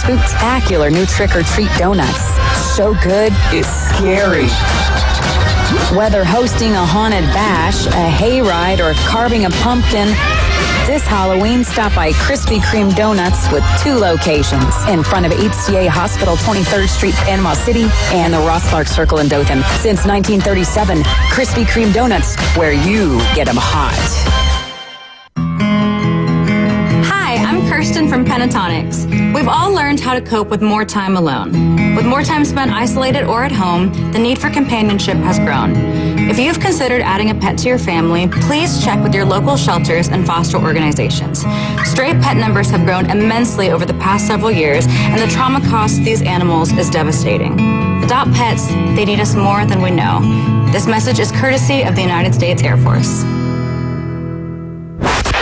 spectacular new trick-or-treat donuts. So good, it's scary. Whether hosting a haunted bash, a hayride, or carving a pumpkin, this Halloween, stop by Krispy Kreme Donuts with 2 locations in front of HCA Hospital, 23rd Street, Panama City, and the Ross Clark Circle in Dothan. Since 1937, Krispy Kreme Donuts, where you get them hot. Hi, I'm Kirsten from Pentatonics. We've all learned how to cope with more time alone. With more time spent isolated or at home, the need for companionship has grown. If you've considered adding a pet to your family, please check with your local shelters and foster organizations. Stray pet numbers have grown immensely over the past several years, and the trauma cost to these animals is devastating. Adopt pets, they need us more than we know. This message is courtesy of the United States Air Force.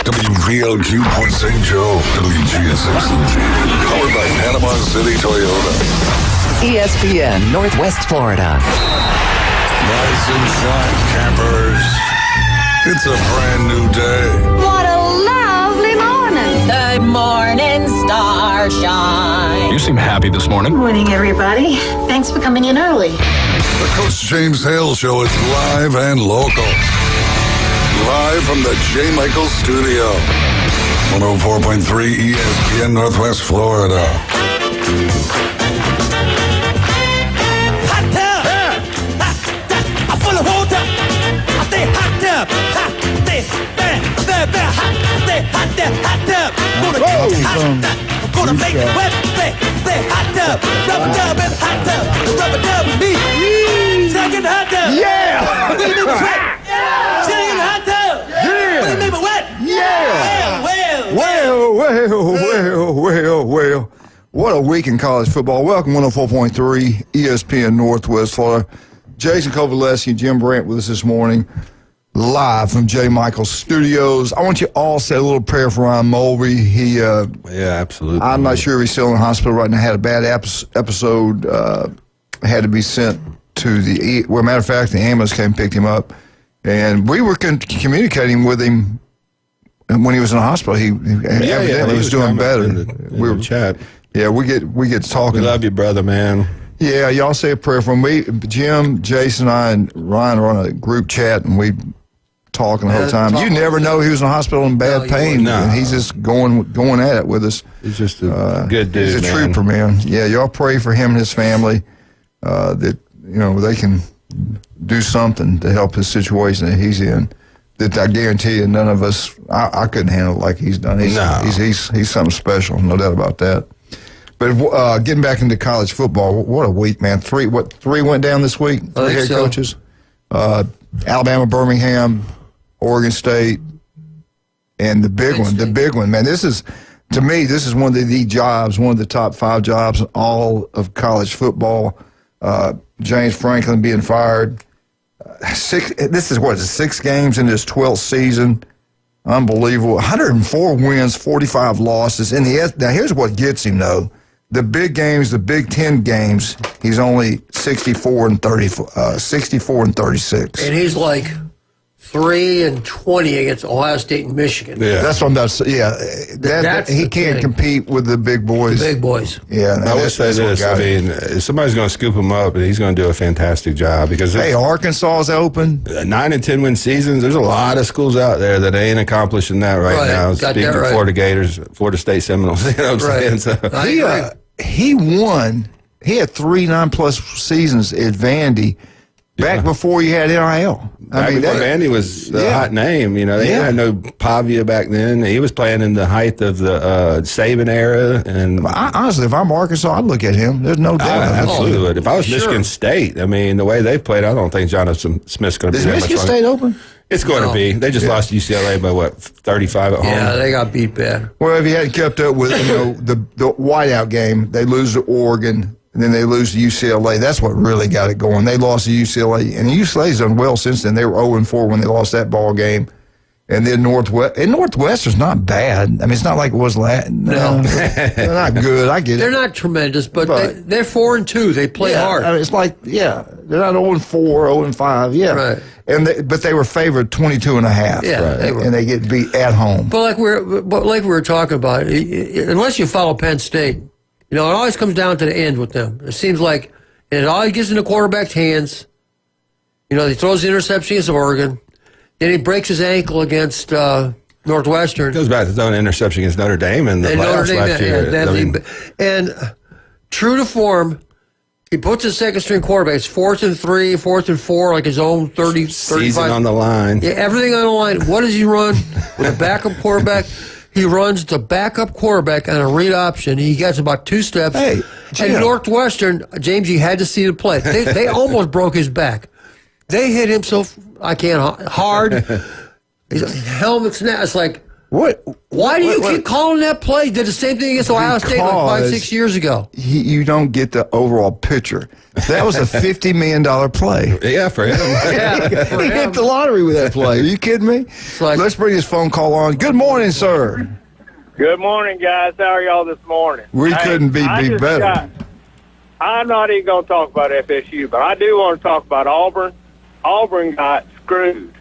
WPLQ Port St. Joe, WGSX, powered by Panama City Toyota. ESPN, Northwest Florida. Rise and shine, campers. It's a brand new day. What a lovely morning. Good morning, starshine. You seem happy this morning. Morning, everybody. Thanks for coming in early. The Coach James Hale Show is live and local. Live from the J. Michael Studio. 104.3 ESPN Northwest Florida. I'm gonna make it wet, stay hot tub, rubber dub and hot tub, rubber dub with me. Second hot tub. Yeah. We're gonna make it wet. Yeah. Sitting in the hot tub. Yeah. We're gonna make it wet. Yeah. Well. What a week in college football. Welcome, 104.3 ESPN Northwest Florida. Jason Kovaleski, Jim Brandt with us this morning, live from J. Michael Studios. I want you all to say a little prayer for Ryan Mulvey. Yeah, absolutely. I'm not sure if he's still in the hospital right now. Had a bad episode. Had to be sent to the. Well, matter of fact, the ambulance came and picked him up, and we were communicating with him when he was in the hospital. He evidently was doing better. We were chat. Yeah, we get talking. We love you, brother, man. Yeah, y'all say a prayer for me. Jim, Jason, I, and Ryan are on a group chat, and we talking the whole time. You never know he was in the hospital in bad pain. No. And he's just going at it with us. He's just a good dude, He's a trooper, man. Yeah, y'all pray for him and his family that, they can do something to help his situation that he's in. That I guarantee you, none of us, I couldn't handle it like he's done. He's something special, no doubt about that. But getting back into college football, what a week, man. Three went down this week? 3 head coaches? Alabama, Birmingham, Oregon State, and the big one, man. To me, this is one of the jobs, one of the top 5 jobs in all of college football. James Franklin being fired. This is 6 games in his 12th season. Unbelievable. 104 wins, 45 losses. Now, here's what gets him, though. The big games, the Big Ten games, he's only 64 and 36. And he's like 3-20 against Ohio State and Michigan. Yeah. That's what I'm about to say. Yeah, he can't compete with the big boys. The big boys. Yeah. I would say this. I mean, somebody's going to scoop him up, and he's going to do a fantastic job. Because Arkansas is open. 9 and 10 win seasons. There's a lot of schools out there that ain't accomplishing that right now. Speaking of Florida Gators, Florida State Seminoles. You know what I'm saying? So, he won. He had 3 9+ seasons at Vandy. Back before you had NIL. Vandy was a hot name. They had no Pavia back then. He was playing in the height of the Saban era. And honestly, if I'm Arkansas, I'd look at him. There's no doubt. I absolutely would. If I was Michigan State, the way they played, I don't think Jonathan Smith's going to be that much. Is Michigan State open? It's going to be. They just lost to UCLA by 35 at home. Yeah, they got beat bad. Well, if you hadn't kept up with the whiteout game, they lose to Oregon. And then they lose to UCLA. That's what really got it going. They lost to UCLA, and UCLA's done well since then. They were 0-4 when they lost that ball game. And then Northwestern's not bad. I mean, it's not like it was last. No, they're not good. I get it. They're not tremendous, but they're 4-2. They play hard. I mean, it's like, they're not 0-4, 0-5. Yeah, right. But they were favored 22.5. Yeah, right. And they get beat at home. But like we were talking about, unless you follow Penn State. You know, it always comes down to the end with them. It seems like it always gets in the quarterback's hands. You know, he throws the interception against Oregon. Then he breaks his ankle against Northwestern. It goes back to throwing an interception against Notre Dame in the playoffs last year. And true to form, he puts his second-string quarterback. It's 4th and 3, 4th and 4, like his own 30, 35. Season on the line. Yeah, everything on the line. What does he run with a backup quarterback? He runs the backup quarterback on a read option. He gets about 2 steps. Hey, and Northwestern, James, you had to see the play. They almost broke his back. They hit him so hard. His helmet snapped. It's like, what? Why do you keep calling that play? Did the same thing against Ohio State like 5-6 years ago. You don't get the overall picture. That was a $50 million play. Yeah, for him. He hit the lottery with that play. Are you kidding me? Let's bring this phone call on. Good morning, sir. Good morning, guys. How are y'all this morning? We couldn't be better. I'm not even going to talk about FSU, but I do want to talk about Auburn. Auburn got screwed.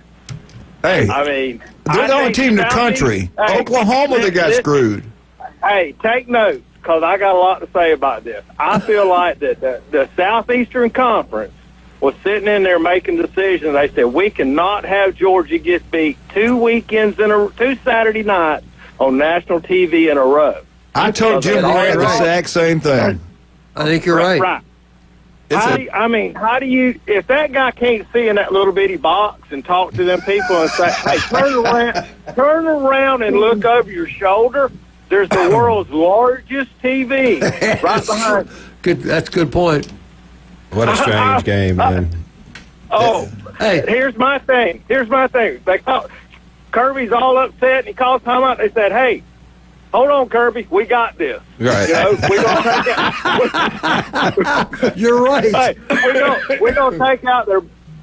Hey, I mean, they're the only team in the country. Oklahoma, they got screwed. Hey, take notes, because I got a lot to say about this. I feel like that the Southeastern Conference was sitting in there making decisions. They said, we cannot have Georgia get beat 2 Saturday nights on national TV in a row. I told Jim Grant the exact same thing. I think you're right. Right. How do you, if that guy can't see in that little bitty box and talk to them people and say, hey, turn around and look over your shoulder, there's the world's largest TV right behind you. That's a good point. What a strange game, man. Hey, here's my thing. Kirby's all upset, and he calls timeout. They said, hey, hold on, Kirby. We got this. Right. You know, we're going to take it. You're right. Hey, we're going to take out their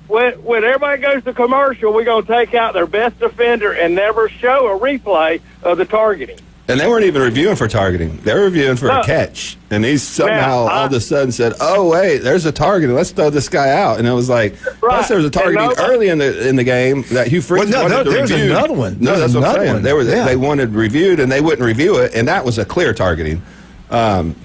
when everybody goes to commercial, we're going to take out their best defender and never show a replay of the targeting. And they weren't even reviewing for targeting. They were reviewing for a catch. And he somehow all of a sudden said, oh, wait, there's a targeting. Let's throw this guy out. And it was like, plus there was a targeting early in the game that Hugh Freeze wanted to review. There's another one. No, that's what I'm saying. They wanted reviewed, and they wouldn't review it, and that was a clear targeting.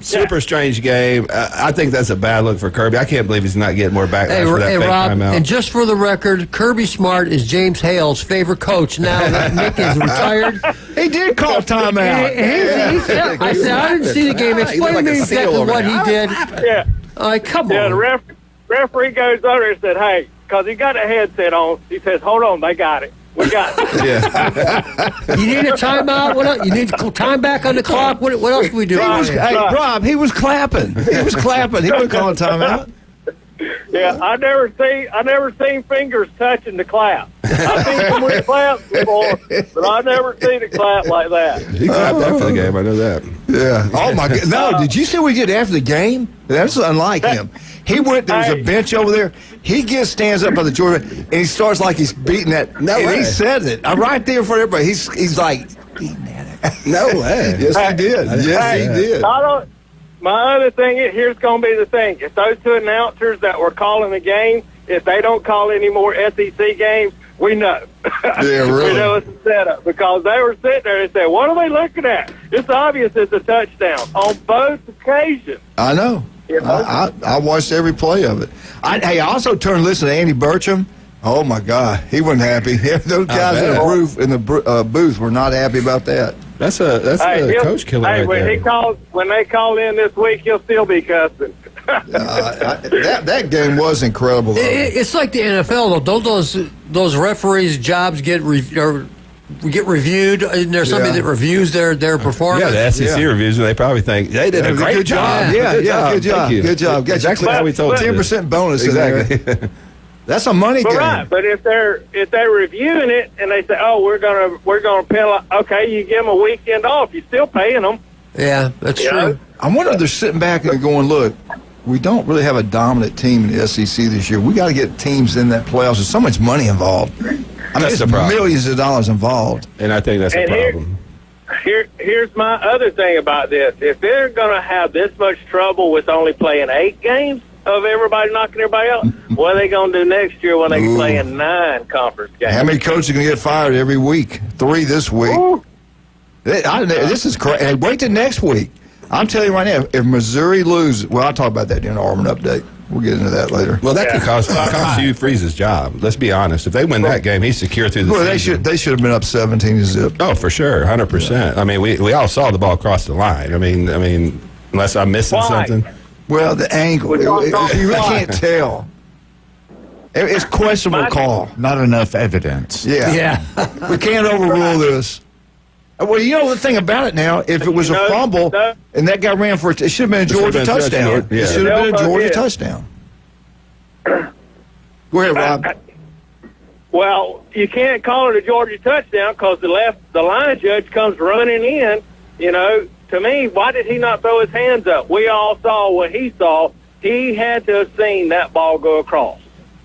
Super strange game. I think that's a bad look for Kirby. I can't believe he's not getting more backlash for that fake Rob, timeout. And just for the record, Kirby Smart is James Hale's favorite coach now that Nick is retired. He did call timeout. I said, I didn't see the game. Explain to me exactly what he did. Yeah. Come on. Yeah, the referee goes over and said, hey, because he got a headset on, he says, hold on, they got it. We got it. Yeah. You need a timeout? What else? You need time back on the clock? What else do we do? Rob, he was clapping. He was clapping. He wasn't calling timeout. Yeah, I never seen fingers touching the clap. I've seen some weird claps before, but I never seen a clap like that. He clapped after the game. I know that. Yeah. Oh my God. No, did you see what he did after the game? That's unlike him. He went. There was a bench over there. He stands up by the Georgia, and he starts like he's beating that. No way. He says it. I'm right there for everybody. He's like beating that. No way. Yes, he did. Yes, he did. My other thing, here's going to be the thing. If those two announcers that were calling the game, if they don't call any more SEC games, we know. Yeah, really. We know it's a setup because they were sitting there and said, what are they looking at? It's obvious it's a touchdown on both occasions. I know. I watched every play of it. I also turned and listened to Andy Burcham. Oh, my God. He wasn't happy. Those guys in the booth were not happy about that. That's a coach killer right there. When they call in this week, he'll still be cussing. That game was incredible. It's like the NFL, though. Don't those referees' jobs get reviewed? And there's somebody that reviews their performance. Yeah, the SEC reviews, and they probably think they did a great job. Good job. Exactly how we told you. 10% bonus. Exactly. That's a money game. Right, but if they're reviewing it and they say, "Oh, we're gonna penalize," okay, you give them a weekend off. You're still paying them. Yeah, that's true. I wonder if they're sitting back and going, "Look, we don't really have a dominant team in the SEC this year. We got to get teams in that playoffs. There's so much money involved. I mean, that's there's millions of dollars involved." And I think that's a problem. Here's my other thing about this: if they're going to have this much trouble with only playing 8 games of everybody knocking everybody out, what are they going to do next year when they play in 9 conference games? How many coaches are going to get fired every week? 3 this week. This is crazy. Wait till next week. I'm telling you right now, if Missouri loses, well, I'll talk about that in the Auburn update. We'll get into that later. Well, that could cost Hugh Freeze's job. Let's be honest. If they win that game, he's secure through the season. They should have been up 17-0. Oh, for sure, 100%. Yeah. I mean, we all saw the ball cross the line. I mean, unless I'm missing something. Well, the angle, you really can't tell. It's questionable call. Not enough evidence. Yeah. We can't overrule this. Well, you know the thing about it now, if it was a fumble and that guy ran for it, it should have been a Georgia touchdown. It should have been a Georgia touchdown. Go ahead, Rob. Well, you can't call it a Georgia touchdown because the line judge comes running in. You know, to me, why did he not throw his hands up? We all saw what he saw. He had to have seen that ball go across.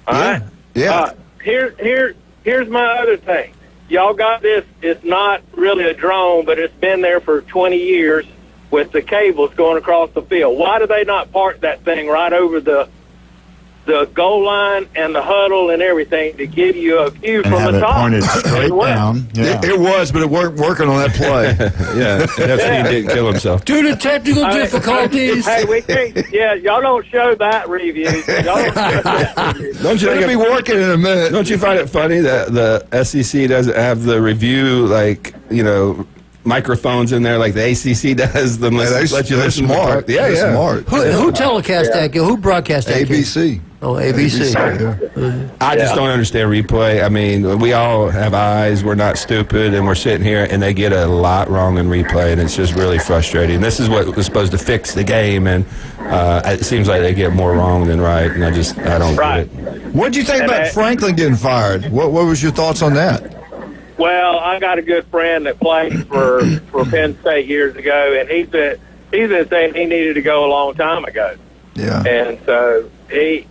All right? Yeah. Here's my other thing. Y'all got this, it's not really a drone, but it's been there for 20 years with the cables going across the field. Why do they not park that thing right over the goal line and the huddle and everything to give you a view from the top? Pointed straight down. Yeah. It was, but it weren't working on that play. He didn't kill himself. Due to technical difficulties. Hey, we can't. Yeah, y'all don't show that review. Don't you It'll be working in a minute. Don't you find it funny that the SEC doesn't have the review, microphones in there like the ACC does? Let you listen. Smart. Yeah. Smart. Who telecast that game? Who broadcast that game? ABC. Oh, ABC. I just don't understand replay. I mean, we all have eyes. We're not stupid, and we're sitting here, and they get a lot wrong in replay, and it's just really frustrating. This is what was supposed to fix the game, and it seems like they get more wrong than right, and I don't get it. What did you think about Franklin getting fired? What was your thoughts on that? Well, I got a good friend that played for Penn State years ago, and he's been saying he needed to go a long time ago. Yeah. And so you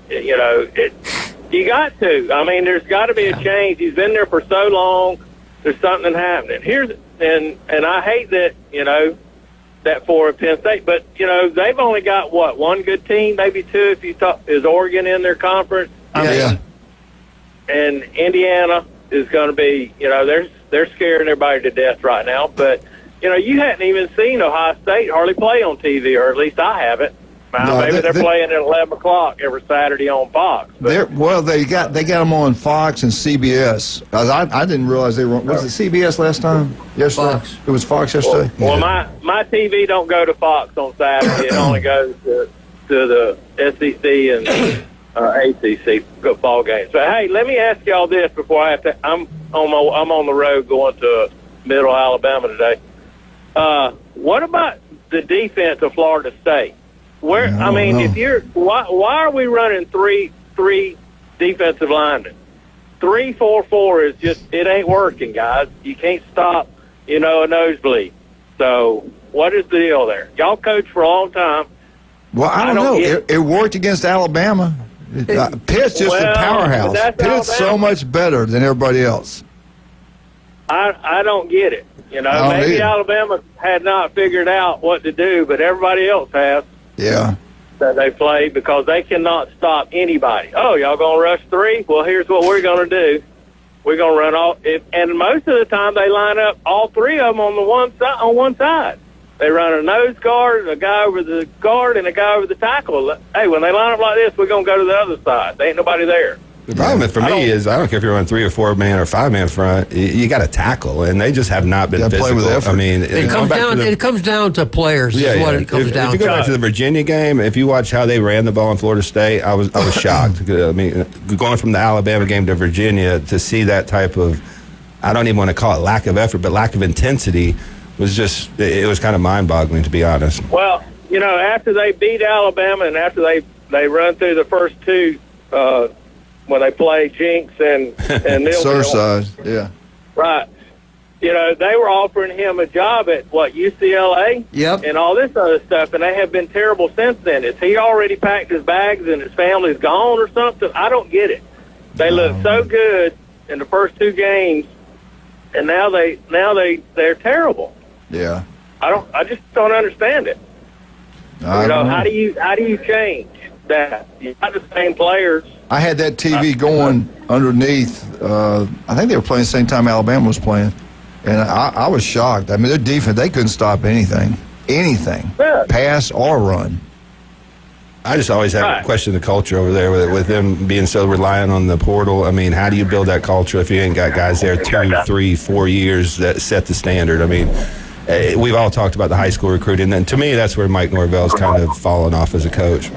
got to. I mean, there's got to be a change. He's been there for so long. There's something happening. And I hate that, that for Penn State, but they've only got one good team, maybe two if you talk. Is Oregon in their conference? Yeah. And Indiana is going to be, they're scaring everybody to death right now. But you hadn't even seen Ohio State hardly play on TV, or at least I haven't. Maybe they're playing at 11 o'clock every Saturday on Fox. They got them on Fox and CBS. I didn't realize they were. Was it CBS last time? Yesterday? Fox. It was Fox yesterday. Well, my TV don't go to Fox on Saturday. It only goes to the SEC and ACC football games. But hey, let me ask y'all this before I have to. I'm on the road going to Middle Alabama today. What about the defense of Florida State? Why are we running three defensive linemen? 3-4-4 is just, it ain't working, guys. You can't stop, a nosebleed. So what is the deal there? Y'all coach for a long time. Well, I don't know. It worked against Alabama. Pitt's just a powerhouse. Pitt's so much better than everybody else. I don't get it. Maybe Alabama had not figured out what to do, but everybody else has. Yeah. That they play, because they cannot stop anybody. Oh, y'all going to rush three? Well, here's what we're going to do. We're going to run and most of the time they line up all three of them on one side. They run a nose guard, a guy over the guard, and a guy over the tackle. Hey, when they line up like this, we're going to go to the other side. There ain't nobody there. The problem for me is I don't care if you're on 3 or 4 man or 5-man front. You got to tackle, and they just have not been physical. Play with effort. I mean, it comes down to players. What it comes down to. If you go back to the Virginia game, if you watch how they ran the ball in Florida State, I was shocked. I mean, going from the Alabama game to Virginia to see that type of, I don't even want to call it lack of effort, but lack of intensity was just, it was kind of mind-boggling, to be honest. Well, after they beat Alabama and after they run through the first two. When they play Jinx and Surfside, yeah. Right. They were offering him a job at, UCLA? Yep. And all this other stuff, and they have been terrible since then. Is he already packed his bags and his family's gone or something? I don't get it. They look so good in the first 2 games, and now they're terrible. Yeah. I just don't understand it. How do you change that? You got the same players. I had that TV going underneath. I think they were playing the same time Alabama was playing. And I was shocked. I mean, their defense, they couldn't stop anything. anything, Yeah. pass or run. I just always have to question the culture over there with them being so reliant on the portal. I mean, how do you build that culture if you ain't got guys there 2, 3, 4 years that set the standard? I mean, we've all talked about the high school recruiting, and to me, that's where Mike Norvell's kind of fallen off as a coach.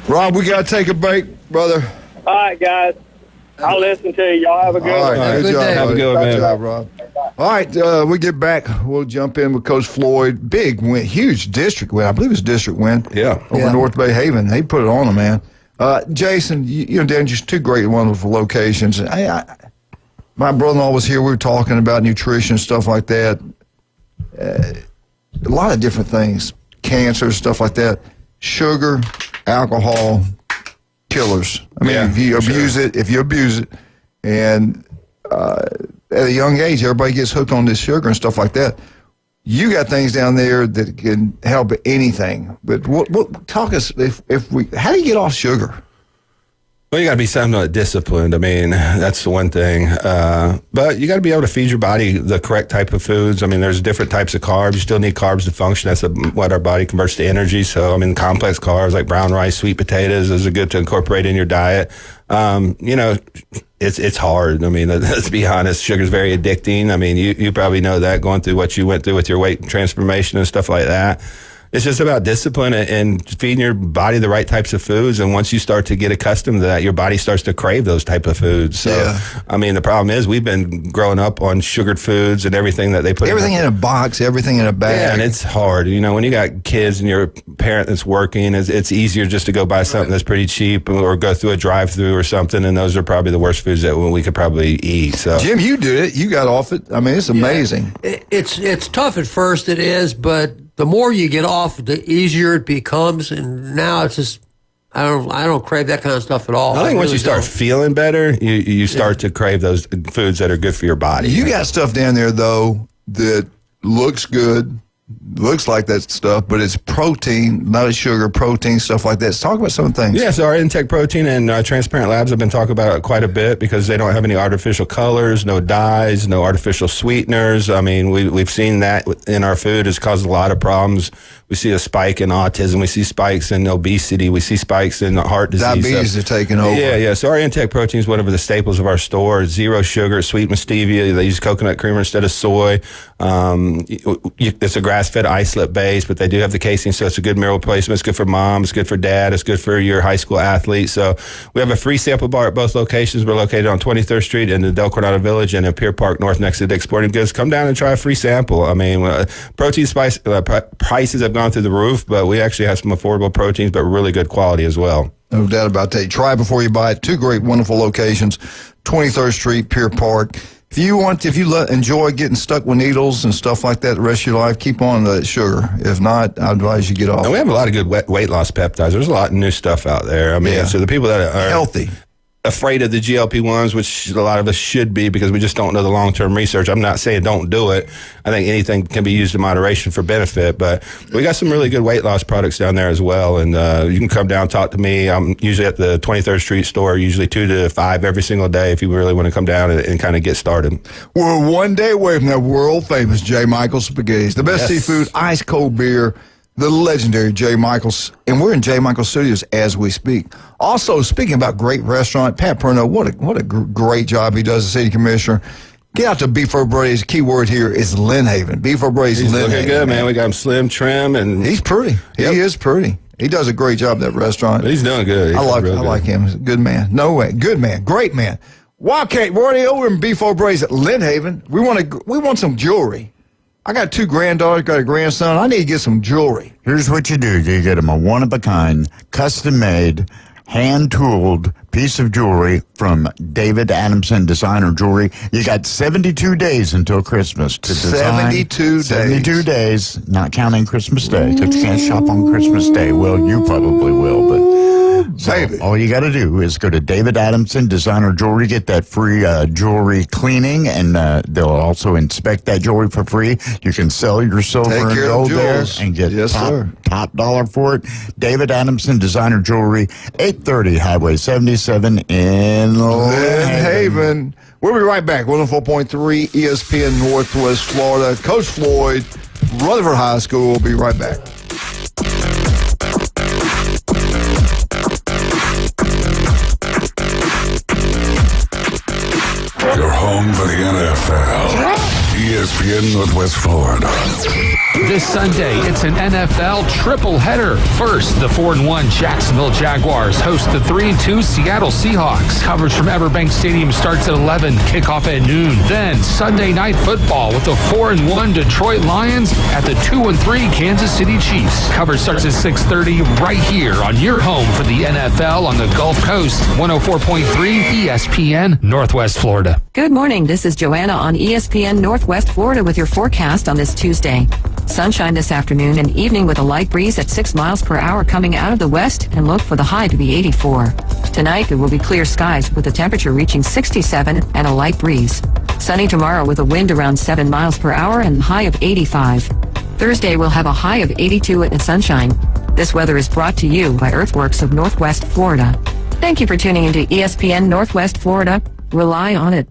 Rob, we got to take a break, brother. All right, guys. I'll listen to you. Y'all have a good All one. right, good job, Have a buddy. good one, man. Good job, Rob. All right, we get back. We'll jump in with Coach Floyd. Big win, huge district win. I believe it's district win. Yeah. Over North Bay Haven. They put it on them, man. Jason, you and Dan, just two great, wonderful locations. My brother-in-law was here. We were talking about nutrition, stuff like that. A lot of different things. Cancer, stuff like that. Sugar, alcohol, killers. I mean, if you abuse it, and at a young age, everybody gets hooked on this sugar and stuff like that. You got things down there that can help anything. But talk us how do you get off sugar? Well, you got to be somewhat disciplined. I mean, that's the one thing. But you got to be able to feed your body the correct type of foods. I mean, there's different types of carbs. You still need carbs to function. That's what our body converts to energy. So, I mean, complex carbs like brown rice, sweet potatoes, those are good to incorporate in your diet. It's hard. I mean, let's be honest. Sugar's very addicting. I mean, you probably know that going through what you went through with your weight transformation and stuff like that. It's just about discipline and feeding your body the right types of foods. And once you start to get accustomed to that, your body starts to crave those type of foods. So, I mean, the problem is we've been growing up on sugared foods and everything that they put everything in a box, everything in a bag. Yeah, and it's hard. You know, when you got kids and you're a parent that's working, it's easier just to go buy something that's pretty cheap or go through a drive-through or something. And those are probably the worst foods that we could probably eat. So, Jim, you did it. You got off it. I mean, it's amazing. It's tough at first, it is, but the more you get off, the easier it becomes, and now it's just I don't crave that kind of stuff at all. I think once you start feeling better, you start to crave those foods that are good for your body. You got stuff down there though that looks good, looks like that stuff, but it's protein, not a sugar, protein, stuff like that. Let's talk about some things. Yeah, so our Intech Protein and Transparent Labs have been talking about it quite a bit because they don't have any artificial colors, no dyes, no artificial sweeteners. I mean, we've seen that in our food has caused a lot of problems. We see a spike in autism. We see spikes in obesity. We see spikes in heart disease. Diabetes are taking over. Yeah. So our Intech Protein is one of the staples of our store. Zero sugar, sweet with stevia. They use coconut creamer instead of soy. It's a grass-fed isolate base, but they do have the casein, so it's a good meal replacement. It's good for mom. It's good for dad. It's good for your high school athlete. So we have a free sample bar at both locations. We're located on 23rd Street in the Del Coronado Village and in Pier Park North next to Dick's Sporting Goods. Come down and try a free sample. I mean, protein prices have gone through the roof, but we actually have some affordable proteins, but really good quality as well. No doubt about that. Try before you buy it. Two great, wonderful locations, 23rd Street, Pier Park. If you enjoy getting stuck with needles and stuff like that the rest of your life, keep on the sugar. If not, I advise you get off. And we have a lot of good weight loss peptides. There's a lot of new stuff out there. I mean, so the people that are healthy, afraid of the GLP-1s, which a lot of us should be because we just don't know the long-term research. I'm not saying don't do it. I think anything can be used in moderation for benefit, but we got some really good weight loss products down there as well, and you can come down, talk to me. I'm usually at the 23rd Street store, usually 2 to 5 every single day if you really want to come down and kind of get started. We're one day away from that world-famous J. Michael's Spaghettis, the best seafood, ice-cold beer, the legendary J. Michael's, and we're in J. Michael's Studios as we speak. Also, speaking about great restaurant, Pat Perno, what a great job he does as city commissioner. Get out to Beef O'Brady's. Key word here is Lynn Haven. Beef O'Brady's He's Lynn looking Haven. good, man. We got him slim, trim, and he's pretty. He is pretty. He does a great job at that restaurant. He's doing good. I like him. He's a good man. No way. Good man. Great man. Wildcat, we're already over in Beef O'Brady's at Lynn Haven. We want some jewelry. I got 2 granddaughters, got a grandson. I need to get some jewelry. Here's what you do. You get them a one-of-a-kind, custom-made, hand-tooled piece of jewelry from David Adamson Designer Jewelry. You got 72 days until Christmas to design. 72 days, not counting Christmas Day, because you can't shop on Christmas Day. Well, you probably will, but... So all you got to do is go to David Adamson Designer Jewelry, get that free jewelry cleaning, and they'll also inspect that jewelry for free. You can sell your silver and gold there and get top dollar for it. David Adamson Designer Jewelry, 830 Highway 77 in Lynn Haven. We'll be right back. 104.3 ESPN Northwest Florida. Coach Floyd, Rutherford High School. We'll be right back. Your home for the NFL. ESPN Northwest Florida. This Sunday, it's an NFL triple header. First, the 4-1 Jacksonville Jaguars host the 3-2 Seattle Seahawks. Coverage from Everbank Stadium starts at 11, kickoff at noon. Then, Sunday night football with the 4-1 Detroit Lions at the 2-3 Kansas City Chiefs. Coverage starts at 6:30 right here on your home for the NFL on the Gulf Coast. 104.3 ESPN Northwest Florida. Good morning. This is Joanna on ESPN Northwest Florida with your forecast on this Tuesday. Sunshine this afternoon and evening with a light breeze at 6 miles per hour coming out of the west, and look for the high to be 84. Tonight there will be clear skies with the temperature reaching 67 and a light breeze. Sunny tomorrow with a wind around 7 miles per hour and a high of 85. Thursday will have a high of 82 and sunshine. This weather is brought to you by Earthworks of Northwest Florida. Thank you for tuning into ESPN Northwest Florida. Rely on it.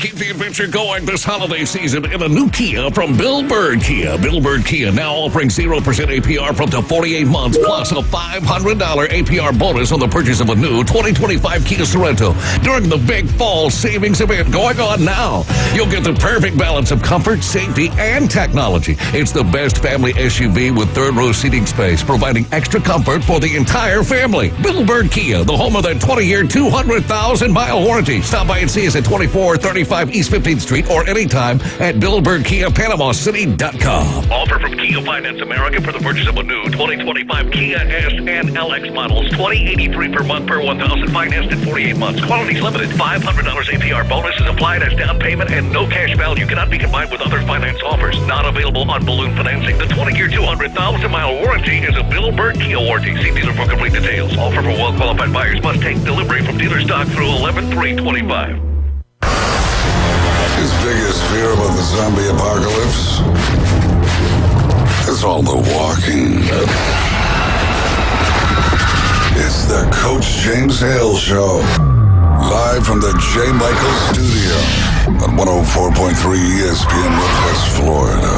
Keep the adventure going this holiday season in a new Kia from Bill Bird Kia. Bill Bird Kia now offering 0% APR for up to 48 months, plus a $500 APR bonus on the purchase of a new 2025 Kia Sorento during the big fall savings event going on now. You'll get the perfect balance of comfort, safety, and technology. It's the best family SUV with third-row seating space, providing extra comfort for the entire family. Bill Bird Kia, the home of that 20-year, 200,000-mile warranty. Stop by and see us at 2435 East 15th Street or anytime at BillBirdKiaPanamaCity.com. Offer from Kia Finance America for the purchase of a new 2025 Kia S and LX models. $20.83 per month per 1,000 financed in 48 months. Quantities limited. $500 APR bonus is applied as down payment and no cash value cannot be combined with other finance offers. Not available on balloon financing. The 20-year, 200,000-mile warranty is a Bill Bird Kia warranty. See dealer for complete details. Offer for well-qualified buyers must take delivery from dealer stock through 11/3/25. His biggest fear about the zombie apocalypse is all the walking. It's the Coach James Hale Show. Live from the J. Michaels Studio on 104.3 ESPN Northwest Florida.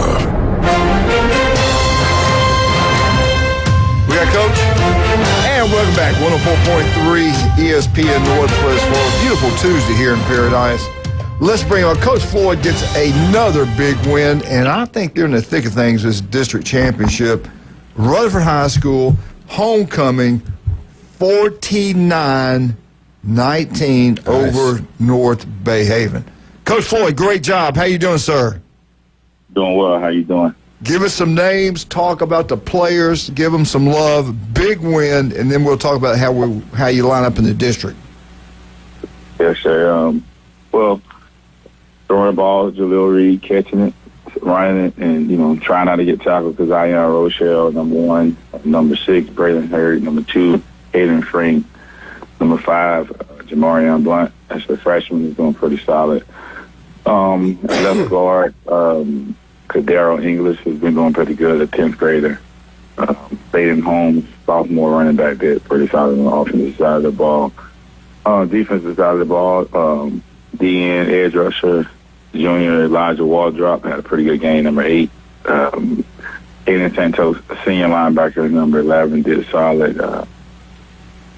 We got Coach. And welcome back. 104.3 ESPN Northwest Florida. Beautiful Tuesday here in Paradise. Let's bring on Coach Floyd gets another big win, and I think they're in the thick of things this district championship. Rutherford High School, homecoming, 49-19 over North Bay Haven. Coach Floyd, great job. How you doing, sir? Doing well. How you doing? Give us some names, talk about the players, give them some love. Big win, and then we'll talk about how you line up in the district. Yes, sir. Well, throwing the ball, Jaleel Reed catching it, running it, and, trying not to get tackled because I am Rochelle, number 1. Number 6, Braylon Hurd. Number 2, Aiden Frank. Number 5, Jamarion Blunt. That's the freshman. He's doing pretty solid. Left guard, Kadero English has been doing pretty good, a 10th grader. Baden Holmes, sophomore running back, did pretty solid on the offensive side of the ball. Defensive side of the ball, DN, edge rusher, junior Elijah Waldrop had a pretty good game, number 8. Aiden Santos, senior linebacker, number 11, did solid.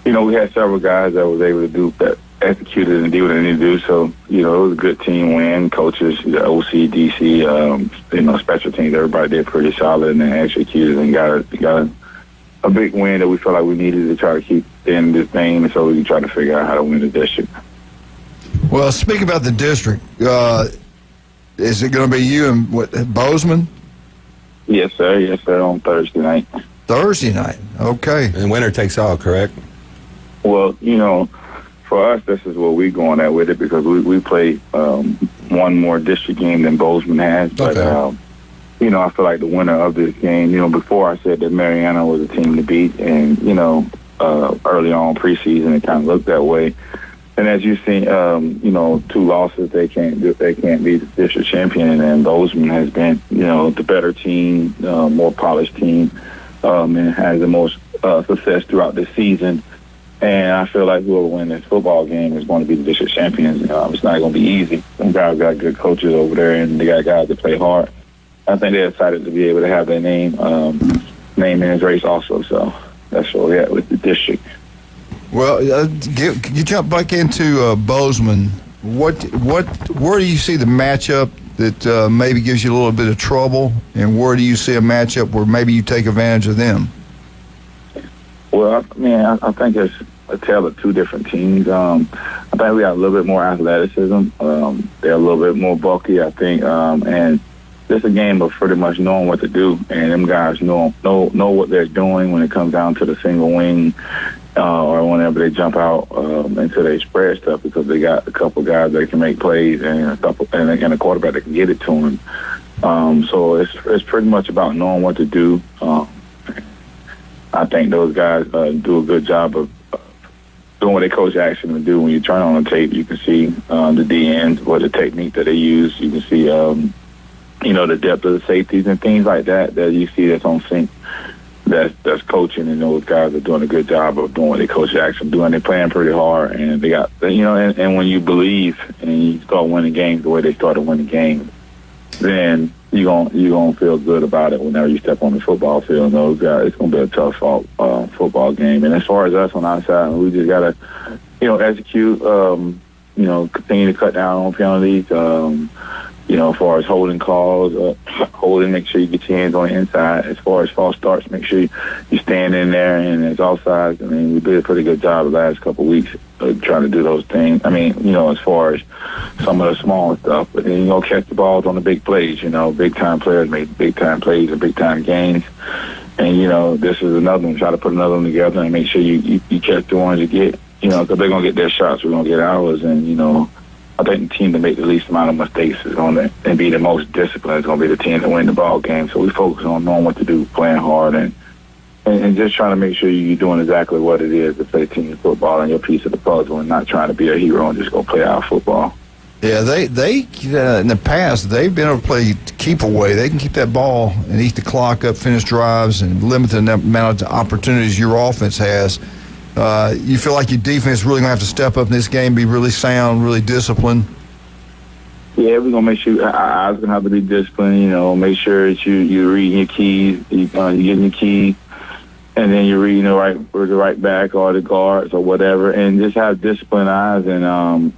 We had several guys that was able to do that, executed and did what they needed to do. So, it was a good team win. Coaches, the OC, DC, special teams, everybody did pretty solid and then executed and got a big win that we felt like we needed to try to keep in this thing, so we can try to figure out how to win the district. Well, speaking about the district, is it going to be you and Bozeman? Yes, sir. Yes, sir, on Thursday night. Thursday night, okay. And winner takes all, correct? Well, for us, this is what we're going at with it because we play one more district game than Bozeman has. But, okay. I feel like the winner of this game, before I said that Mariana was a team to beat, and, early on preseason, it kind of looked that way. And as you've seen, 2 losses, they can't be the district champion, and Bozeman has been, the better team, more polished team, and has the most success throughout the season. And I feel like whoever wins this football game is going to be the district champions. It's not going to be easy. Some guys got good coaches over there, and they got guys that play hard. I think they're excited to be able to have their name in his race also. So that's where we're at with the district. Well, you jump back into Bozeman. Where do you see the matchup that maybe gives you a little bit of trouble, and where do you see a matchup where maybe you take advantage of them? Well, I think it's a tale of two different teams. I think we got a little bit more athleticism. They're a little bit more bulky, I think, and it's a game of pretty much knowing what to do, and them guys know what they're doing when it comes down to the single wing or whenever they jump out into their spread stuff, because they got a couple guys that can make plays and a quarterback that can get it to them. So it's pretty much about knowing what to do. I think those guys do a good job of doing what they coach action to do. When you turn on the tape, you can see the DNs, what the technique that they use. You can see, the depth of the safeties and things like that you see that's on sync. That's coaching, and those guys are doing a good job of doing what they coach action doing. They're playing pretty hard, and they got, and when you believe and you start winning games the way they started winning games, then you're gonna feel good about it whenever you step on the football field. And those guys, it's gonna be a tough football game. And as far as us on our side, we just gotta, execute. Continue to cut down on penalties. As far as holding calls, make sure you get your hands on the inside. As far as false starts, make sure you stand in there, and it's offsides. We did a pretty good job the last couple of weeks trying to do those things. As far as some of the small stuff, but then catch the balls on the big plays. Big time players make big time plays and big time gains. And this is another one. Try to put another one together and make sure you catch the ones you get. Because they're gonna get their shots, we're gonna get ours, and I think the team that make the least amount of mistakes is going to and be the most disciplined is going to be the team that win the ball game. So we focus on knowing what to do, playing hard, and just trying to make sure you're doing exactly what it is to play team football and your piece of the puzzle, and not trying to be a hero and just go play our football. Yeah, they in the past, they've been able to play keep away. They can keep that ball and eat the clock up, finish drives, and limit the amount of opportunities your offense has. You feel like your defense is really going to have to step up in this game, be really sound, really disciplined? Yeah, we're going to make sure our eyes going to have to be disciplined, make sure that you're reading your keys, you're getting your keys, and then you're reading the right back or the guards or whatever, and just have disciplined eyes and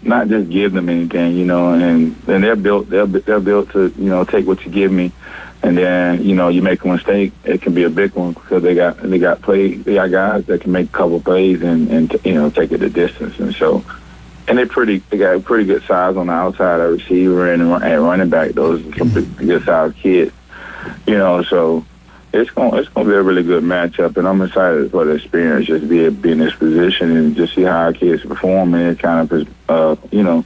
not just give them anything, and they're built to, take what you give me. And then, you make a mistake, it can be a big one because they got guys that can make a couple plays and take it the distance. And so, and they got pretty good size on the outside at receiver and at running back. Those are some good sized kids, so it's going to be a really good matchup. And I'm excited for the experience, just be in this position and just see how our kids perform in this kind of,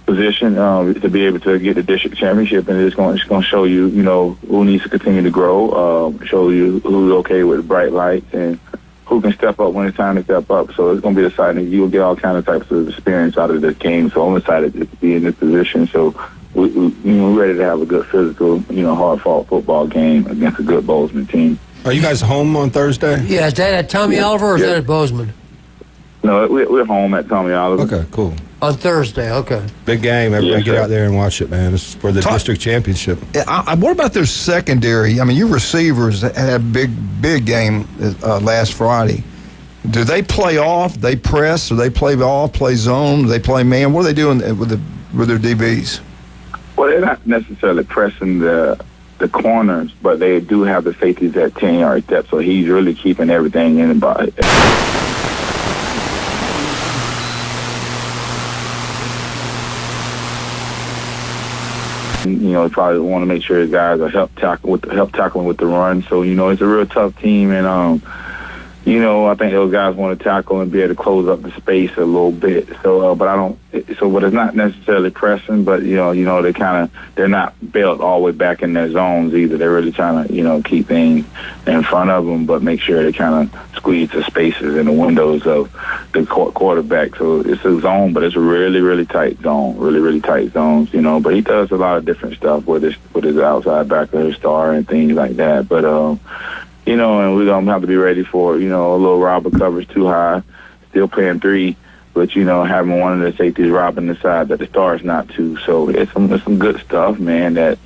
position to be able to get the district championship, and it's going to show you, who needs to continue to grow, show you who's okay with bright lights and who can step up when it's time to step up. So it's going to be exciting. You'll get all kinds of types of experience out of this game. So I'm excited to be in this position. So we're ready to have a good physical, hard-fought football game against a good Bozeman team. Are you guys home on Thursday? Yeah, is that at Tommy Oliver or is that at Bozeman? No, we're home at Tommy Oliver. Okay, cool. On Thursday, okay. Big game. Everybody get out there and watch it, man. It's for the district championship. What about their secondary? Your receivers had a big game last Friday. Do they play off? They press? Or they play off, play zone? Do they play man? What are they doing with their DBs? Well, they're not necessarily pressing the corners, but they do have the safeties at 10-yard depth, so he's really keeping everything in the body. Probably want to make sure his guys are help tackling with the run. So it's a real tough team, and I think those guys want to tackle and be able to close up the space a little bit. So, but it's not necessarily pressing, but they're not built all the way back in their zones either. They're really trying to keep things in front of them, but make sure they kind of squeeze the spaces in the windows of the quarterback. So it's a zone, but it's a really, really tight zone, really, really tight zones. But he does a lot of different stuff with his outside backer, his star, and things like that. But and we're going to have to be ready for, a little robber coverage too high, still playing 3, but, having one of the safeties robbing the side that the star is not to. So it's some good stuff, man, that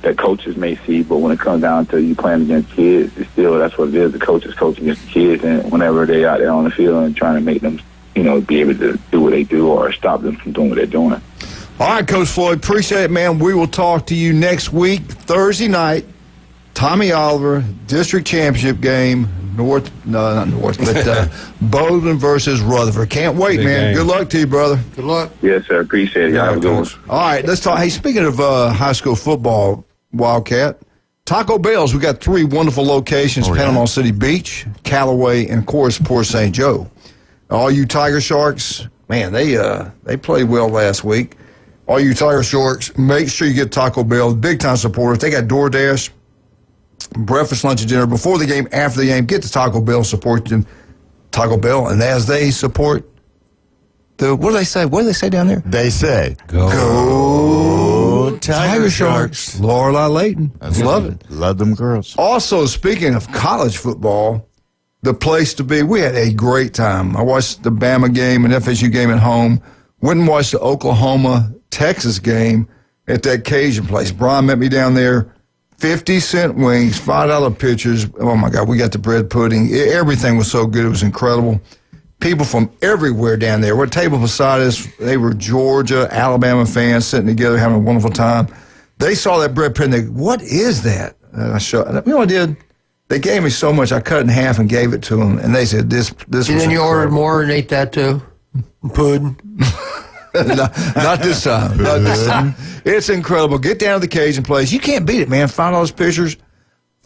that coaches may see, but when it comes down to you playing against kids, it's still, that's what it is. The coaches coach against the kids, and whenever they're out there on the field and trying to make them, be able to do what they do or stop them from doing what they're doing. All right, Coach Floyd, appreciate it, man. We will talk to you next week, Thursday night. Tommy Oliver, district championship game, Bowdoin versus Rutherford. Can't wait, man. Good luck to you, brother. Good luck. Yes, sir. Appreciate it. Y'all have a good one. All right, let's talk. Hey, speaking of high school football, Wildcat, Taco Bell's, we got 3 wonderful locations, Panama City Beach, Callaway, and, of course, Port St. Joe. All you Tiger Sharks, man, they played well last week. All you Tiger Sharks, make sure you get Taco Bell, big-time supporters. They got DoorDash, breakfast, lunch, and dinner before the game, after the game. Get to Taco Bell, support them, Taco Bell, and as they support what do they say? What do they say down there? They say, Go Tiger Sharks. Lorelei Layton. Love it. Love them girls. Also, speaking of college football, the place to be. We had a great time. I watched the Bama game and FSU game at home. Went and watched the Oklahoma-Texas game at that Cajun place. Brian met me down there. 50-cent wings, $5 pitchers. Oh, my God, we got the bread pudding. Everything was so good. It was incredible. People from everywhere down there. What table beside us, they were Georgia, Alabama fans sitting together having a wonderful time. They saw that bread pudding. They go, what is that? And I showed, you know what I did? They gave me so much, I cut it in half and gave it to them. And they said, this and then you ordered more and ate that too? Pudding. Not this time. Not this time. It's incredible. Get down to the Cajun place. You can't beat it, man. $5 pitchers,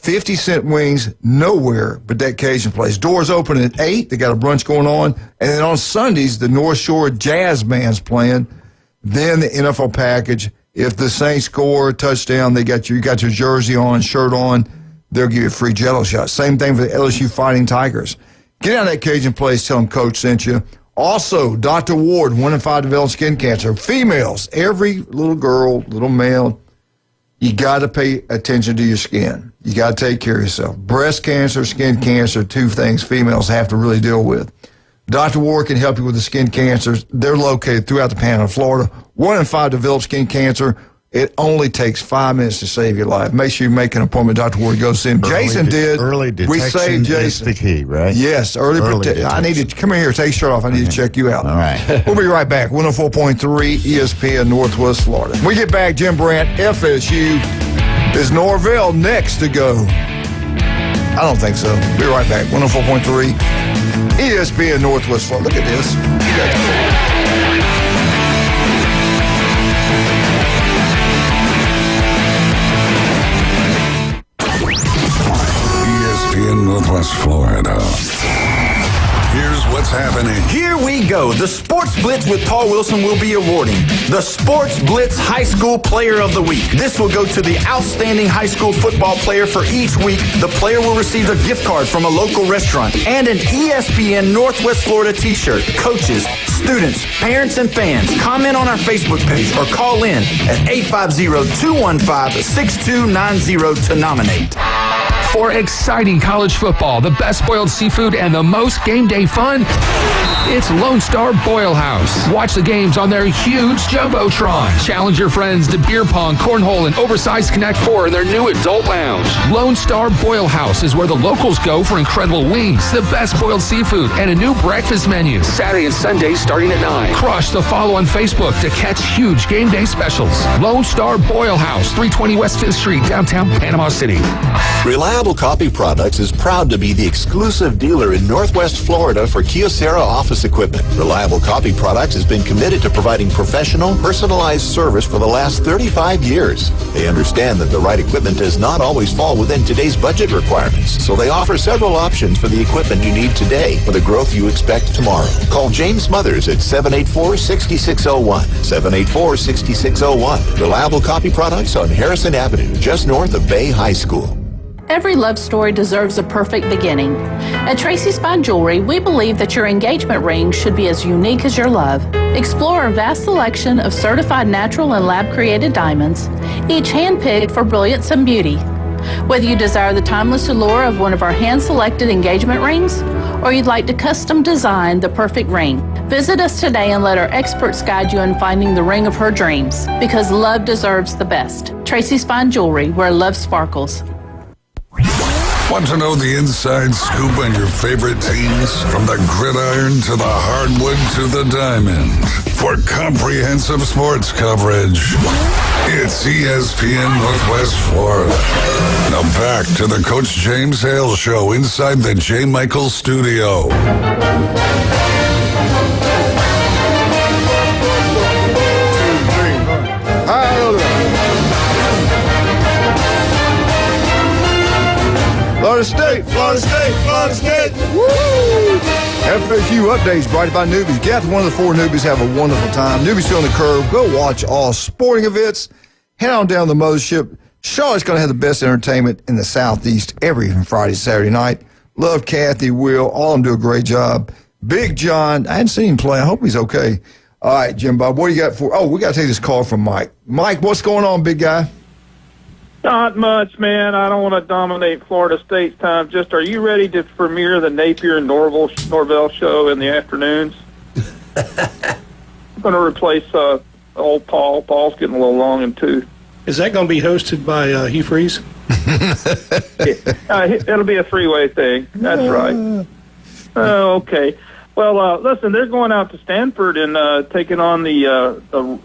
50-cent wings, nowhere but that Cajun place. Doors open at 8. They got a brunch going on. And then on Sundays, the North Shore Jazz Band's playing. Then the NFL package. If the Saints score a touchdown, you got your jersey on, shirt on, they'll give you a free Jell-O shot. Same thing for the LSU Fighting Tigers. Get out of that Cajun place, tell them Coach sent you. Also, Dr. Ward, 1 in 5 develop skin cancer. Females, every little girl, little male, you got to pay attention to your skin. You got to take care of yourself. Breast cancer, skin cancer, 2 things females have to really deal with. Dr. Ward can help you with the skin cancers. They're located throughout the Panhandle of Florida. 1 in 5 develop skin cancer. It only takes 5 minutes to save your life. Make sure you make an appointment with Dr. Ward. Go see him. Jason did. Early detection we saved Jason. Is the key, right? Yes, early detection. I need to come in here, take your shirt off. I need to check you out. All right. We'll be right back. 104.3 ESPN Northwest Florida. When we get back, Jim Brandt, FSU. Is Norvell next to go? I don't think so. Be right back. 104.3 ESPN Northwest Florida. Look at this. ESPN Northwest Florida. Here's what's happening. Here we go. The Sports Blitz with Paul Wilson will be awarding the Sports Blitz High School Player of the Week. This will go to the outstanding high school football player for each week. The player will receive a gift card from a local restaurant and an ESPN Northwest Florida t-shirt. Coaches, students, parents, and fans, comment on our Facebook page or call in at 850-215-6290 to nominate. For exciting college football, the best boiled seafood, and the most game day fun, it's Lone Star Boil House. Watch the games on their huge Jumbotron. Challenge your friends to beer pong, cornhole, and oversized Connect 4 in their new adult lounge. Lone Star Boil House is where the locals go for incredible wings, the best boiled seafood, and a new breakfast menu. Saturday and Sunday starting at 9. Crush the follow on Facebook to catch huge game day specials. Lone Star Boil House, 320 West 5th Street, downtown Panama City. Reliable Copy Products is proud to be the exclusive dealer in Northwest Florida for Kyocera office equipment. Reliable Copy Products has been committed to providing professional, personalized service for the last 35 years. They understand that the right equipment does not always fall within today's budget requirements, so they offer several options for the equipment you need today for the growth you expect tomorrow. Call James Smothers at 784-6601. 784-6601. Reliable Copy Products on Harrison Avenue, just north of Bay High School. Every love story deserves a perfect beginning. At Tracy's Fine Jewelry, we believe that your engagement ring should be as unique as your love. Explore our vast selection of certified natural and lab-created diamonds, each hand-picked for brilliance and beauty. Whether you desire the timeless allure of one of our hand-selected engagement rings, or you'd like to custom design the perfect ring, Visit us today and let our experts guide you in finding the ring of her dreams, because love deserves the best. Tracy's Fine Jewelry, where love sparkles. Want to know the inside scoop on your favorite teams? From the gridiron to the hardwood to the diamond. For comprehensive sports coverage, it's ESPN Northwest Florida. Now back to the Coach James Hale Show inside the J. Michaels studio. Florida State, Florida State, Florida State. Woo! After a few updates brought by newbies, get one of the four newbies, have a wonderful time. Newbies still on the curve. Go watch all sporting events. Head on down the mothership. Charlotte's going to have the best entertainment in the Southeast every Friday, Saturday night. Love Kathy, Will. All of them do a great job. Big John, I hadn't seen him play. I hope he's okay. All right, Jim Bob, what do you got for? Oh, we got to take this call from Mike. Mike, what's going on, big guy? Not much, man. I don't want to dominate Florida State's time. Just, are you ready to premiere the Napier and Norvell show in the afternoons? I'm going to replace old Paul. Paul's getting a little long in tooth. Is that going to be hosted by Hugh Freeze? It'll be a three-way thing. That's right. Okay. Well, listen, they're going out to Stanford and taking on the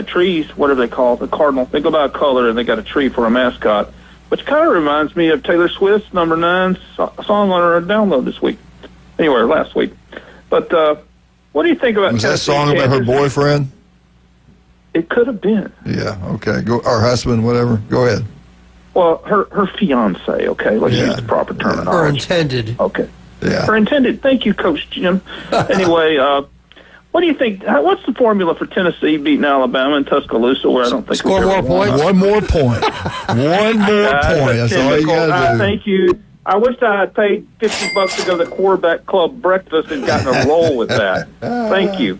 trees, whatever they call it, the cardinal. They go by a color, and they got a tree for a mascot, which kind of reminds me of Taylor Swift's number 9 song on her download this week. Anyway, last week. But what do you think about Was that song about her boyfriend? It could have been. Yeah, okay. Go, or husband, whatever. Go ahead. Well, her fiance, okay? Let's use the proper terminology. Her intended. Okay. Yeah. Her intended. Thank you, Coach Jim. Anyway, what do you think? What's the formula for Tennessee beating Alabama in Tuscaloosa, where I don't think score more points? One more point. One more point. That's all you got to do. Thank you. I wish I had paid $50 to go to the quarterback club breakfast and gotten a roll with that. Thank you.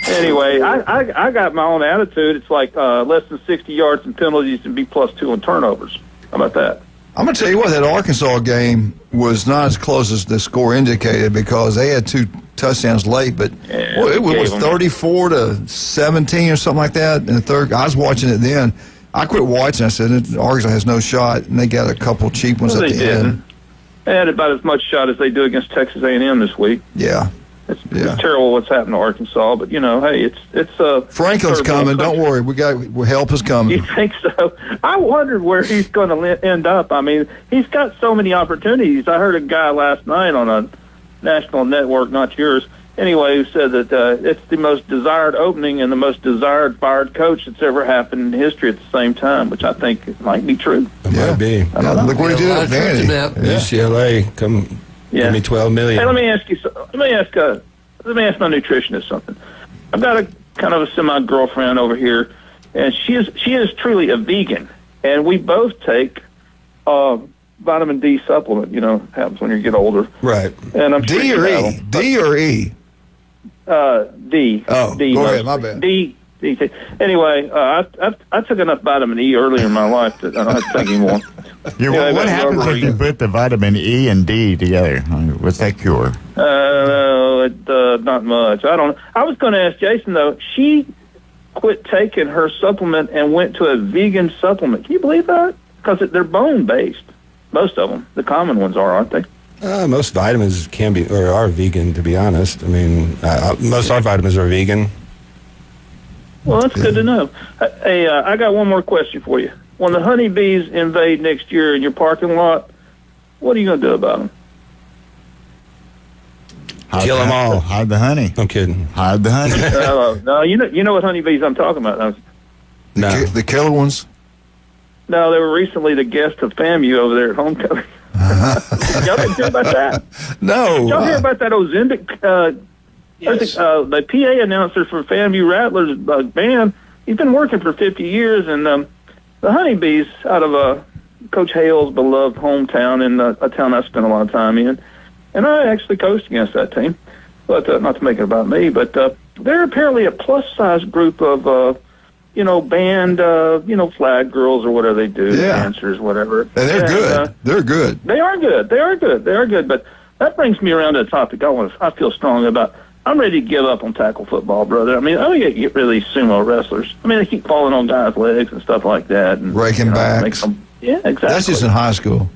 Anyway, I got my own attitude. It's like less than 60 yards and penalties and B+2 on turnovers. How about that? I'm going to tell you what, that Arkansas game was not as close as the score indicated because they had 2 touchdowns late, but it was 34-17 or something like that in the third. I was watching it then. I quit watching. I said, Arkansas has no shot, and they got a couple cheap ones at the end. They had about as much shot as they do against Texas A&M this week. Yeah. It's terrible what's happened to Arkansas, but, hey, it's Franklin's coming. Don't worry. Help is coming. You think so? I wondered where he's going to end up. I mean, he's got so many opportunities. I heard a guy last night on a national network, not yours, anyway, who said that it's the most desired opening and the most desired fired coach that's ever happened in history at the same time, which I think might be true. It might be. Look what he did at Vandy. UCLA, give me $12 million. Hey, let me ask my nutritionist something. I've got a kind of a semi-girlfriend over here, and she is truly a vegan, and we both take vitamin D supplement. Happens when you get older. Right. And I'm D or E? D or E? D. Oh, D go ahead. My bad. D. Anyway, I took enough vitamin E earlier in my life that I don't have to take anymore. What happens if you put the vitamin E and D together? What's that cure? Not much. I don't. I was going to ask Jason though. She quit taking her supplement and went to a vegan supplement. Can you believe that? Because they're bone based. Most of them. The common ones aren't they? Most vitamins can be or are vegan. To be honest, I mean, most of our vitamins are vegan. Well, that's good to know. Hey, I got one more question for you. When the honeybees invade next year in your parking lot, what are you going to do about them? Kill them all. Hide the honey. I'm kidding. Hide the honey. No, you know what honeybees I'm talking about. No. The killer ones? No, they were recently the guest of FAMU over there at homecoming. Y'all didn't hear about that? No. Y'all hear about that Ozempic? Yes. The PA announcer for FAMU Rattlers band, he's been working for 50 years, and the honeybees out of Coach Hale's beloved hometown in a town I spent a lot of time in, and I actually coached against that team, but not to make it about me, but they're apparently a plus-size group of, band, flag girls or whatever they do, dancers, whatever. And they're good. They're good. They are good. They are good. They are good. But that brings me around to a topic I feel strongly about. I'm ready to give up on tackle football, brother. I mean, I think get rid of these sumo wrestlers. I mean, they keep falling on guys' legs and stuff like that. And, breaking backs. Yeah, exactly. That's just in high school.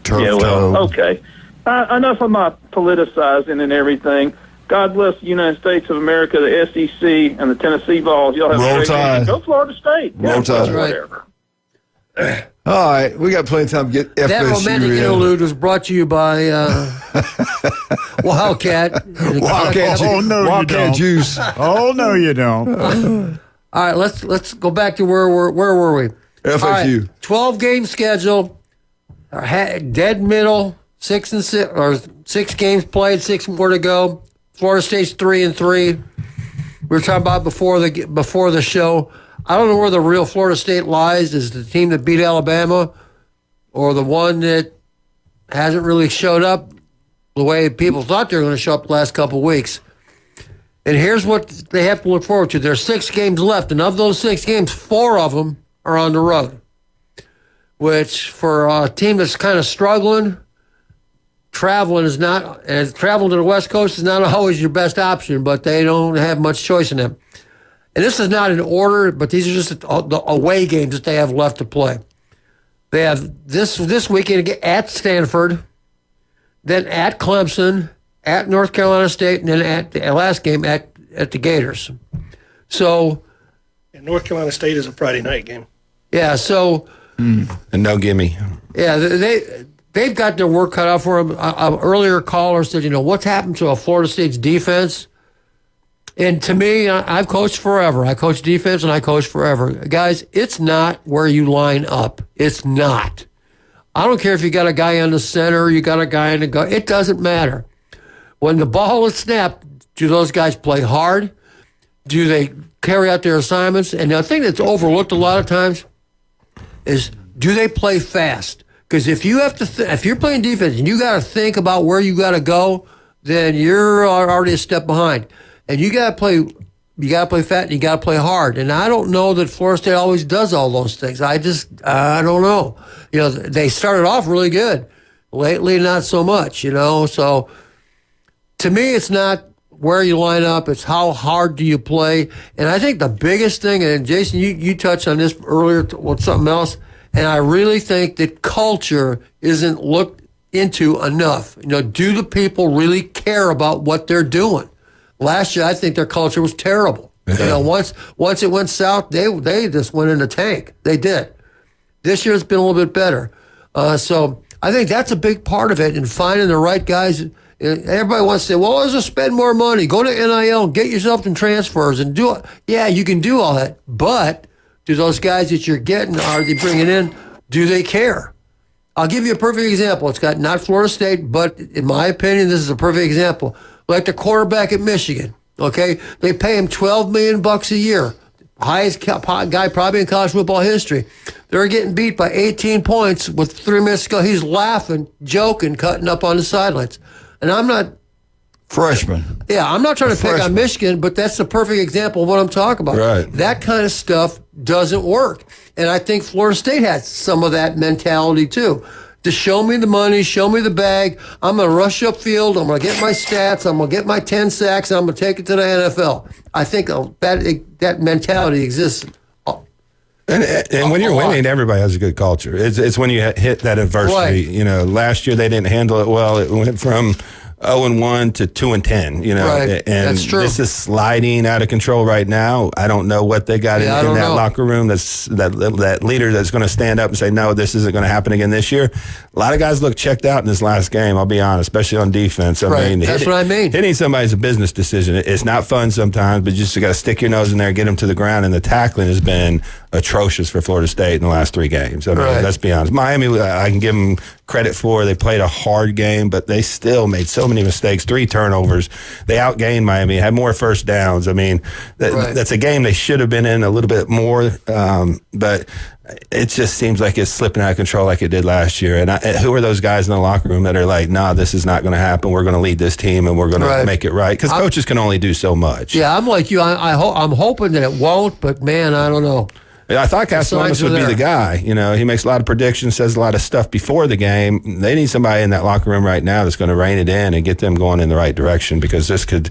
Yeah, well, okay. Enough of my politicizing and everything. God bless the United States of America, the SEC, and the Tennessee Vols. Y'all have Roll a great Tide. day. Go Florida State. Roll Tide. Whatever. All right, we got plenty of time to get FSU That romantic in. interlude was brought to you by Wildcat. Wildcat, Oh, no, you Wildcat don't. juice. Oh, no, you don't. All right, let's go back to where were we? FSU. All right, 12-game schedule, dead middle, 6 and 6, or 6 games played, 6 more to go. Florida State's 3-3. We were talking about before the show. I don't know where the real Florida State lies. Is the team that beat Alabama, or the one that hasn't really showed up the way people thought they were going to show up the last couple of weeks? And here's what they have to look forward to. There's 6 games left, and of those 6 games, 4 of them are on the road, which for a team that's kind of struggling, traveling to the West Coast is not always your best option, but they don't have much choice in them. And this is not in order, but these are just the away games that they have left to play. They have this weekend at Stanford, then at Clemson, at North Carolina State, and then at the last game at the Gators. So, And North Carolina State is a Friday night game. yeah, so And no gimme. yeah, they've got their work cut out for them. An earlier caller said, what's happened to a Florida State's defense? And to me, I've coached forever. I coach defense and I coach forever. Guys, it's not where you line up. It's not. I don't care if you got a guy on the center, you got a guy in the guard. It doesn't matter. When the ball is snapped, do those guys play hard? Do they carry out their assignments? And the thing that's overlooked a lot of times is, do they play fast? Because if you have to, if you're playing defense and you got to think about where you got to go, then you're already a step behind. And you got to play fat and you got to play hard. And I don't know that Florida State always does all those things. I don't know. They started off really good. Lately, not so much. So to me, it's not where you line up. It's how hard do you play. And I think the biggest thing, and Jason, you touched on this earlier with something else, and I really think that culture isn't looked into enough. Do the people really care about what they're doing? Last year, I think their culture was terrible. Yeah. Once it went south, they just went in the tank. They did. This year, it's been a little bit better. So I think that's a big part of it, and finding the right guys. Everybody wants to say, well, let's just spend more money. Go to NIL and get yourself some transfers and do it. Yeah, you can do all that. But do those guys that you're getting, are they bringing in, do they care? I'll give you a perfect example. It's got not Florida State, but in my opinion, this is a perfect example. Like the quarterback at Michigan, okay? They pay him $12 million a year. Highest guy probably in college football history. They're getting beat by 18 points with 3 minutes to go. He's laughing, joking, cutting up on the sidelines. And I'm not... Freshman. Yeah, I'm not trying to pick on Michigan, but that's the perfect example of what I'm talking about. Right. That kind of stuff doesn't work. And I think Florida State has some of that mentality too. To show me the money, show me the bag. I'm going to rush upfield. I'm going to get my stats. I'm going to get my 10 sacks. And I'm going to take it to the NFL. I think that mentality exists. And when you're winning, everybody has a good culture. It's when you hit that adversity. Right. Last year they didn't handle it well. It went from 0-1 to 2-10. Right. And That's true. this is sliding out of control right now. I don't know what they got in that locker room. That leader that's going to stand up and say, no, this isn't going to happen again this year. A lot of guys look checked out in this last game. I'll be honest, especially on defense. I mean, that's what I mean. Hitting somebody's a business decision. It's not fun sometimes, but you just got to stick your nose in there, get them to the ground. And the tackling has been atrocious for Florida State in the last 3 games. I mean, let's be honest. Miami, I can give them credit for. They played a hard game, but they still made so many mistakes. 3 turnovers. They outgained Miami, had more first downs. I mean, that's a game they should have been in a little bit more, but it just seems like it's slipping out of control like it did last year. And who are those guys in the locker room that are like, nah, this is not going to happen. We're going to lead this team and we're going to make it right? Because coaches can only do so much. Yeah, I'm like you. I'm hoping that it won't, but man, I don't know. I thought Castellanos would be the guy. You know, he makes a lot of predictions, says a lot of stuff before the game. They need somebody in that locker room right now that's going to rein it in and get them going in the right direction, because this could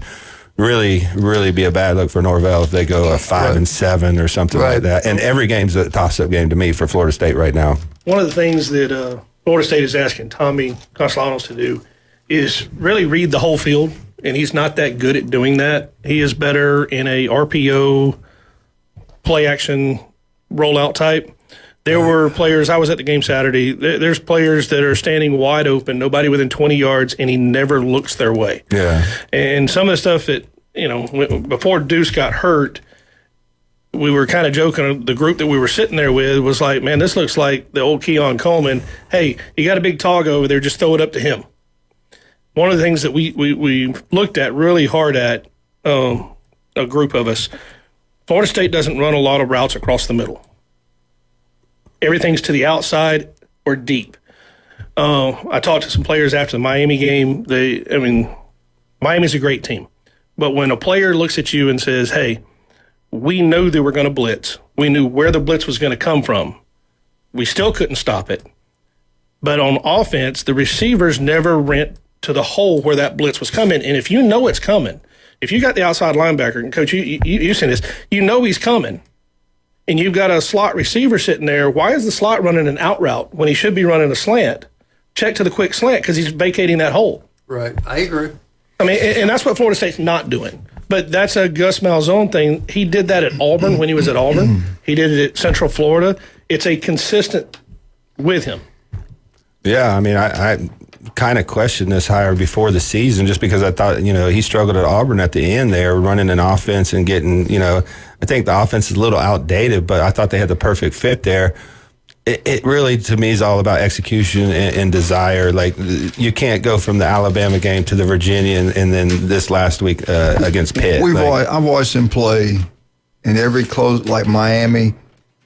really, really be a bad look for Norvell if they go 5-7 or something like that. And every game's a toss-up game to me for Florida State right now. One of the things that Florida State is asking Tommy Castellanos to do is really read the whole field, and he's not that good at doing that. He is better in a RPO, play-action rollout type. There were players, I was at the game Saturday, there's players that are standing wide open, nobody within 20 yards, and he never looks their way. Yeah. And some of the stuff that, you know, before Deuce got hurt, we were kind of joking, the group that we were sitting there with was like, man, this looks like the old Keon Coleman. Hey, you got a big tog over there, just throw it up to him. One of the things that we looked at really hard at, a group of us, Florida State doesn't run a lot of routes across the middle. Everything's to the outside or deep. I talked to some players after the Miami game. Miami's a great team. But when a player looks at you and says, hey, we knew they were going to blitz. We knew where the blitz was going to come from. We still couldn't stop it. But on offense, the receivers never went to the hole where that blitz was coming. And if you know it's coming, if you got the outside linebacker, and Coach, you've seen this, you know he's coming, and you've got a slot receiver sitting there, why is the slot running an out route when he should be running a slant? Check to the quick slant because he's vacating that hole. Right. I agree. I mean, and that's what Florida State's not doing. But that's a Gus Malzahn thing. He did that at Auburn when he was at Auburn. He did it at Central Florida. It's a consistent with him. Yeah, I mean, I kind of questioned this hire before the season just because I thought, you know, he struggled at Auburn at the end there, running an offense and getting, you know, I think the offense is a little outdated, but I thought they had the perfect fit there. It really, to me, is all about execution and desire. Like, you can't go from the Alabama game to the Virginia and then this last week against Pitt. I've watched him play in every close, like Miami.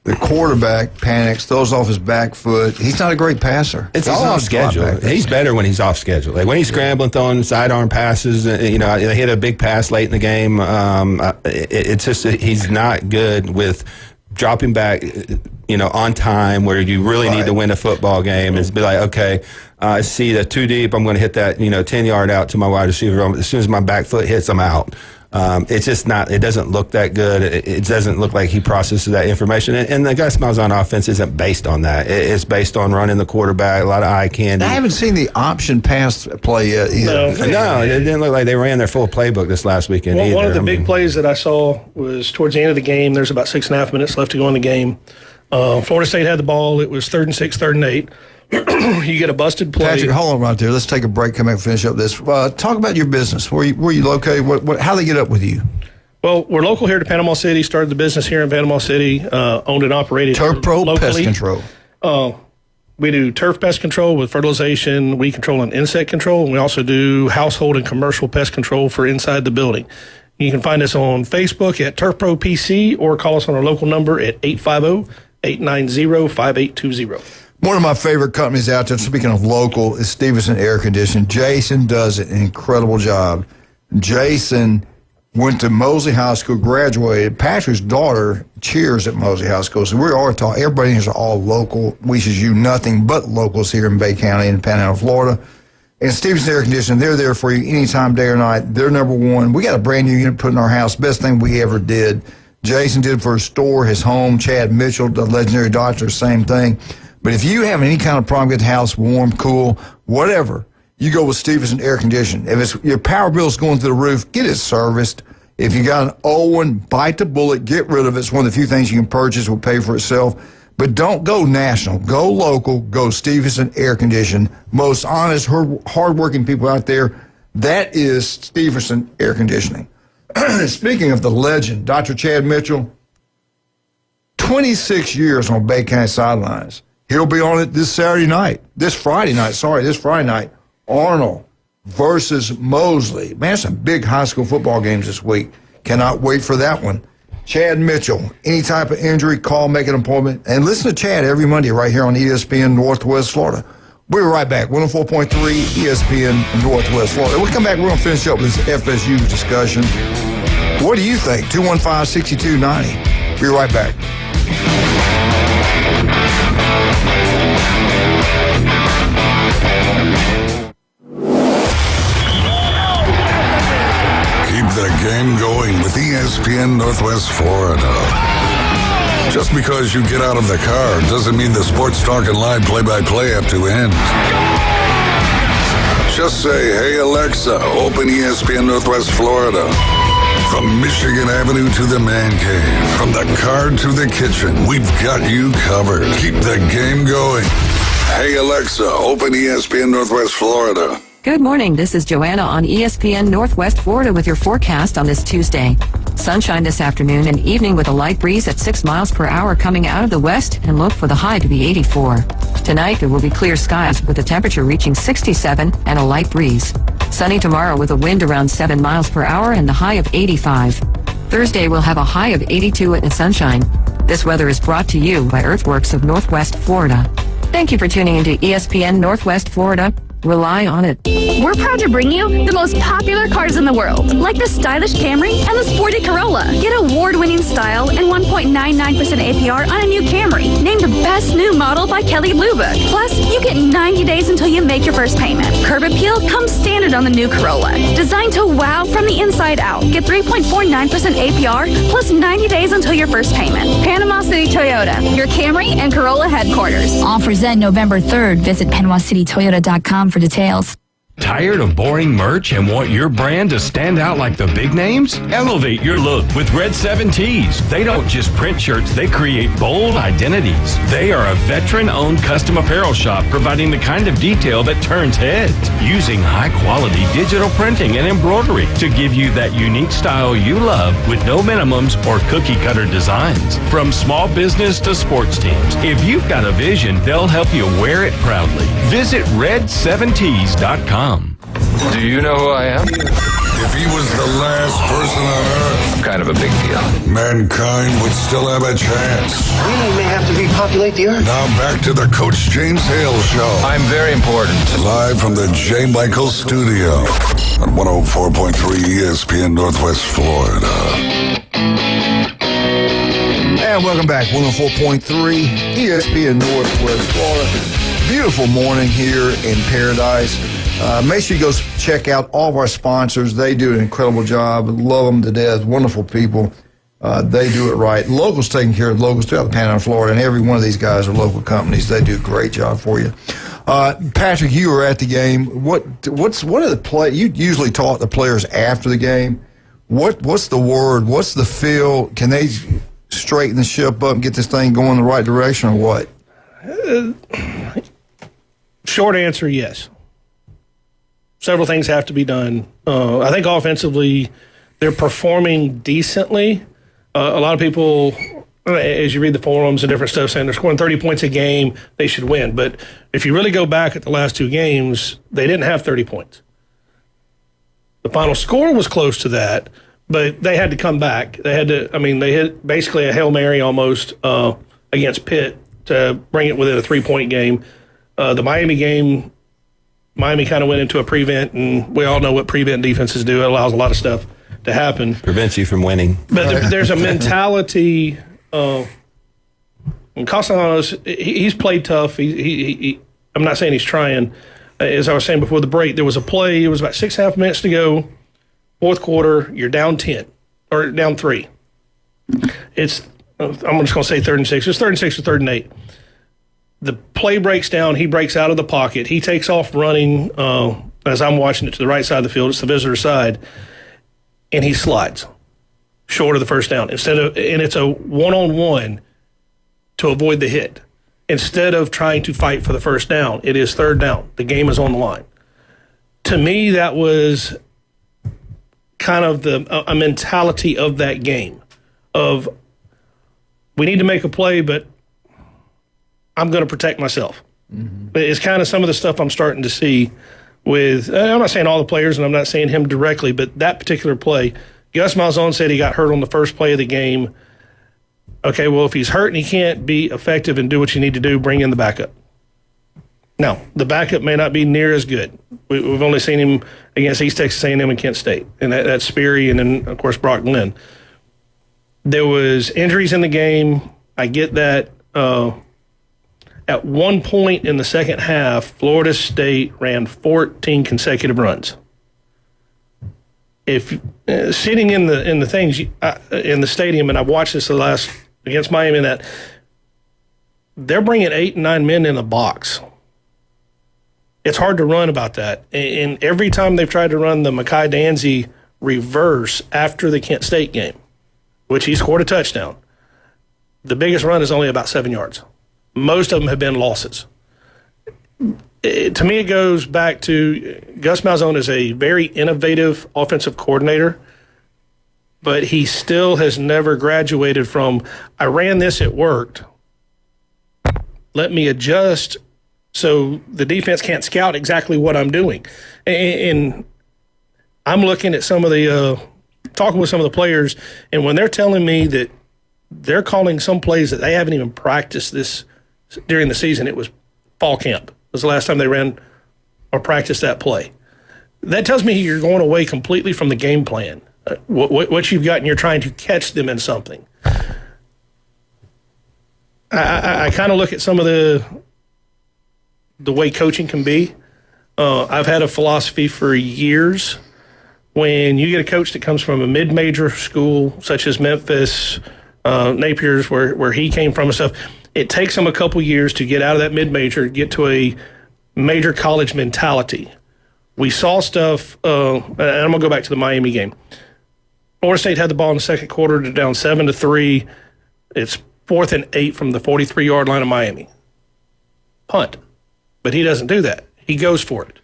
The quarterback panics, throws off his back foot. He's not a great passer. It's all off schedule. He's better when he's off schedule. Like when he's scrambling, throwing sidearm passes. You know, they hit a big pass late in the game. It's just he's not good with dropping back, you know, on time where you really need to win a football game. It's be like, okay, I see that too deep. I'm going to hit that, 10-yard out to my wide receiver. As soon as my back foot hits, I'm out. It's just not, it doesn't look that good. It doesn't look like he processes that information. And the Gus Malzahn offense isn't based on that. It's based on running the quarterback, a lot of eye candy. I haven't seen the option pass play yet either. No, it didn't look like they ran their full playbook this last weekend either. One of the big plays that I saw was towards the end of the game. There's about 6.5 minutes left to go in the game. Florida State had the ball. It was 3rd and 6, 3rd and 8. You get a busted play. Patrick, hold on right there. Let's take a break, come back and finish up this. Talk about your business. Where you located? How they get up with you? Well, we're local here to Panama City. Started the business here in Panama City. Owned and operated Turf Pro locally. Pest Control. We do turf pest control with fertilization, weed control, and insect control. And we also do household and commercial pest control for inside the building. You can find us on Facebook at Turf Pro PC or call us on our local number at 850-890-5820. One of my favorite companies out there, speaking of local, is Stevenson Air Conditioning. Jason does an incredible job. Jason went to Mosley High School, graduated. Patrick's daughter cheers at Mosley High School. So we are talking, everybody is all local. We should do nothing but locals here in Bay County and Panhandle, Florida. And Stevenson Air Conditioning, they're there for you anytime, day or night. They're number one. We got a brand new unit put in our house. Best thing we ever did. Jason did for his store, his home. Chad Mitchell, the legendary doctor, same thing. But if you have any kind of problem, get the house warm, cool, whatever, you go with Stevenson Air Conditioning. If it's your power bill's going through the roof, get it serviced. If you got an old one, bite the bullet, get rid of it. It's one of the few things you can purchase, will pay for itself. But don't go national. Go local. Go Stevenson Air Conditioning. Most honest, hardworking people out there, that is Stevenson Air Conditioning. Speaking of the legend, Dr. Chad Mitchell, 26 years on Bay County sidelines. He'll be on it this Friday night. Arnold versus Mosley. Man, some big high school football games this week. Cannot wait for that one. Chad Mitchell, any type of injury, call, make an appointment. And listen to Chad every Monday right here on ESPN Northwest Florida. We'll be right back. 104.3 ESPN Northwest Florida. We'll come back. We're going to finish up with this FSU discussion. What do you think? 215-6290. Be right back. Keep the game going with ESPN Northwest Florida. Just because you get out of the car doesn't mean the Sports Talk and Live play-by-play have to end. Just say, hey, Alexa, open ESPN Northwest Florida. From Michigan Avenue to the man cave, from the car to the kitchen, we've got you covered. Keep the game going. Hey, Alexa, open ESPN Northwest Florida. Good morning. This is Joanna on ESPN Northwest Florida with your forecast on this Tuesday. Sunshine this afternoon and evening with a light breeze at 6 miles per hour coming out of the west, and look for the high to be 84. Tonight there will be clear skies with the temperature reaching 67 and a light breeze. Sunny tomorrow with a wind around 7 miles per hour and the high of 85. Thursday will have a high of 82 and sunshine. This weather is brought to you by Earthworks of Northwest Florida. Thank you for tuning into ESPN Northwest Florida. Rely on it. We're proud to bring you the most popular cars in the world, like the stylish Camry and the sporty Corolla. Get award-winning style and 1.99% APR on a new Camry, named the best new model by Kelly Blue Book. Plus, you get 90 days until you make your first payment. Curb appeal comes standard on the new Corolla. Designed to wow from the inside out. Get 3.49% APR plus 90 days until your first payment. Panama City Toyota, your Camry and Corolla headquarters. Offers end November 3rd. Visit PanamaCityToyota.com for details. Tired of boring merch and want your brand to stand out like the big names? Elevate your look with Red 7 Tees. They don't just print shirts, they create bold identities. They are a veteran-owned custom apparel shop providing the kind of detail that turns heads, using high-quality digital printing and embroidery to give you that unique style you love with no minimums or cookie-cutter designs. From small business to sports teams, if you've got a vision, they'll help you wear it proudly. Visit red7tees.com. Do you know who I am? If he was the last person on Earth, kind of a big deal. Mankind would still have a chance. We may have to repopulate the Earth. Now back to the Coach James Hale Show. I'm very important. Live from the J. Michael Studio on 104.3 ESPN Northwest Florida. And welcome back, 104.3 ESPN Northwest Florida. Beautiful morning here in Paradise. Make sure you go check out all of our sponsors. They do an incredible job. Love them to death. Wonderful people. They do it right. Locals taking care of locals throughout the Panhandle of Florida, and every one of these guys are local companies. They do a great job for you. Patrick, you were at the game. What are the play? You usually talk to the players after the game. What's the word? What's the feel? Can they straighten the ship up and get this thing going in the right direction, or what? Short answer, yes. Several things have to be done. I think offensively, they're performing decently. A lot of people, as you read the forums and different stuff, saying they're scoring 30 points a game, they should win. But if you really go back at the last two games, they didn't have 30 points. The final score was close to that, but they had to come back. They hit basically a Hail Mary almost against Pitt to bring it within a 3-point game. The Miami game, Miami kind of went into a prevent, and we all know what prevent defenses do. It allows a lot of stuff to happen. Prevents you from winning. But there's a mentality. And Castellanos, he's played tough. I'm not saying he's trying. As I was saying before the break, there was a play. It was about 6.5 minutes to go. Fourth quarter, you're down 10 or down 3. I'm just going to say 3rd and 6. It's 3rd and 6 or 3rd and 8. The play breaks down. He breaks out of the pocket. He takes off running as I'm watching it to the right side of the field. It's the visitor side. And he slides short of the first down. And it's a one-on-one to avoid the hit. Instead of trying to fight for the first down, it is 3rd down. The game is on the line. To me, that was kind of a mentality of that game of we need to make a play, but I'm going to protect myself. Mm-hmm. It's kind of some of the stuff I'm starting to see with, I'm not saying all the players, and I'm not saying him directly, but that particular play, Gus Malzahn said he got hurt on the first play of the game. Okay, well, if he's hurt and he can't be effective and do what you need to do, bring in the backup. Now, the backup may not be near as good. We've only seen him against East Texas A&M and Kent State, and that's Sperry and then, of course, Brock Glenn. There was injuries in the game. I get that. At one point in the second half, Florida State ran 14 consecutive runs. If sitting in the things in the stadium, and I've watched this against Miami, that they're bringing 8 and 9 men in the box. It's hard to run about that. And every time they've tried to run the Mekhi Danzy reverse after the Kent State game, which he scored a touchdown, the biggest run is only about 7 yards. Most of them have been losses. To me, it goes back to Gus Malzahn is a very innovative offensive coordinator, but he still has never graduated from, I ran this, it worked. Let me adjust so the defense can't scout exactly what I'm doing. And I'm looking at some of the, talking with some of the players, and when they're telling me that they're calling some plays that they haven't even practiced this during the season, it was fall camp. Was the last time they ran or practiced that play. That tells me you're going away completely from the game plan, what you've got, and you're trying to catch them in something. I kind of look at some of the way coaching can be. I've had a philosophy for years. When you get a coach that comes from a mid-major school, such as Memphis, Napier's, where he came from and stuff, it takes them a couple years to get out of that mid-major, get to a major college mentality. We saw stuff, and I'm going to go back to the Miami game. Florida State had the ball in the second quarter, to down 7-3. It's 4th and 8 from the 43-yard line of Miami. Punt. But he doesn't do that. He goes for it.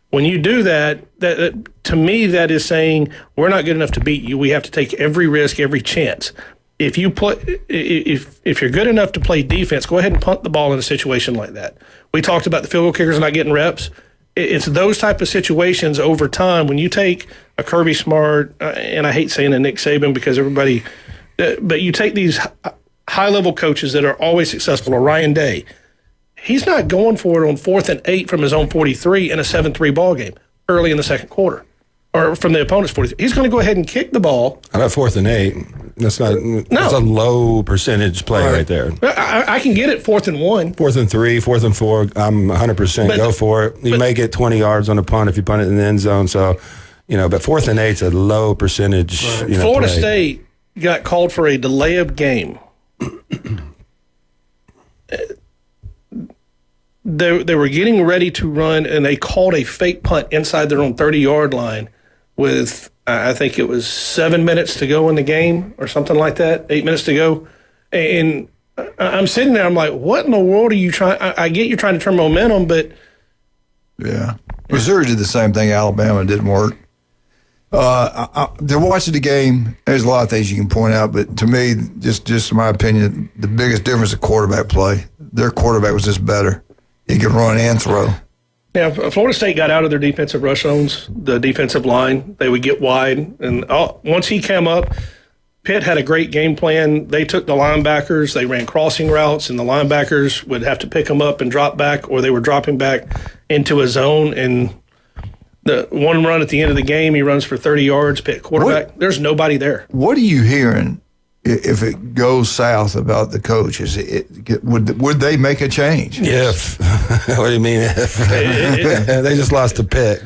When you do that, to me, that is saying we're not good enough to beat you. We have to take every risk, every chance. If you play, if you're good enough to play defense, go ahead and punt the ball in a situation like that. We talked about the field goal kickers not getting reps. It's those type of situations over time when you take a Kirby Smart, and I hate saying a Nick Saban because everybody, but you take these high-level coaches that are always successful, or Ryan Day. He's not going for it on 4th and 8 from his own 43 in a 7-3 ball game early in the second quarter, or from the opponent's 43. He's going to go ahead and kick the ball. I got 4th and 8. That's a low percentage play right there. I can get it 4th and 1. 4th and 3, 4th and 4. I'm 100% go for it. You may get 20 yards on a punt if you punt it in the end zone. So, but 4th and 8 is a low percentage. Florida State got called for a delay of game. They were getting ready to run, and they called a fake punt inside their own 30-yard line with, I think it was 7 minutes to go in the game or something like that, 8 minutes to go. And I'm sitting there, I'm like, what in the world are you trying? I get you're trying to turn momentum, but. Yeah. Missouri did the same thing. Alabama didn't work. They're watching the game. There's a lot of things you can point out, but to me, just in my opinion, the biggest difference is quarterback play. Their quarterback was just better. He could run and throw. Yeah, Florida State got out of their defensive rush zones, the defensive line. They would get wide. And once he came up, Pitt had a great game plan. They took the linebackers. They ran crossing routes, and the linebackers would have to pick them up and drop back, or they were dropping back into a zone. And the one run at the end of the game, he runs for 30 yards, Pitt quarterback. There's nobody there. What are you hearing if it goes south about the coach? Would they make a change? If. What do you mean if? They just lost to Pitt.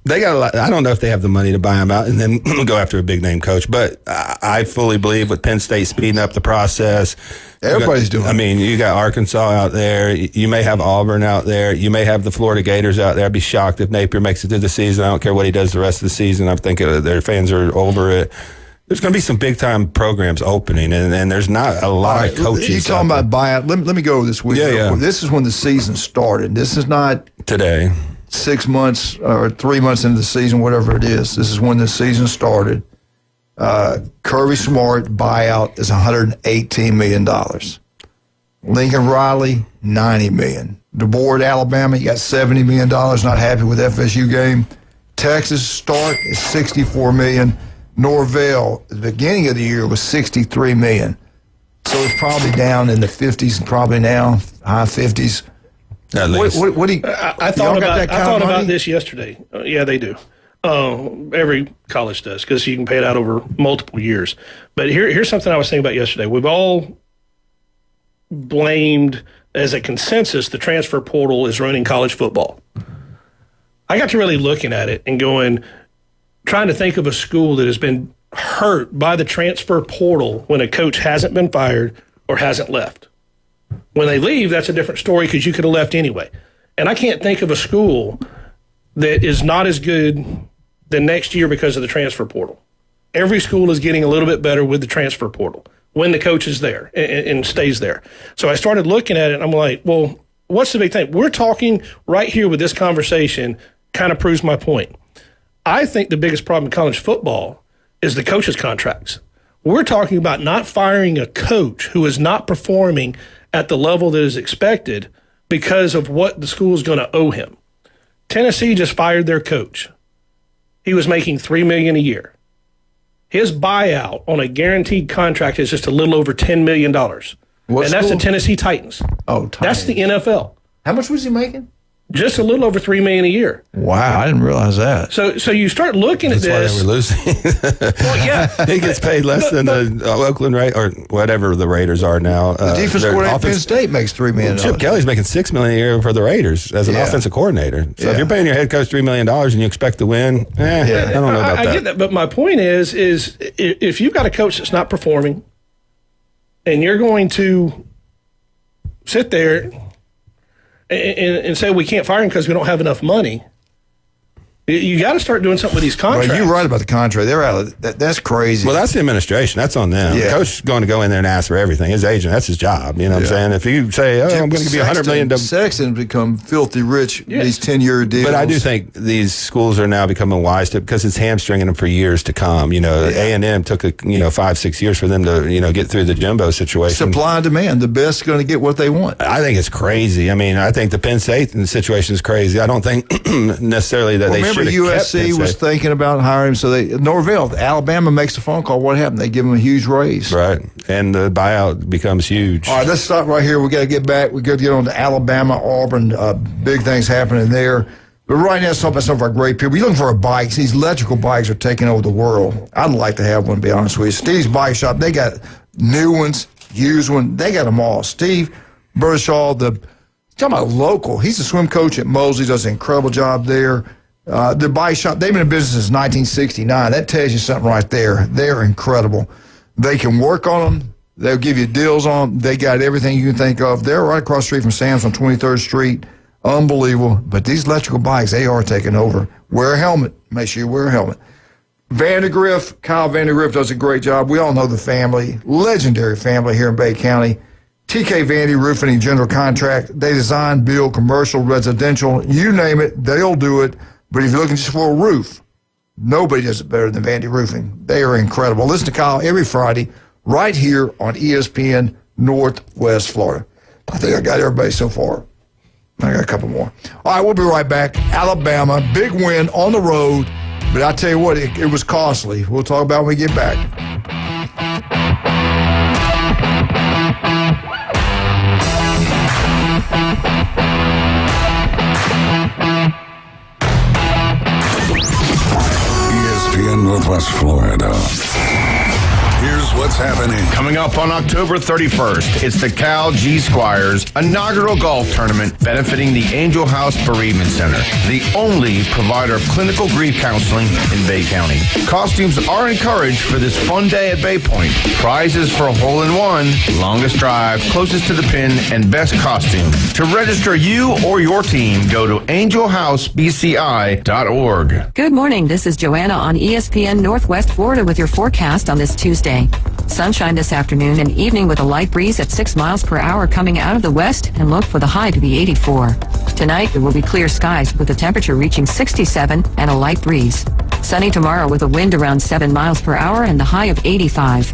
They got a lot. I don't know if they have the money to buy him out and then go after a big name coach, but I fully believe with Penn State speeding up the process. Everybody's doing it. I mean, you got Arkansas out there. You may have Auburn out there. You may have the Florida Gators out there. I'd be shocked if Napier makes it through the season. I don't care what he does the rest of the season. I think their fans are over it. There's going to be some big-time programs opening, and there's not a lot of coaches. You're talking about buyout. Let me go this week. Yeah. This is when the season started. This is not today. 6 months or 3 months into the season, whatever it is. This is when the season started. Kirby Smart buyout is $118 million. Lincoln Riley, $90 million. DeBoer, Alabama, you got $70 million. Not happy with FSU game. Texas start is $64 million. Norvell, at the beginning of the year, was $63 million. So it's probably down in the 50s, probably now, high 50s. At least. What do you, I thought about this yesterday. Yeah, they do. Every college does, because you can pay it out over multiple years. But here's something I was thinking about yesterday. We've all blamed, as a consensus, the transfer portal is ruining college football. I got to really looking at it and trying to think of a school that has been hurt by the transfer portal when a coach hasn't been fired or hasn't left. When they leave, that's a different story, because you could have left anyway. And I can't think of a school that is not as good the next year because of the transfer portal. Every school is getting a little bit better with the transfer portal when the coach is there and stays there. So I started looking at it, and I'm like, well, what's the big thing? We're talking right here with this conversation kind of proves my point. I think the biggest problem in college football is the coaches' contracts. We're talking about not firing a coach who is not performing at the level that is expected because of what the school is going to owe him. Tennessee just fired their coach. He was making $3 million a year. His buyout on a guaranteed contract is just a little over $10 million. That's the Tennessee Titans. Oh, Titans. That's the NFL. How much was he making? Just a little over $3 million a year. Wow, I didn't realize that. So you start looking at this. That's why they were losing. Well, yeah, he gets paid less than the Oakland or whatever the Raiders are now. The defense coordinator at Penn State makes $3 million. Chip Kelly's making $6 million a year for the Raiders as an offensive coordinator. So if you're paying your head coach $3 million and you expect to win, I don't know about that. I get that, but my point is if you've got a coach that's not performing, and you're going to sit there and say we can't fire him because we don't have enough money, you got to start doing something with these contracts. Well, you're right about the contract. They're out of that's crazy. Well, that's the administration. That's on them. Yeah. The coach is going to go in there and ask for everything. His agent, that's his job. You know what I'm saying? If you say, I'm going to give you $100 million. Sexton become filthy rich, these 10-year deals. But I do think these schools are now becoming wise to, because it's hamstringing them for years to come. You know, A&M took 5-6 years for them to get through the Jimbo situation. Supply and demand. The best are going to get what they want. I think it's crazy. I mean, I think the Penn State situation is crazy. I don't think necessarily that they should have kept USC was thinking about hiring him, so Norvell, Alabama makes a phone call. What happened? They give him a huge raise. Right, and the buyout becomes huge. All right, let's stop right here. We got to get back. We got to get on to Alabama, Auburn. Big things happening there. But right now, let's talk about some of our great people. You're looking for bikes. These electrical bikes are taking over the world. I'd like to have one, to be honest with you. Steve's Bike Shop, they got new ones, used ones. They got them all. Steve Burshaw, talking about local. He's a swim coach at Mosley, does an incredible job there. The bike shop, they've been in business since 1969. That tells you something right there. They're incredible. They can work on them. They'll give you deals on them. They got everything you can think of. They're right across the street from Sam's on 23rd Street. Unbelievable. But these electrical bikes, they are taking over. Wear a helmet. Make sure you wear a helmet. Vandergriff, Kyle Vandergriff does a great job. We all know the family. Legendary family here in Bay County. TK Vandy Roofing and General Contract. They design, build, commercial, residential. You name it, they'll do it. But if you're looking just for a roof, nobody does it better than Vandy Roofing. They are incredible. Listen to Kyle every Friday right here on ESPN Northwest Florida. I think I got everybody so far. I got a couple more. All right, we'll be right back. Alabama, big win on the road. But I tell you what, it was costly. We'll talk about it when we get back. Northwest Florida. Here's what's happening. Coming up on October 31st, it's the Cal G Squires inaugural golf tournament benefiting the Angel House Bereavement Center, the only provider of clinical grief counseling in Bay County. Costumes are encouraged for this fun day at Bay Point. Prizes for a hole-in-one, longest drive, closest to the pin, and best costume. To register you or your team, go to angelhousebci.org. Good morning. This is Joanna on ESPN Northwest Florida with your forecast on this Tuesday. Sunshine this afternoon and evening with a light breeze at 6 miles per hour coming out of the west, and look for the high to be 84. Tonight there will be clear skies with the temperature reaching 67 and a light breeze. Sunny tomorrow with a wind around 7 miles per hour and the high of 85.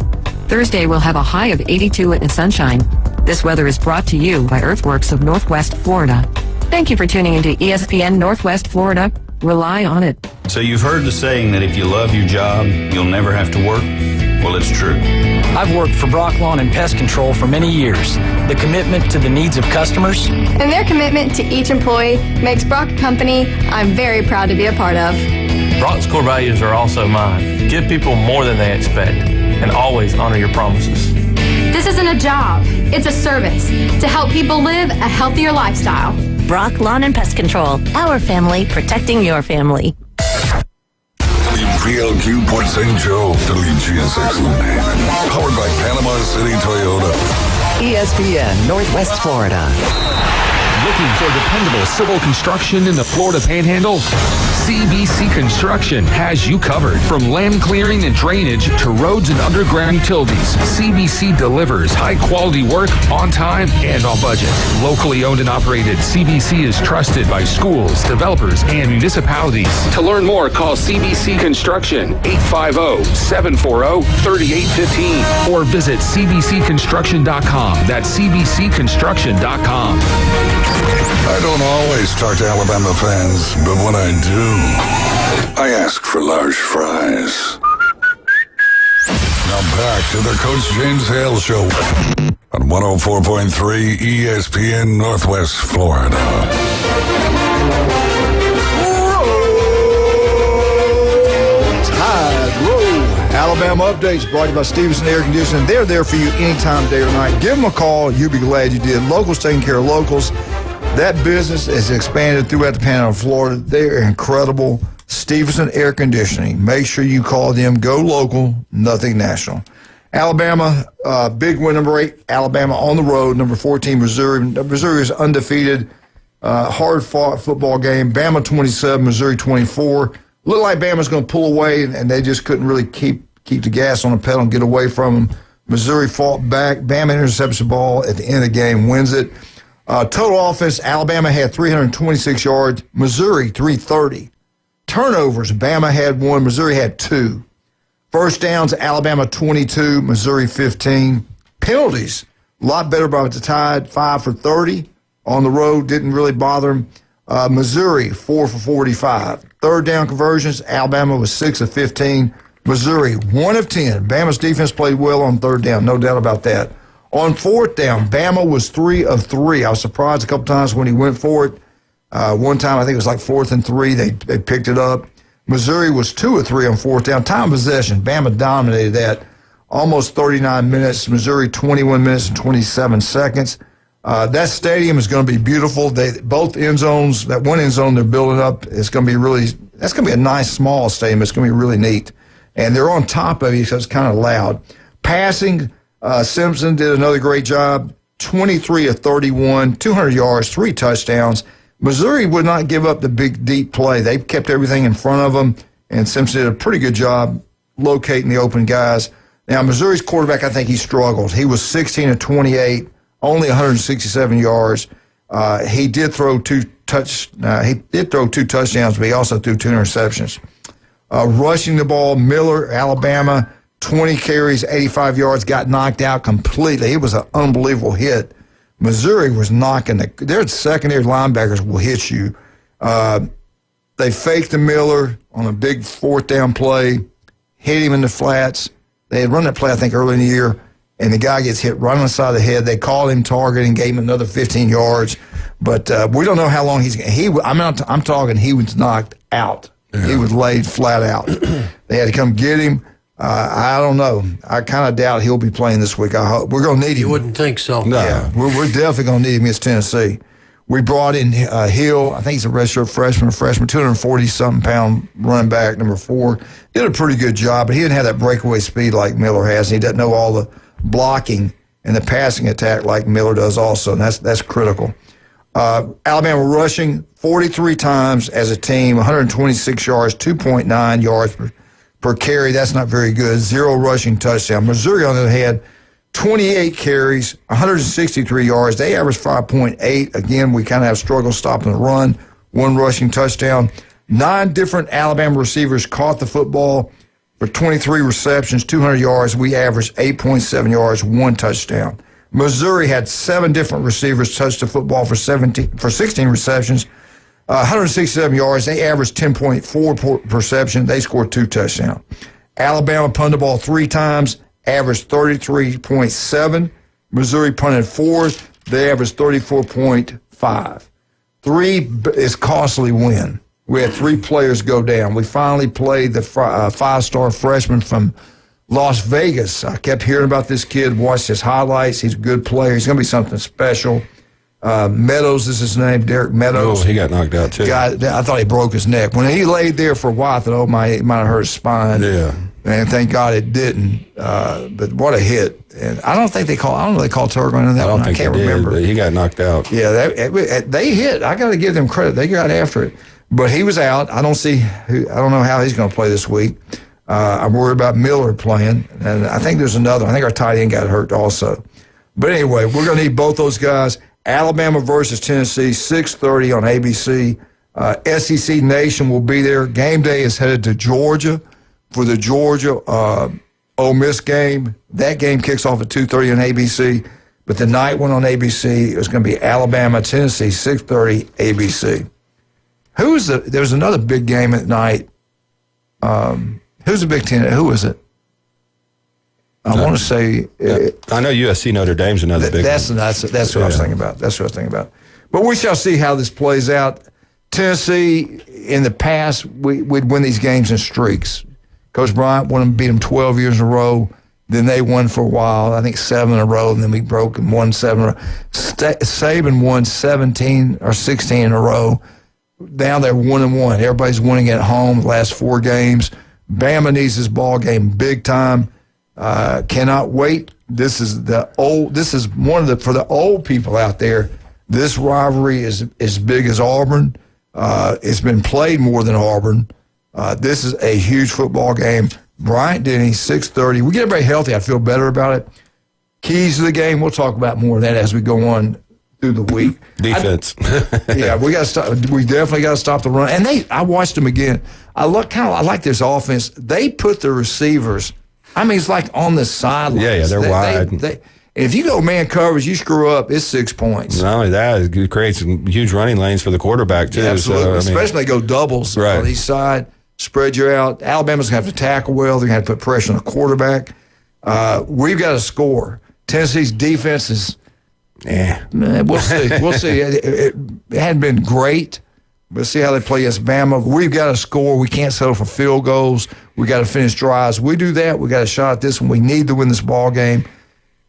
Thursday will have a high of 82 and sunshine. This weather is brought to you by Earthworks of Northwest Florida. Thank you for tuning into ESPN Northwest Florida. Rely on it. So you've heard the saying that if you love your job, you'll never have to work? Well, it's true. I've worked for Brock Lawn and Pest Control for many years. The commitment to the needs of customers and their commitment to each employee makes Brock a company I'm very proud to be a part of. Brock's core values are also mine. Give people more than they expect, and always honor your promises. This isn't a job, it's a service to help people live a healthier lifestyle. Brock Lawn and Pest Control. Our family protecting your family. PLQ Port St. Joe, WGSX Lumen. Powered by Panama City Toyota. ESPN Northwest Florida. Looking for dependable civil construction in the Florida Panhandle? CBC Construction has you covered. From land clearing and drainage to roads and underground utilities, CBC delivers high-quality work on time and on budget. Locally owned and operated, CBC is trusted by schools, developers, and municipalities. To learn more, call CBC Construction 850-740-3815 or visit cbcconstruction.com. That's cbcconstruction.com. I don't always talk to Alabama fans, but when I do, I ask for large fries. Now back to the Coach James Hale Show on 104.3 ESPN Northwest Florida. Alabama Updates brought to you by Stevenson Air Conditioning. They're there for you anytime, day or night. Give them a call. You'll be glad you did. Locals taking care of locals. That business is expanded throughout the Panhandle of Florida. They're incredible. Stevenson Air Conditioning. Make sure you call them. Go local, nothing national. Alabama, big win number 8. Alabama on the road. Number 14, Missouri. Missouri is undefeated. Hard-fought football game. Bama 27, Missouri 24. Looked like Bama's going to pull away, and they just couldn't really keep the gas on the pedal and get away from them. Missouri fought back. Bama intercepts the ball at the end of the game, wins it. Total offense, Alabama had 326 yards. Missouri, 330. Turnovers, Bama had 1. Missouri had 2. First downs, Alabama 22, Missouri 15. Penalties, a lot better by the Tide, 5 for 30. On the road, didn't really bother them. Missouri, 4 for 45. Third down conversions, Alabama was 6 of 15. Missouri, 1 of 10. Bama's defense played well on third down, no doubt about that. On fourth down, Bama was 3 of 3. I was surprised a couple times when he went for it. One time, I think it was like 4th and 3. They picked it up. Missouri was 2 of 3 on fourth down. Time of possession, Bama dominated that. Almost 39 minutes. Missouri, 21 minutes and 27 seconds. That stadium is going to be beautiful. Both end zones, that one end zone they're building up, that's going to be a nice small stadium. It's going to be really neat. And they're on top of you, so it's kind of loud. Passing, Simpson did another great job. 23 of 31, 200 yards, 3 touchdowns. Missouri would not give up the big, deep play. They kept everything in front of them, and Simpson did a pretty good job locating the open guys. Now, Missouri's quarterback, I think he struggled. He was 16 of 28, only 167 yards. He did throw 2 touchdowns, but he also threw 2 interceptions. Rushing the ball, Miller, Alabama, 20 carries, 85 yards, got knocked out completely. It was an unbelievable hit. Missouri was knocking their secondary linebackers will hit you. They faked the Miller on a big fourth down play, hit him in the flats. They had run that play, I think, early in the year, and the guy gets hit right on the side of the head. They called him target and gave him another 15 yards. But we don't know how long I'm talking he was knocked out. Yeah. He was laid flat out. They had to come get him. I don't know. I kind of doubt he'll be playing this week. I hope. We're going to need him. You wouldn't think so. No. Yeah, we're definitely going to need him against Tennessee. We brought in Hale. I think he's a redshirt freshman, 240-something pound running back, number 4. Did a pretty good job, but he didn't have that breakaway speed like Miller has. He doesn't know all the blocking and the passing attack like Miller does also, and that's critical. Alabama rushing 43 times as a team, 126 yards, 2.9 yards per carry. That's not very good. 0 rushing touchdown. Missouri, on the other hand, 28 carries, 163 yards. They averaged 5.8. Again, we kind of have struggled stopping the run. 1 rushing touchdown. 9 different Alabama receivers caught the football for 23 receptions, 200 yards. We averaged 8.7 yards, 1 touchdown. Missouri had 7 different receivers touch the football for 16 receptions, 167 yards. They averaged 10.4 per reception. They scored 2 touchdowns. Alabama punted the ball 3 times, averaged 33.7. Missouri punted 4. They averaged 34.5. 3 is costly win. We had 3 players go down. We finally played the 5-star freshman from Las Vegas. I kept hearing about this kid, watched his highlights. He's a good player. He's going to be something special. Meadows is his name, Derek Meadows. Oh, he got knocked out, too. I thought he broke his neck. When he laid there for a while, I thought, he might have hurt his spine. Yeah. And thank God it didn't. But what a hit. And I don't know if they call Turgon in that one. I can't remember. But he got knocked out. Yeah, they hit. I got to give them credit. They got after it. But he was out. I don't know how he's going to play this week. I'm worried about Miller playing. And I think there's another. I think our tight end got hurt also. But anyway, we're going to need both those guys. Alabama versus Tennessee, 6:30 on ABC. SEC Nation will be there. Game day is headed to Georgia for the Georgia Ole Miss game. That game kicks off at 2:30 on ABC. But the night one on ABC is going to be Alabama, Tennessee, 6:30 ABC. There's another big game at night. Who's the Big Ten? Who is it? I want to say. I know USC Notre Dame's another big one. That's what I was thinking about. That's what I was thinking about. But we shall see how this plays out. Tennessee, in the past, we'd win these games in streaks. Coach Bryant beat them 12 years in a row. Then they won for a while, I think 7 in a row, and then we broke and won 7 in a row. Saban won 17 or 16 in a row. Now they're 1-1. Everybody's winning at home the last 4 games. Bama needs this ball game big time. Cannot wait. This is one of the, for the old people out there, this rivalry is as big as Auburn. It's been played more than Auburn. This is a huge football game. Bryant Denny, 6:30. We get everybody healthy. I feel better about it. Keys to the game. We'll talk about more of that as we go on through the week. Defense. Yeah, we got to stop. We definitely got to stop the run. And I watched them again. I like this offense. They put the receivers. I mean, it's like on the sidelines. Yeah, they're wide. If you go man coverage, you screw up, it's 6 points. Not only that, it creates huge running lanes for the quarterback, too. Yeah, absolutely. So, especially they go doubles on each side, spread you out. Alabama's going to have to tackle well. They're going to have to put pressure on the quarterback. We've got to score. Tennessee's defense is, we'll see. We'll see. It hadn't been great. We'll see how they play against Bama. We've got to score. We can't settle for field goals. We got to finish drives. We do that. We got a shot at this one. We need to win this ball game.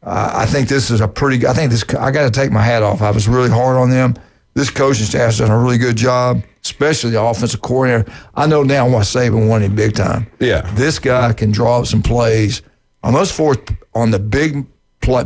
I think this is I got to take my hat off. I was really hard on them. This coaching staff has done a really good job, especially the offensive coordinator. I know now why Saban won him big time. Yeah. This guy can draw up some plays. On the big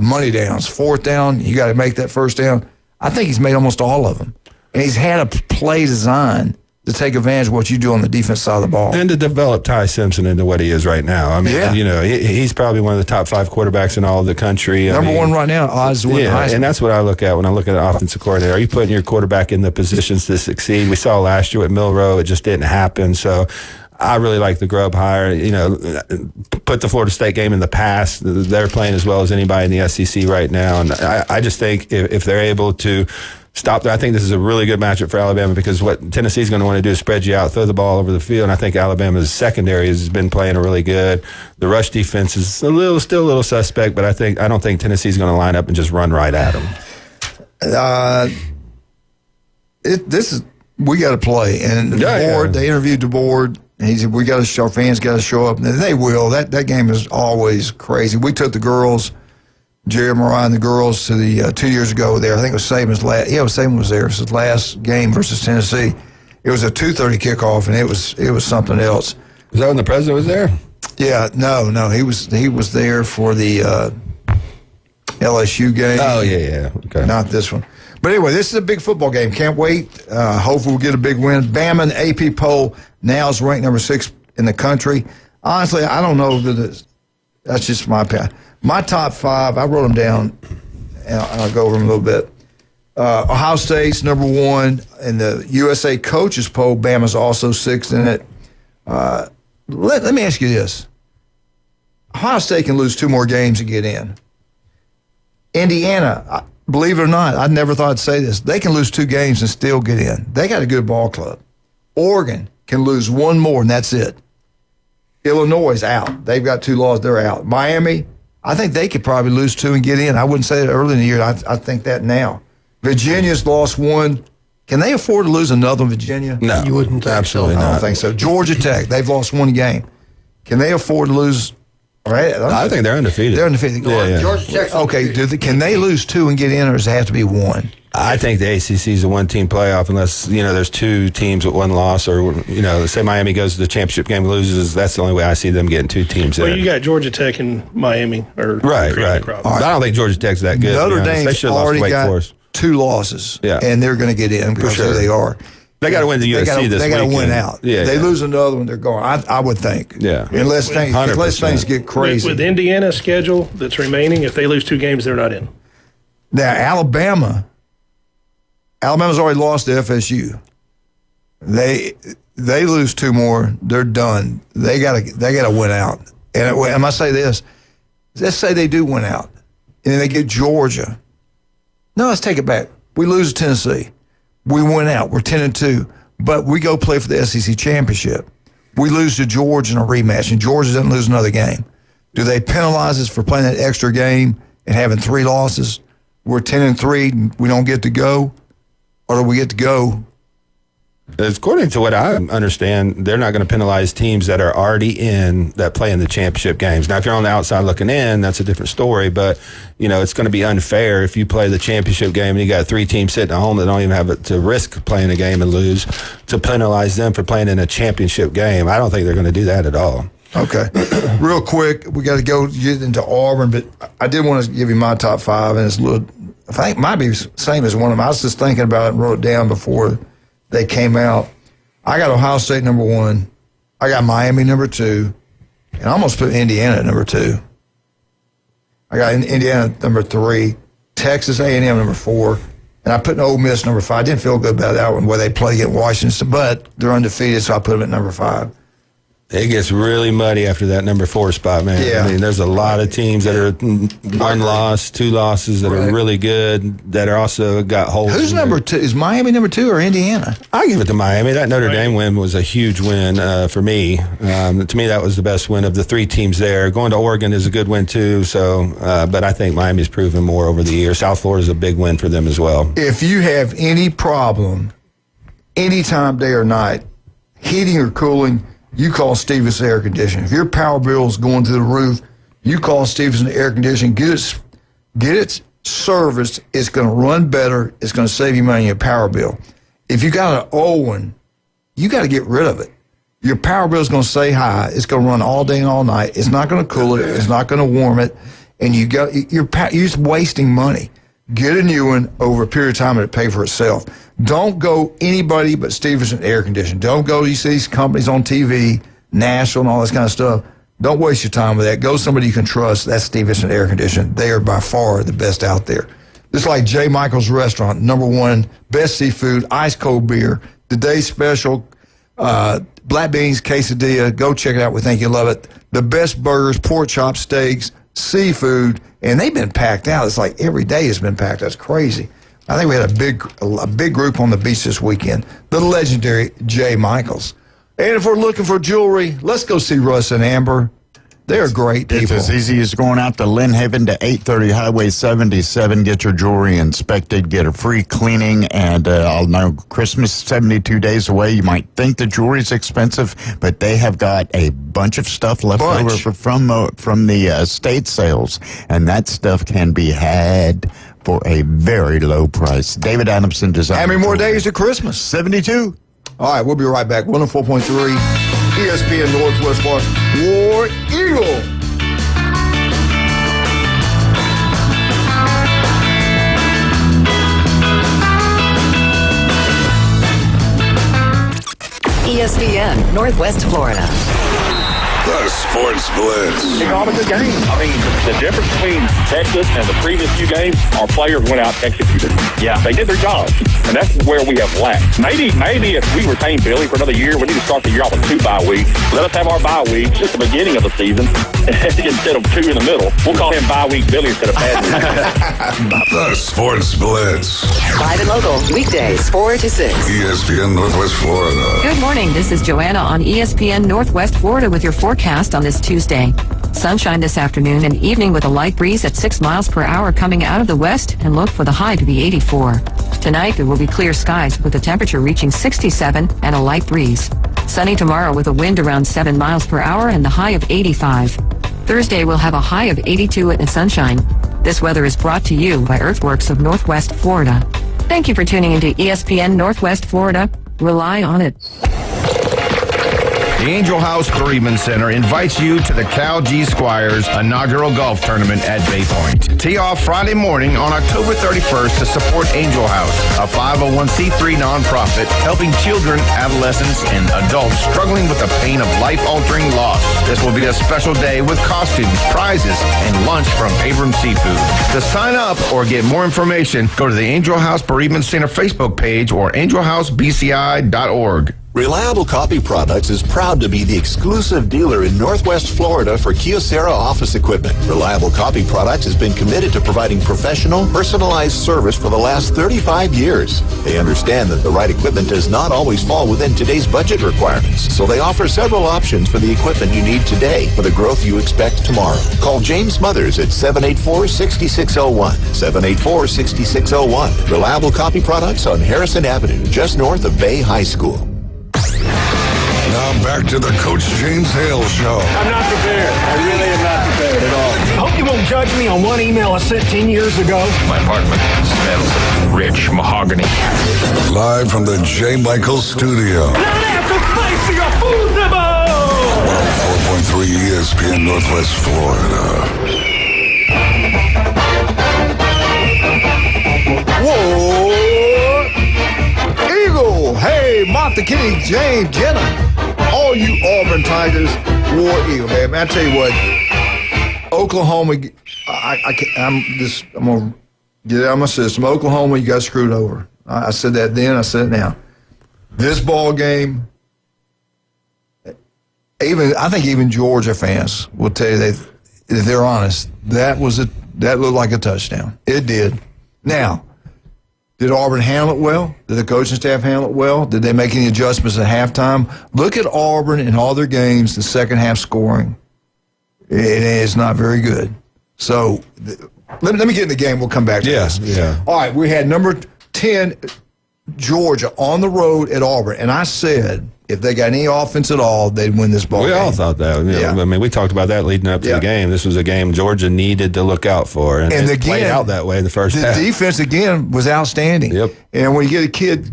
money downs, 4th down, you got to make that 1st down. I think he's made almost all of them. And he's had a play design to take advantage of what you do on the defense side of the ball. And to develop Ty Simpson into what he is right now. I mean, he's probably one of the top 5 quarterbacks in all of the country. Number one right now, odds to win the Heisman. And that's what I look at when I look at an offensive coordinator. Are you putting your quarterback in the positions to succeed? We saw last year with Milroe, it just didn't happen. So I really like the Grubb hire. Put the Florida State game in the past. They're playing as well as anybody in the SEC right now. And I just think if they're able to stop there, I think this is a really good matchup for Alabama because what Tennessee's going to want to do is spread you out, throw the ball over the field. And I think Alabama's secondary has been playing really good. The rush defense is still a little suspect, but I don't think Tennessee's going to line up and just run right at them. We got to play, and they interviewed the board. And he said, "We got to show fans, got to show up." And they will. That game is always crazy. We took the girls, Jerry Mariah and the girls, to the 2 years ago there. I think it was Saban's last. Yeah, Saban was there. It was his last game versus Tennessee. It was a 2:30 kickoff, and it was something else. Was that when the president was there? Yeah, no, he was there for the LSU game. Oh yeah, okay. Not this one. But anyway, this is a big football game. Can't wait. Hopefully we'll get a big win. Bama in the AP poll now is ranked number 6 in the country. Honestly, I don't know that's just my opinion. My top 5, I wrote them down, and I'll go over them a little bit. Ohio State's number 1 in the USA coaches poll. Bama's also 6th in it. Let me ask you this. Ohio State can lose 2 more games and get in. Indiana, believe it or not, I never thought I'd say this. They can lose 2 games and still get in. They got a good ball club. Oregon can lose 1 more, and that's it. Illinois is out. They've got 2 losses. They're out. Miami, I think they could probably lose 2 and get in. I wouldn't say that early in the year. I think that now. Virginia's lost 1. Can they afford to lose another one, Virginia? No, you wouldn't think absolutely so. I not. don't think so. Georgia Tech, they've lost one game. Can they afford to lose? All right, I think they're undefeated. They're undefeated. Yeah. Georgia Tech's Okay, can they lose 2 and get in, or does it have to be 1? I think the ACC is a one-team playoff unless, there's 2 teams with 1 loss or, say Miami goes to the championship game and loses. That's the only way I see them getting 2 teams there. Well, you got Georgia Tech and Miami. Right. But I don't think Georgia Tech's that good. Notre They Dame's should have lost already Wake got Forest. 2 losses, and they're going to get in because sure. they are. They got to win the USC this weekend. They got to win out. Yeah, they lose another one, they're going. I would think. Yeah. Unless things get crazy. With Indiana's schedule that's remaining, if they lose 2 games, they're not in. Now, Alabama's already lost to FSU. They lose 2 more, they're done. They got to win out. And I say this, let's say they do win out, and then they get Georgia. No, let's take it back. We lose to Tennessee. We win out. We're 10-2, but we go play for the SEC championship. We lose to Georgia in a rematch, and Georgia doesn't lose another game. Do they penalize us for playing that extra game and having 3 losses? We're 10-3. We don't get to go, or do we get to go? According to what I understand, they're not going to penalize teams that are already in that play in the championship games. Now, if you're on the outside looking in, that's a different story. But it's going to be unfair if you play the championship game and you got 3 teams sitting at home that don't even have it to risk playing a game and lose, to penalize them for playing in a championship game. I don't think they're going to do that at all. Okay. Real quick, we got to get into Auburn, but I did want to give you my top 5, and it's a little, I think it might be the same as one of them. I was just thinking about it and wrote it down before they came out. I got Ohio State number 1. I got Miami number 2, and I almost put Indiana at number 2. I got Indiana number 3, Texas A&M number 4, and I put Ole Miss number 5. I didn't feel good about that one where they play against Washington, but they're undefeated, so I put them at number 5. It gets really muddy after that number 4 spot, man. Yeah. I mean, there's a lot of teams that are 1 loss, 2 losses that are really good, that are also got holes. Who's number 2? Is Miami number 2 or Indiana? I give it to Miami. That Notre Dame win was a huge win for me. To me, that was the best win of the 3 teams there. Going to Oregon is a good win, too. So, but I think Miami's proven more over the years. South Florida is a big win for them as well. If you have any problem, anytime, day or night, heating or cooling, you call Stevenson Air Conditioning. If your power bill is going to the roof, you call Stevenson Air Conditioning. Get it serviced. It's going to run better. It's going to save you money on your power bill. If you got an old one, you got to get rid of it. Your power bill is going to stay high. It's going to run all day and all night. It's not going to cool it. It's not going to warm it. And you're just wasting money. Get a new one over a period of time and it pay for itself. Don't go anybody but Stevenson Air Conditioning. Don't go, you see these companies on TV, Nashville and all this kind of stuff. Don't waste your time with that. Go somebody you can trust. That's Stevenson Air Conditioning. They are by far the best out there. Just like J. Michael's Restaurant, number 1, best seafood, ice cold beer, today's special, black beans, quesadilla. Go check it out. We think you'll love it. The best burgers, pork chops, steaks, seafood, and they've been packed out. It's like every day has been packed. That's crazy. I think we had a big group on the beach this weekend. The legendary J. Michaels. And if we're looking for jewelry, let's go see Russ and Amber. They're great people. It's as easy as going out to Lynn Haven to 830 Highway 77. Get your jewelry inspected, get a free cleaning, and I'll know Christmas 72 days away. You might think the jewelry's expensive, but they have got a bunch of stuff left over from the estate sales, and that stuff can be had for a very low price. David Adamson Design. How many more days to Christmas? 72. All right, we'll be right back. 104.3 ESPN Northwest Florida. War Eagle. ESPN Northwest Florida. The Sports Blitz. It's all a good game. I mean, the difference between Texas and the previous few games, our players went out and executed. Yeah. They did their jobs, and that's where we have lacked. Maybe if we retain Billy for another year, we need to start the year off with 2 bye weeks. Let us have our bye weeks at the beginning of the season instead of 2 in the middle. We'll call him bye week Billy instead of bad week. The Sports Blitz. Live and local, weekdays 4 to 6. ESPN Northwest Florida. Good morning. This is Joanna on ESPN Northwest Florida with your forecast on this Tuesday. Sunshine this afternoon and evening with a light breeze at 6 miles per hour coming out of the west, and look for the high to be 84. Tonight, there will be clear skies with a temperature reaching 67 and a light breeze. Sunny tomorrow with a wind around 7 miles per hour and the high of 85. Thursday, we'll have a high of 82 and sunshine. This weather is brought to you by Earthworks of Northwest Florida. Thank you for tuning into ESPN Northwest Florida. Rely on it. The Angel House Bereavement Center invites you to the Cal G Squires inaugural golf tournament at Bay Point. Tee off Friday morning on October 31st to support Angel House, a 501c3 nonprofit helping children, adolescents, and adults struggling with the pain of life-altering loss. This will be a special day with costumes, prizes, and lunch from Abram Seafood. To sign up or get more information, go to the Angel House Bereavement Center Facebook page or angelhousebci.org. Reliable Copy Products is proud to be the exclusive dealer in Northwest Florida for Kyocera office equipment. Reliable Copy Products has been committed to providing professional, personalized service for the last 35 years. They understand that the right equipment does not always fall within today's budget requirements, so they offer several options for the equipment you need today for the growth you expect tomorrow. Call James Mothers at 784-6601. 784-6601. Reliable Copy Products on Harrison Avenue, just north of Bay High School. Now back to the Coach James Hale Show. I'm not prepared. I really am not prepared at all. I hope you won't judge me on one email I sent 10 years ago. My apartment smells of rich mahogany. Live from the J. Michael Studio. 104.3 ESPN Northwest Florida. Whoa! Eagle! Hey, Martha Kitty, James, Jenna. All you Auburn Tigers, War Eagle, man. I tell you what, Oklahoma, I'm gonna get it out of my system. Oklahoma, you got screwed over. I said that then, I said it now. This ball game, I think even Georgia fans will tell you if they're honest, that looked like a touchdown. It did. Now, did Auburn handle it well? Did the coaching staff handle it well? Did they make any adjustments at halftime? Look at Auburn in all their games, the second half scoring. It is not very good. So let me get in the game. We'll come back to this. Yeah. All right, we had number 10, Georgia, on the road at Auburn. And I said if they got any offense at all, they'd win this ball game. We all thought that. Yeah. I mean, we talked about that leading up to the game. This was a game Georgia needed to look out for. And it played out that way in the first half. The defense, again, was outstanding. Yep. And when you get a kid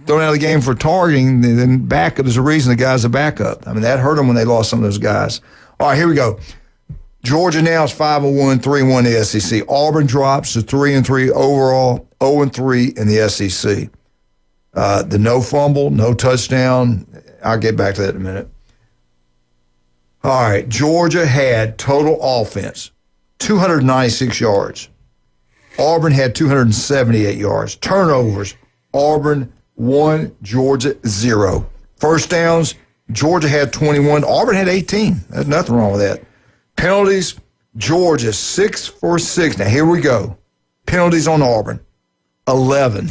thrown out of the game for targeting, then backup, there's a reason the guy's a backup. I mean, that hurt them when they lost some of those guys. All right, here we go. Georgia now is 5-1, 3-1 in the SEC. Auburn drops to 3-3 overall, 0-3 in the SEC. The no fumble, no touchdown. I'll get back to that in a minute. All right, Georgia had total offense, 296 yards. Auburn had 278 yards. Turnovers, Auburn 1, Georgia 0. First downs, Georgia had 21. Auburn had 18. There's nothing wrong with that. Penalties, Georgia 6 for 6. Now, here we go. Penalties on Auburn. 11.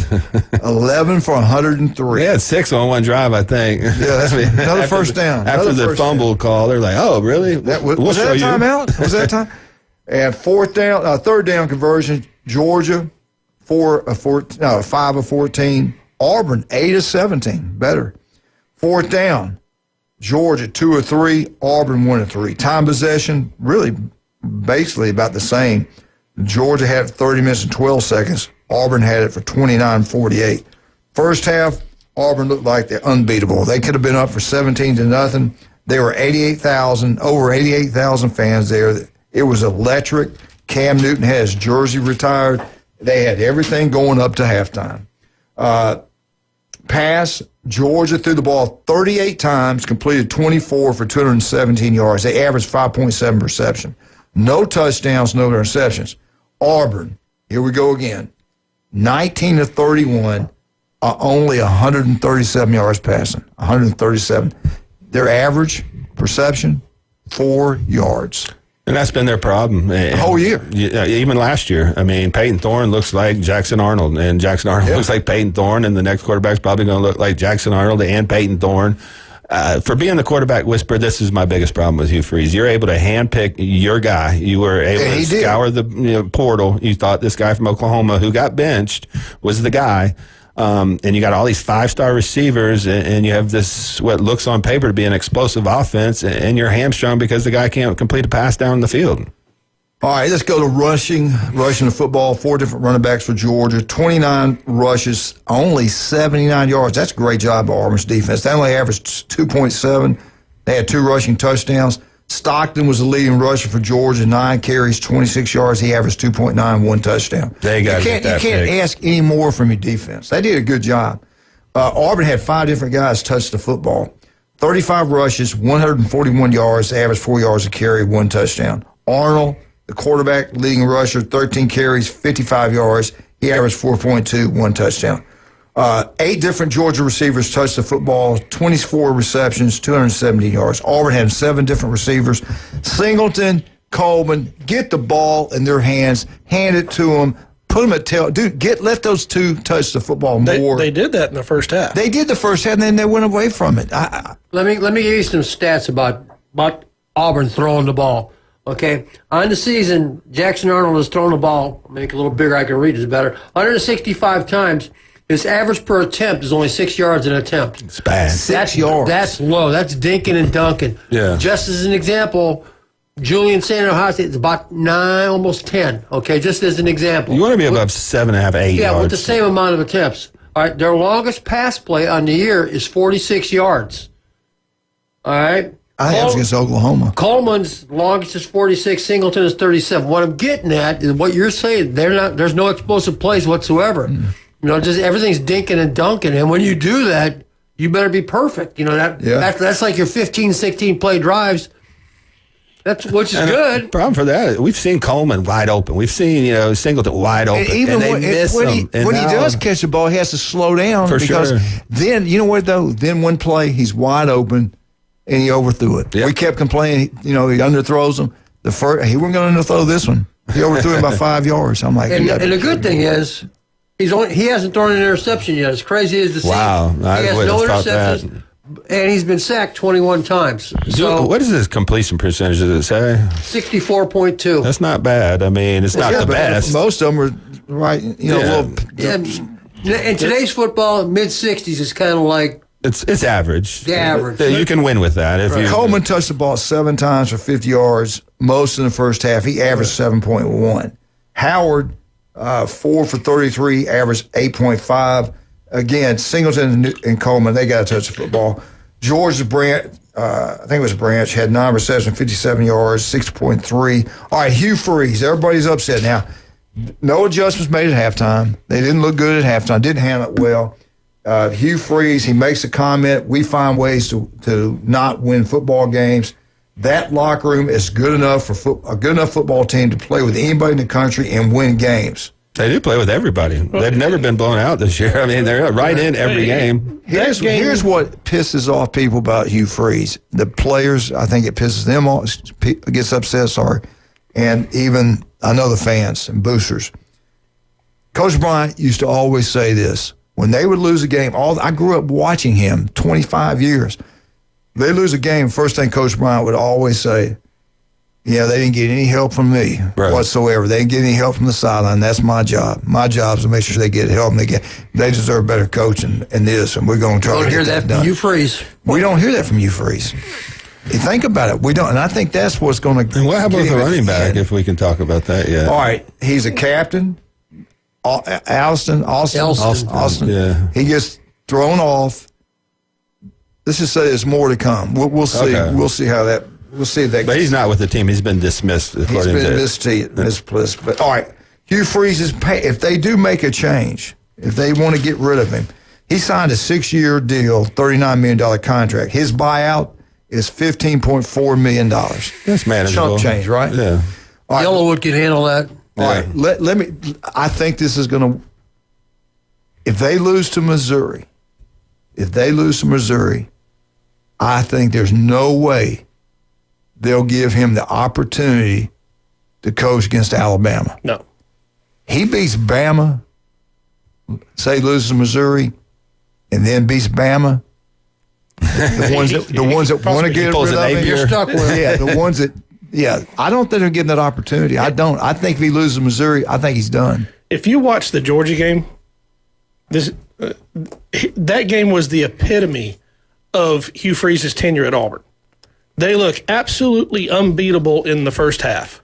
11 for 103. They had 6 on one drive, I think. Yeah, that's another first down. After the fumble call, they're like, oh, really? Was that a timeout? Was that a time? And third down conversion, Georgia 5 of 14. Auburn 8 of 17. Better. Fourth down, Georgia 2 of 3. Auburn 1 of 3. Time possession, really basically about the same. Georgia had 30 minutes and 12 seconds. Auburn had it for 29-48. First half, Auburn looked like they're unbeatable. They could have been up for 17-0. There were over 88,000 fans there. It was electric. Cam Newton had his jersey retired. They had everything going up to halftime. Pass, Georgia threw the ball 38 times, completed 24 for 217 yards. They averaged 5.7 reception. No touchdowns, no interceptions. Auburn, here we go again. 19 of 31, only 137 yards passing. 137. Their average reception, 4 yards. And that's been their problem. The whole year. Even last year. I mean, Peyton Thorne looks like Jackson Arnold, and Jackson Arnold looks like Peyton Thorne, and the next quarterback's probably going to look like Jackson Arnold and Peyton Thorne. for being the quarterback whisperer, this is my biggest problem with Hugh Freeze. You're able to handpick your guy. You were able to scour the portal. You thought this guy from Oklahoma who got benched was the guy. And you got all these 5-star receivers, and you have this, what looks on paper to be an explosive offense, and you're hamstrung because the guy can't complete a pass down the field. All right, let's go to rushing the football. 4 different running backs for Georgia, 29 rushes, only 79 yards. That's a great job by Auburn's defense. They only averaged 2.7. They had 2 rushing touchdowns. Stockton was the leading rusher for Georgia, 9 carries, 26 yards. He averaged 2.9, 1 touchdown. You can't ask any more from your defense. They did a good job. Auburn had 5 different guys touch the football. 35 rushes, 141 yards. They averaged 4 yards a carry, 1 touchdown. Arnold, the quarterback, leading rusher, 13 carries, 55 yards. He averaged 4.2, 1 touchdown. 8 different Georgia receivers touched the football, 24 receptions, 270 yards. Auburn had 7 different receivers. Singleton, Coleman, get the ball in their hands, hand it to them, put them at tail. Dude, let those 2 touch the football more. They did that in the first half. They did the first half, and then they went away from it. Let me give you some stats about Auburn throwing the ball. Okay, on the season, Jackson Arnold has thrown the ball, make it a little bigger, I can read this better, 165 times. His average per attempt is only 6 yards an attempt. It's bad. 6 yards. That's low. That's dinking and dunking. Yeah. Just as an example, Julian Sand Ohio State is about 9, almost 10. Okay, just as an example. You want to be above 7.5, 8 yards. Yeah, with the same amount of attempts. All right, their longest pass play on the year is 46 yards. All right. I think it was against Oklahoma. Coleman's longest is 46. Singleton is 37. What I'm getting at is what you're saying. There's no explosive plays whatsoever. Just everything's dinking and dunking. And when you do that, you better be perfect. That's like your 15, 16 play drives. Which is good. The problem for that, we've seen Coleman wide open. We've seen Singleton wide open. And even when he does catch the ball, he has to slow down because then you know what though? Then one play he's wide open. And he overthrew it. Yep. We kept complaining, he underthrows him. He wasn't going to underthrow this one. He overthrew him by 5 yards. I'm like, and the good thing is, he hasn't thrown an interception yet. As crazy as the wow, he has no interceptions, and he's been sacked 21 times. So what is his completion percentage? Does it say 64.2? That's not bad. I mean, it's not the best. Most of them are right. In today's football, mid 60s is kind of like. It's average. The average. You can win with that. Coleman touched the ball 7 times for 50 yards, most in the first half. He averaged 7.1. Howard, 4 for 33, averaged 8.5. Again, Singleton and Coleman, they got to touch the football. George's Branch, I think it was Branch, had 9 receptions, 57 yards, 6.3. All right, Hugh Freeze. Everybody's upset now. No adjustments made at halftime. They didn't look good at halftime. Didn't handle it well. Hugh Freeze, he makes a comment, we find ways to not win football games. That locker room is good enough for a good enough football team to play with anybody in the country and win games. They do play with everybody. They've never been blown out this year. I mean, they're right in every game. Here's what pisses off people about Hugh Freeze. The players, I think it pisses them off, gets upset, and even, I know the fans and boosters. Coach Bryant used to always say this. When they would lose a game, I grew up watching him 25 years. They lose a game, first thing Coach Bryant would always say, they didn't get any help from me whatsoever. They didn't get any help from the sideline. That's my job. My job is to make sure they get help. And they deserve better coaching than this, and we're going to try to hear that from Hugh Freeze. We don't hear that from Hugh Freeze. Think about it. We don't, and I think that's what's going to. And what happens with the running back? If we can talk about that, All right, he's a captain. Austin. Yeah. He gets thrown off. Let's just say there's more to come. We'll see. Okay. We'll see how that. We'll see if that. But he's not with the team. He's been dismissed. He's been dismissed. But all right, Hugh Freeze is pay. If they do make a change, if they want to get rid of him, he signed a 6-year deal, $39 million contract. His buyout is $15.4 million. That's manageable. Chunk change, right? Yeah. Right. Yellowwood can handle that. All right, let me. I think this is going to. If they lose to Missouri, I think there's no way they'll give him the opportunity to coach against Alabama. No. He beats Bama, say loses to Missouri, and then beats Bama. The ones that want to get rid of him. You're stuck with him. Yeah, the ones that. Yeah, I don't think they're getting that opportunity. I don't. I think if he loses Missouri, I think he's done. If you watch the Georgia game, that game was the epitome of Hugh Freeze's tenure at Auburn. They look absolutely unbeatable in the first half,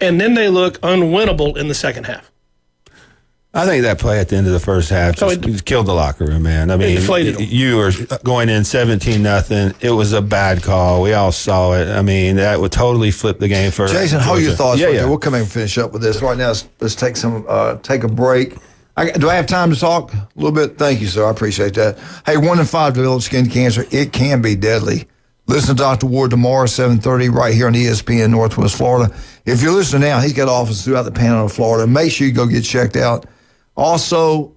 and then they look unwinnable in the second half. I think that play at the end of the first half just killed the locker room, man. I mean, you were going in 17-0. It was a bad call. We all saw it. I mean, that would totally flip the game for Jason, how are your thoughts? Yeah, right yeah. there? We'll come in and finish up with this. Right now, let's take a break. Do I have time to talk a little bit? Thank you, sir. I appreciate that. Hey, 1 in 5 develop skin cancer. It can be deadly. Listen to Dr. Ward tomorrow, 7:30, right here on ESPN Northwest Florida. If you're listening now, he's got offices throughout the Panhandle of Florida. Make sure you go get checked out. Also,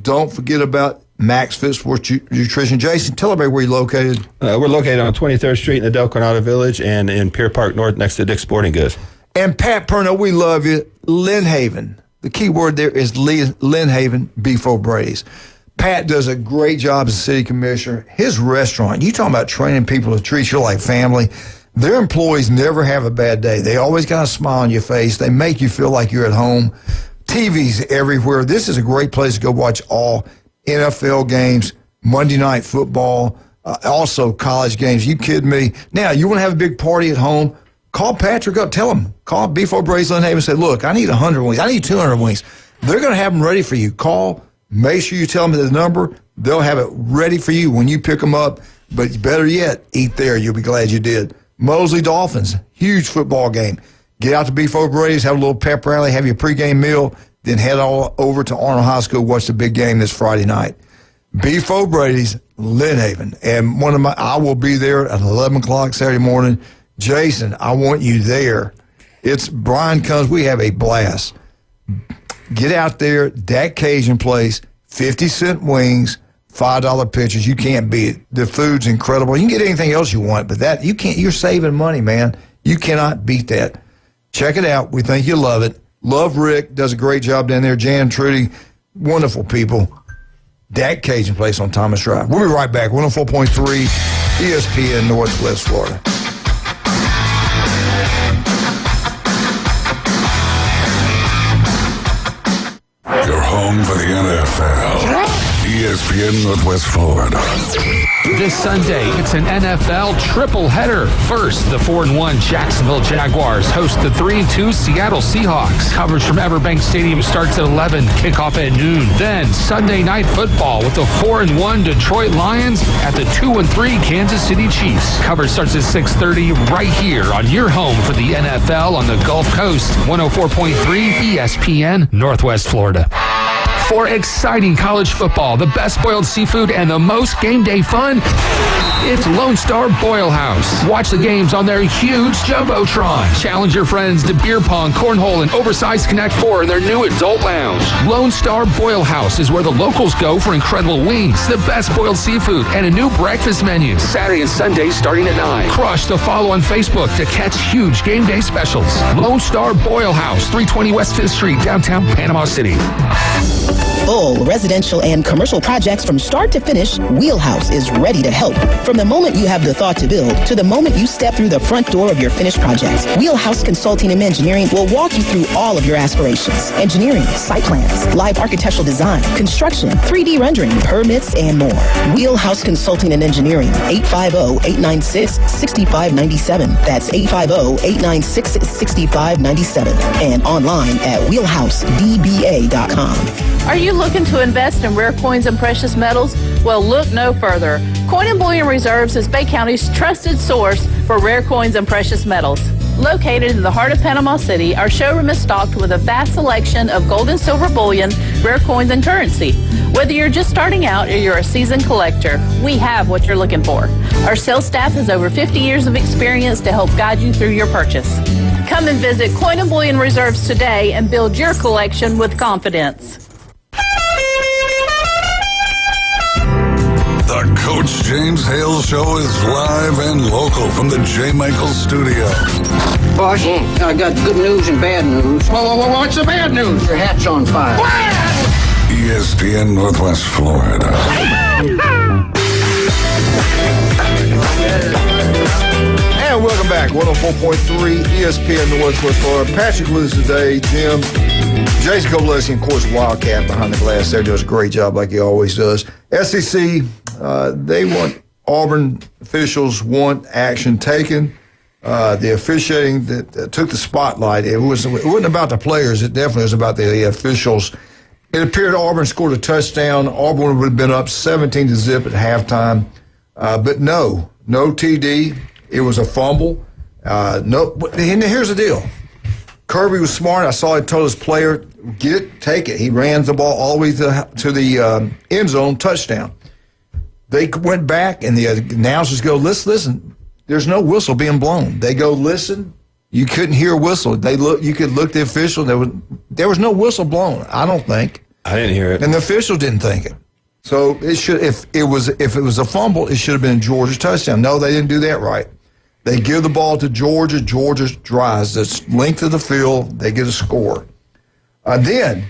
don't forget about Max Fit Sports Nutrition. Jason, tell everybody where you're located. We're located on 23rd Street in the Del Coronado Village and in Pier Park North next to Dick's Sporting Goods. And Pat Perno, we love you. Lynn Haven. The key word there is Lynn Haven Beef O'Brady's. Pat does a great job as a city commissioner. His restaurant, you talking about training people to treat you like family. Their employees never have a bad day. They always got a smile on your face. They make you feel like you're at home. TV's everywhere. This is a great place to go watch all NFL games, Monday Night Football, also college games. You kidding me? Now, you want to have a big party at home? Call Patrick up. Tell him. Call Beef O'Brady's Lynn Haven and say, look, I need 100 wings. I need 200 wings. They're going to have them ready for you. Call. Make sure you tell them the number. They'll have it ready for you when you pick them up. But better yet, eat there. You'll be glad you did. Mosley Dolphins, huge football game. Get out to Beef O'Brady's, have a little pep rally, have your pregame meal, then head all over to Arnold High School, watch the big game this Friday night. Beef O'Brady's, Lynn Haven. And I will be there at 11 o'clock Saturday morning. Jason, I want you there. Brian comes, we have a blast. Get out there, that Cajun place, 50-cent wings, $5 pitchers. You can't beat it. The food's incredible. You can get anything else you want, but that you can't. You're saving money, man. You cannot beat that. Check it out. We think you'll love it. Love Rick, does a great job down there. Jan and Trudy, wonderful people. That Cajun place on Thomas Drive. We'll be right back. 104.3 ESPN Northwest Florida. You're home for the NFL. ESPN Northwest Florida. This Sunday, it's an NFL triple header. First, the 4-1 Jacksonville Jaguars host the 3-2 Seattle Seahawks. Coverage from Everbank Stadium starts at 11, kickoff at noon. Then, Sunday Night Football with the 4-1 Detroit Lions at the 2-3 Kansas City Chiefs. Coverage starts at 6:30 right here on your home for the NFL on the Gulf Coast. 104.3 ESPN Northwest Florida. For exciting college football, the best boiled seafood, and the most game day fun, it's Lone Star Boil House. Watch the games on their huge Jumbotron. Challenge your friends to beer pong, cornhole, and oversized Connect 4 in their new adult lounge. Lone Star Boil House is where the locals go for incredible wings, the best boiled seafood, and a new breakfast menu. Saturday and Sunday starting at 9. Crush the follow on Facebook to catch huge game day specials. Lone Star Boil House, 320 West 5th Street, downtown Panama City. Full residential and commercial projects from start to finish, Wheelhouse is ready to help. From the moment you have the thought to build to the moment you step through the front door of your finished project, Wheelhouse Consulting and Engineering will walk you through all of your aspirations. Engineering, site plans, live architectural design, construction, 3D rendering, permits, and more. Wheelhouse Consulting and Engineering, 850-896-6597. That's 850-896-6597. And online at wheelhousedba.com. Are you looking to invest in rare coins and precious metals? Well, look no further. Coin and Bullion Reserves is Bay County's trusted source for rare coins and precious metals. Located in the heart of Panama City, our showroom is stocked with a vast selection of gold and silver bullion, rare coins, and currency. Whether you're just starting out or you're a seasoned collector, we have what you're looking for. Our sales staff has over 50 years of experience to help guide you through your purchase. Come and visit Coin and Bullion Reserves today and build your collection with confidence. The Coach James Hale Show is live and local from the J. Michael Studio. Boss, I got good news and bad news. Whoa, what's the bad news? Your hat's on fire. ESPN Northwest Florida. 94.3 ESPN Northwest Florida. Patrick with us today, Jim. Jason Kovalevsky, of course, Wildcat behind the glass there, does a great job like he always does. SEC, they want Auburn officials want action taken. The officiating that took the spotlight, it wasn't about the players. It definitely was about the officials. It appeared Auburn scored a touchdown. Auburn would have been up 17-0 at halftime. But no TD. It was a fumble. And here's the deal. Kirby was smart. I saw he told his player, take it. He ran the ball all the way to the end zone, touchdown. They went back, and the announcers go, listen. There's no whistle being blown. They go, listen. You couldn't hear a whistle. You could look the official. There was no whistle blown. I don't think. I didn't hear it, and the official didn't think it. So it should. If it was a fumble, it should have been Georgia's touchdown. No, they didn't do that right. They give the ball to Georgia. Georgia drives the length of the field. They get a score. Then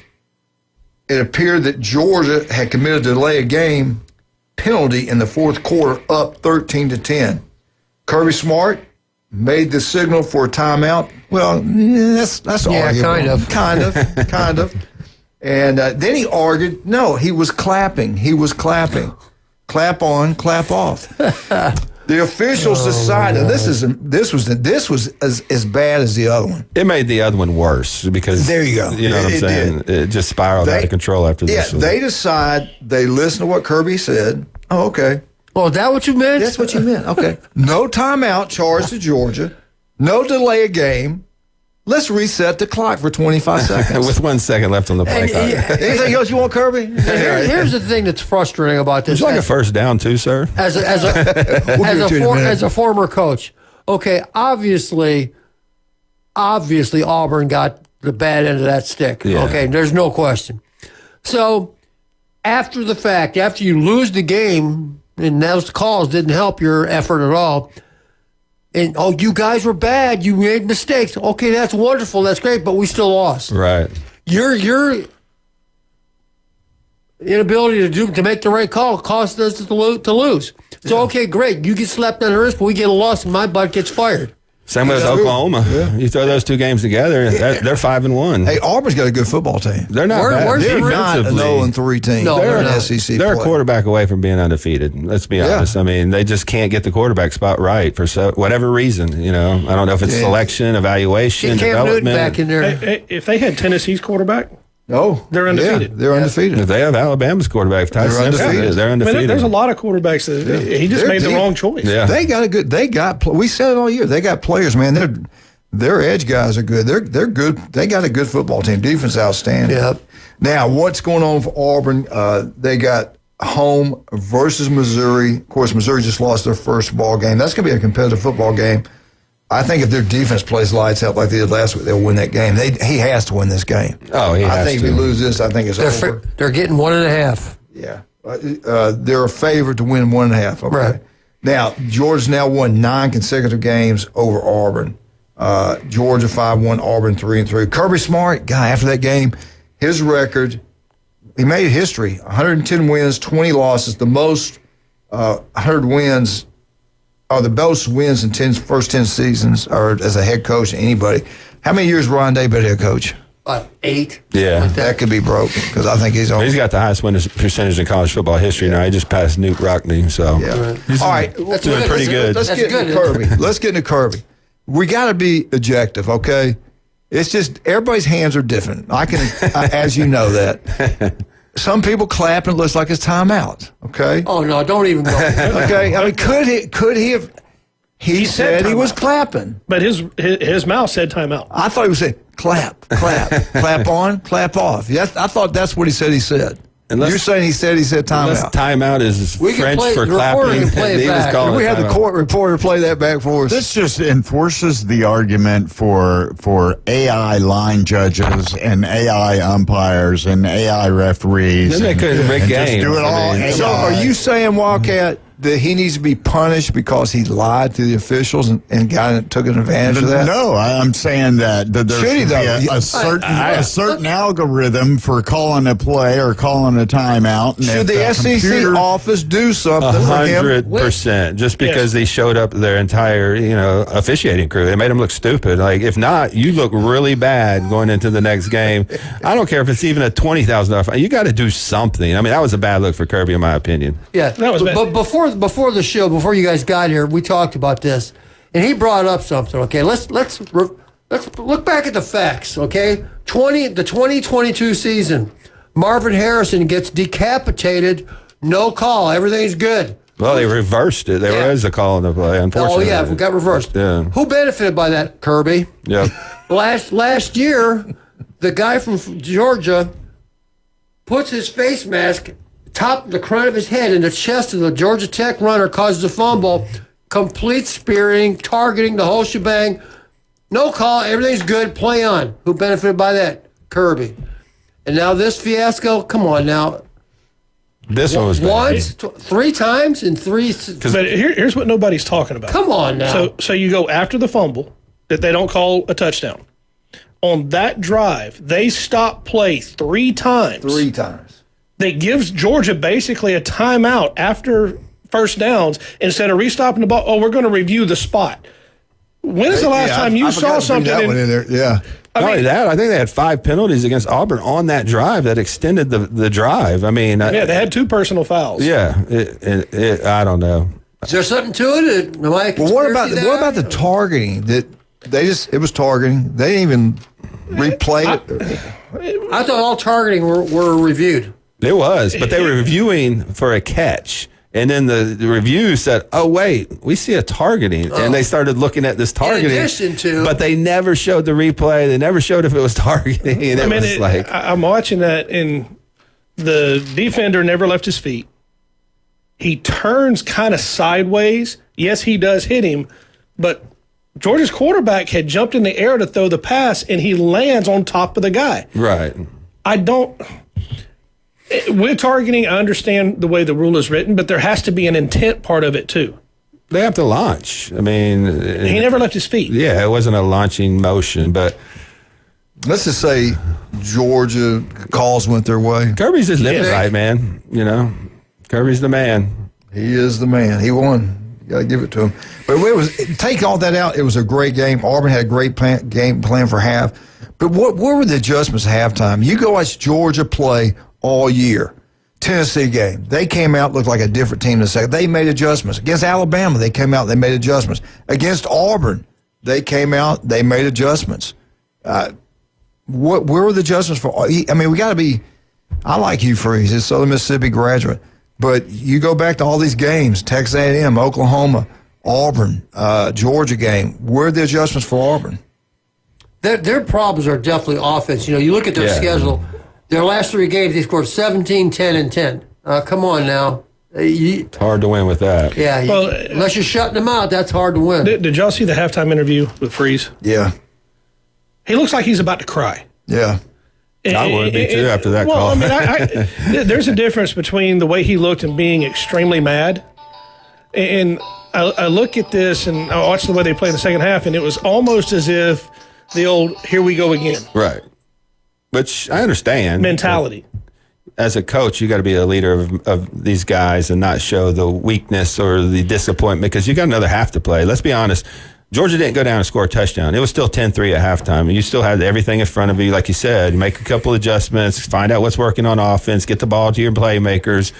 it appeared that Georgia had committed a delay of game penalty in the fourth quarter, up 13-10. Kirby Smart made the signal for a timeout. Well, that's arguable. Kind of. And then he argued, no, he was clapping. Clap on, clap off. The officials decided this was as bad as the other one. It made the other one worse because there you go. You know what I'm saying? It just spiraled out of control after this. Yeah, they decide. They listen to what Kirby said. Oh, okay. Oh, is that what you meant? That's what you meant. Okay. No timeout charged to Georgia. No delay of game. Let's reset the clock for 25 seconds. With 1 second left on the play clock. Anything else you want, Kirby? Here's the thing that's frustrating about this. It's like a first down too, sir. As a former coach, okay, obviously Auburn got the bad end of that stick. Yeah. Okay, there's no question. So after the fact, after you lose the game, and those calls didn't help your effort at all. And, you guys were bad. You made mistakes. Okay, that's wonderful. That's great, but we still lost. Right. Your inability to make the right call cost us to lose. So, okay, great. You get slapped on the wrist, but we get a loss, and my butt gets fired. Same way as Oklahoma. Yeah. You throw those two games together, they're 5-1. Hey, Auburn's got a good football team. They're not bad. They're not an 0-3 team. No, they're an SEC They're play. a quarterback away from being undefeated. Let's be honest. I mean, they just can't get the quarterback spot right for whatever reason. You know, I don't know if it's selection, evaluation, development. Back in there. Hey, if they had Tennessee's quarterback, they're undefeated. Yeah, they're undefeated. If they have Alabama's quarterback, they're undefeated. They're undefeated. I mean, there's a lot of quarterbacks that he just made the wrong choice. Yeah. We said it all year. They got players, man. Their edge guys are good. They're good. They got a good football team. Defense outstanding. Yep. Now, what's going on for Auburn? They got home versus Missouri. Of course, Missouri just lost their first ball game. That's going to be a competitive football game. I think if their defense plays lights out like they did last week, they'll win that game. He has to win this game. Oh, he has to. I think if he loses this, I think it's over. They're getting 1.5. Yeah. They're a favorite to win 1.5. Okay. Right. Now, Georgia's now won 9 consecutive games over Auburn. Georgia 5-1, Auburn 3-3. Kirby Smart, guy, after that game, his record, he made history. 110 wins, 20 losses, the most 100 wins, or the most wins in first 10 seasons, or as a head coach, anybody. How many years Ryan Day been head coach? 8. Yeah. That could be broken, because I think he's on. He's got the highest win percentage in college football history now. He just passed Newt Rockney, so. Yeah. All right. That's doing pretty good. Let's get into Kirby. Let's get into Kirby. We got to be objective, okay? It's just everybody's hands are different. As you know that. Some people clap and it looks like it's timeout, okay? Oh no, don't even go. Okay, I mean, could he have? He said he was clapping, but his mouth said timeout. I thought he was saying clap, clap on, clap off. Yes, I thought that's what he said. He said. You're saying he said timeout. Timeout is French for clapping. We had the court reporter play that back for us. This just enforces the argument for AI line judges and AI umpires and AI referees. Then they couldn't rig games. Just do it all. So are you saying, Wildcat, that he needs to be punished because he lied to the officials and took advantage of that? No, I'm saying that there should be a certain algorithm for calling a play or calling a timeout. And should the SEC office do something for him? 100%. Just because they showed up their entire, officiating crew, they made them look stupid. Like, if not, you look really bad going into the next game. I don't care if it's even a $20,000 fine. You got to do something. I mean, that was a bad look for Kirby, in my opinion. Yeah, that was bad. But before the show, before you guys got here, we talked about this, and he brought up something. Okay, let's look back at the facts. Okay, the 2022 season, Marvin Harrison gets decapitated, no call, everything's good. Well, they reversed it. There was a call in the play, unfortunately. Oh yeah, it got reversed. Yeah. Who benefited by that, Kirby? Yeah. Last year, the guy from Georgia puts his face mask the crown of his head in the chest of the Georgia Tech runner, causes a fumble, complete spearing, targeting, the whole shebang. No call, everything's good, play on. Who benefited by that? Kirby. And now this fiasco, come on now. This one was once, three times in three. But here's what nobody's talking about. Come on now. So you go after the fumble that they don't call a touchdown. On that drive, they stop play 3 times. 3 times. That gives Georgia basically a timeout after first downs instead of restopping the ball. Oh, we're going to review the spot. When is the last time you saw something? That one in there? Yeah. Not only that, I think they had 5 penalties against Auburn on that drive that extended the drive. I mean, they had 2 personal fouls. Yeah, I don't know. Is there something to it? Well, what about the targeting? That it was targeting. They didn't even replay it. I thought all targeting were reviewed. It was, but they were reviewing for a catch. And then the review said, oh, wait, we see a targeting. And they started looking at this targeting. In addition to. But they never showed the replay. They never showed if it was targeting. And I'm watching that, and the defender never left his feet. He turns kind of sideways. Yes, he does hit him, but Georgia's quarterback had jumped in the air to throw the pass, and he lands on top of the guy. Right. With targeting, I understand the way the rule is written, but there has to be an intent part of it too. They have to launch. I mean, he never left his feet. Yeah, it wasn't a launching motion, but let's just say Georgia calls went their way. Kirby's just living right, man. Kirby's the man. He is the man. He won. You got to give it to him. But take all that out. It was a great game. Auburn had a great game plan for half. But what were the adjustments at halftime? You go watch Georgia play all year. Tennessee game. They came out, looked like a different team in the second. They made adjustments. Against Alabama, they came out, they made adjustments. Against Auburn, they came out, they made adjustments. Where were the adjustments for? I mean, we got to be, I like Hugh Freeze, he's a Southern Mississippi graduate. But you go back to all these games, Texas A&M, Oklahoma, Auburn, Georgia game. Where are the adjustments for Auburn? Their problems are definitely offense. You look at their schedule. Their last 3 games, they scored 17, 10, and 10. Come on now. It's hard to win with that. Yeah, unless you're shutting them out, that's hard to win. Did y'all see the halftime interview with Freeze? Yeah. He looks like he's about to cry. Yeah. I would be too after that call. I mean, there's a difference between the way he looked and being extremely mad. And I look at this and I watch the way they play in the second half, and it was almost as if the old "here we go again." Right. Which I understand. Mentality. As a coach, you got to be a leader of these guys and not show the weakness or the disappointment because you got another half to play. Let's be honest. Georgia didn't go down and score a touchdown. It was still 10-3 at halftime. You still had everything in front of you, like you said. Make a couple adjustments, find out what's working on offense, get the ball to your playmakers.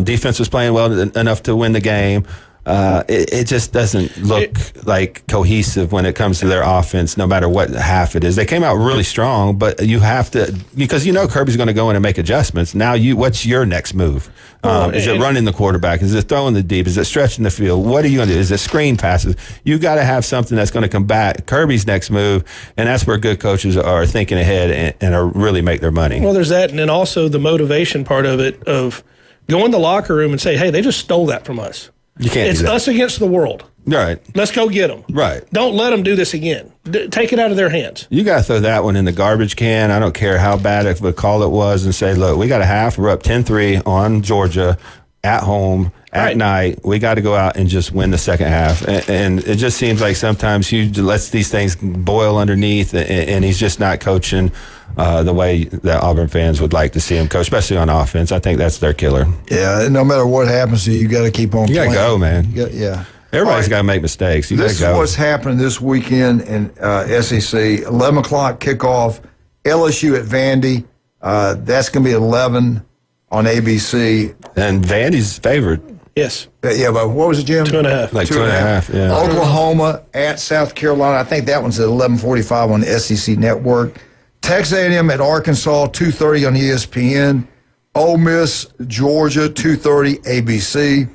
Defense was playing well enough to win the game. It just doesn't look like cohesive when it comes to their offense, no matter what half it is. They came out really strong, but you have to, because Kirby's going to go in and make adjustments. Now, what's your next move? Is it running the quarterback? Is it throwing the deep? Is it stretching the field? What are you going to do? Is it screen passes? You got to have something that's going to combat Kirby's next move, and that's where good coaches are thinking ahead and are really make their money. Well, there's that, and then also the motivation part of it of go in the locker room and say, hey, they just stole that from us. You can't. It's us against the world. Right. Let's go get them. Right. Don't let them do this again. Take it out of their hands. You got to throw that one in the garbage can. I don't care how bad of a call it was and say, look, we got a half. We're up 10-3 on Georgia. at home at night. We got to go out and just win the second half. And it just seems like sometimes Hugh lets these things boil underneath, and he's just not coaching the way that Auburn fans would like to see him coach, especially on offense. I think that's their killer. Yeah, no matter what happens to you, you got to keep on You got to go, man. Yeah. Everybody's got to make mistakes. This is what's happening this weekend in SEC. 11 o'clock kickoff, LSU at Vandy. That's going to be 11 on ABC. And Vandy's favored. Yes. Yeah, but what was it, Jim? 2.5. Like 2.5, yeah. Oklahoma at South Carolina. I think that one's at 11:45 on the SEC Network. Texas A&M at Arkansas, 2:30 on ESPN. Ole Miss, Georgia, 2:30 ABC.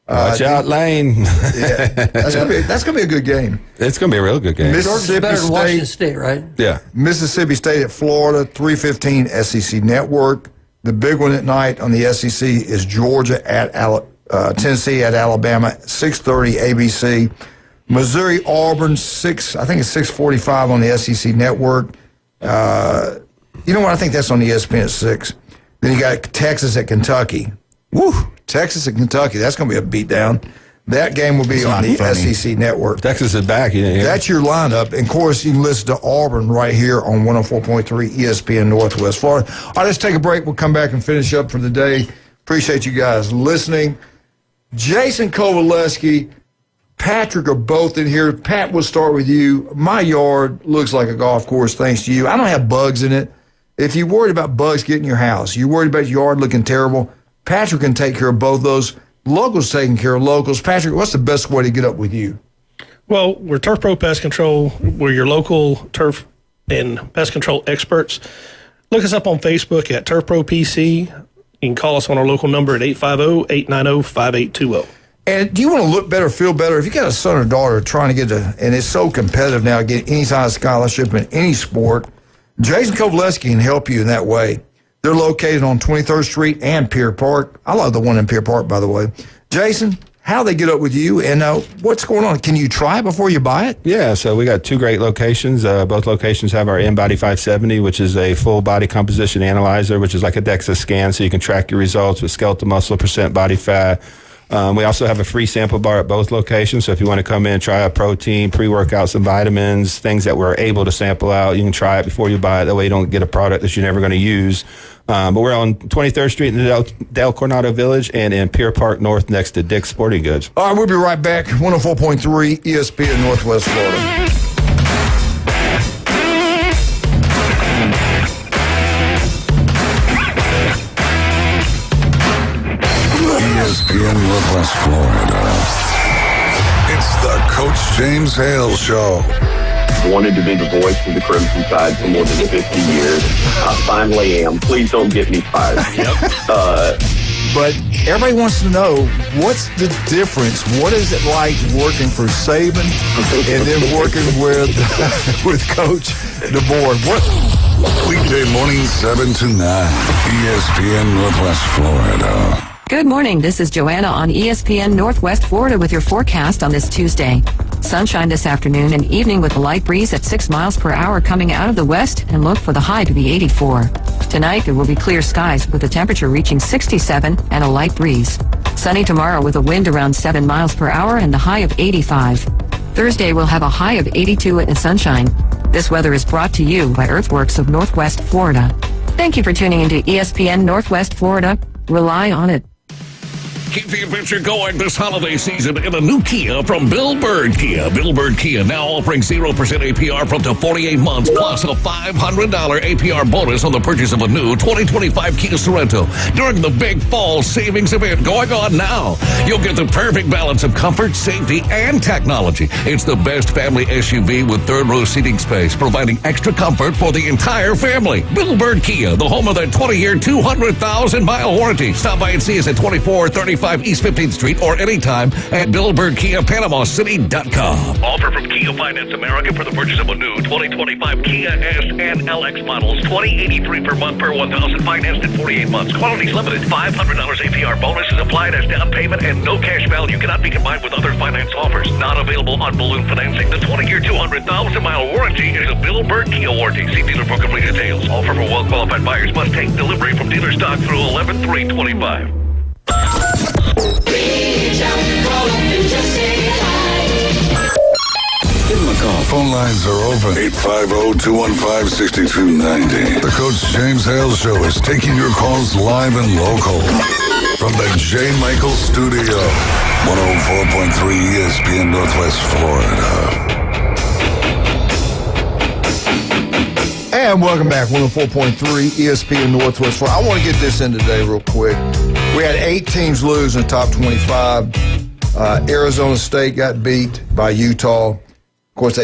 Watch out, Lane. Yeah, that's gonna be a good game. It's gonna be a real good game. Mississippi better than State, Washington State, right? Yeah. Mississippi State at Florida, 3:15 SEC Network. The big one at night on the SEC is Georgia at Tennessee at Alabama, 6:30 ABC. Missouri Auburn, I think it's 6:45 on the SEC Network. You know what? I think that's on the ESPN at 6. Then you got Texas at Kentucky. Woo! Texas and Kentucky. That's going to be a beatdown. That game will be on the SEC Network. Texas is back. That's your lineup. And, of course, you can listen to Auburn right here on 104.3 ESPN Northwest Florida. All right, let's take a break. We'll come back and finish up for the day. Appreciate you guys listening. Jason Kowaleski, Patrick are both in here. Pat, we'll start with you. My yard looks like a golf course thanks to you. I don't have bugs in it. If you're worried about bugs getting in your house, you're worried about your yard looking terrible, Patrick can take care of both those. Locals taking care of locals. Patrick, what's the best way to get up with you? Well, we're Turf Pro Pest Control. We're your local turf and pest control experts. Look us up on Facebook at Turf Pro PC. You can call us on our local number at 850-890-5820. And do you want to look better, feel better? If you got a son or daughter trying to get and it's so competitive now, get any kind of scholarship in any sport, Jason Kowaleski can help you in that way. They're located on 23rd Street and Pier Park. I love the one in Pier Park, by the way. Jason, how they get up with you and what's going on? Can you try it before you buy it? Yeah, so we got 2 great locations. Both locations have our InBody 570, which is a full body composition analyzer, which is like a DEXA scan, so you can track your results with skeletal muscle, percent body fat. We also have a free sample bar at both locations, so if you want to come in, try out protein, pre-workouts, and vitamins, things that we're able to sample out, you can try it before you buy it. That way you don't get a product that you're never going to use. But we're on 23rd Street in the Del Coronado Village and in Pier Park North next to Dick's Sporting Goods. All right, we'll be right back. 104.3 ESPN Northwest Florida. ESPN Northwest Florida. It's the Coach James Hale Show. Wanted to be the voice of the Crimson Tide for more than 50 years. I finally am. Please don't get me fired. But everybody wants to know, what's the difference? What is it like working for Saban and then working with Coach DeBoer? Weekday morning 7 to 9. ESPN Northwest Florida. Good morning. This is Joanna on ESPN Northwest Florida with your forecast on this Tuesday. Sunshine this afternoon and evening with a light breeze at 6 miles per hour coming out of the west, and look for the high to be 84. Tonight there will be clear skies with the temperature reaching 67 and a light breeze. Sunny tomorrow with a wind around 7 miles per hour and the high of 85. Thursday we'll have a high of 82 and sunshine. This weather is brought to you by Earthworks of Northwest Florida. Thank you for tuning into ESPN Northwest Florida. Rely on it. Keep the adventure going this holiday season in a new Kia from Bill Bird Kia. Bill Bird Kia now offering 0% APR for up to 48 months plus a $500 APR bonus on the purchase of a new 2025 Kia Sorento during the big fall savings event going on now. You'll get the perfect balance of comfort, safety, and technology. It's the best family SUV with third-row seating space, providing extra comfort for the entire family. Bill Bird Kia, the home of the 20-year, 200,000-mile warranty. Stop by and see us at 2435 East 15th Street or anytime at BillBirdKiaPanamaCity.com. Offer from Kia Finance America for the purchase of a new 2025 Kia S and LX models. $20.83 per month per 1,000 financed in 48 months. Quantities limited. $500 APR bonus is applied as down payment and no cash value cannot be combined with other finance offers. Not available on balloon financing. The 20-year, 200,000-mile warranty is a Bill Bird Kia warranty. See dealer for complete details. Offer for well-qualified buyers must take delivery from dealer stock through 11/3/25. Reach out, call up and just say hi. Give them a call. Phone lines are open. 850-215-6290. The Coach James Hale Show is taking your calls live and local. From the J. Michael Studio. 104.3 ESPN Northwest Florida. And welcome back, 104.3 ESPN Northwest Florida. I want to get this in today real quick. We had 8 teams lose in the top 25. Arizona State got beat by Utah. Of course,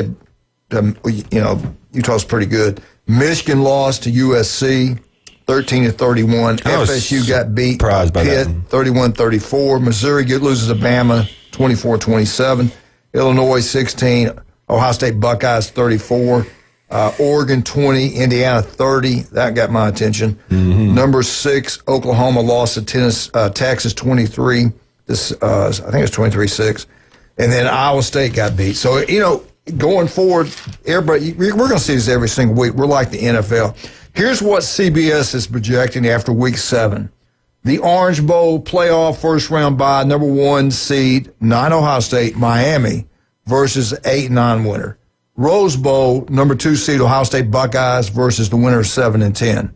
Utah's pretty good. Michigan lost to USC, 13-31. FSU got beat by Pitt, 31-34. Missouri loses to Bama, 24-27. Illinois 16. Ohio State Buckeyes 34. Oregon 20, Indiana 30. That got my attention. Mm-hmm. Number 6, Oklahoma lost to Texas 23. I think it's 23-6. And then Iowa State got beat. So, going forward, everybody, we're going to see this every single week. We're like the NFL. Here's what CBS is projecting after week 7. The Orange Bowl playoff first round bye, number 1 seed, 9 Ohio State, Miami versus 8-9 winner. Rose Bowl, number 2 seed, Ohio State Buckeyes versus the winner of 7 and 10.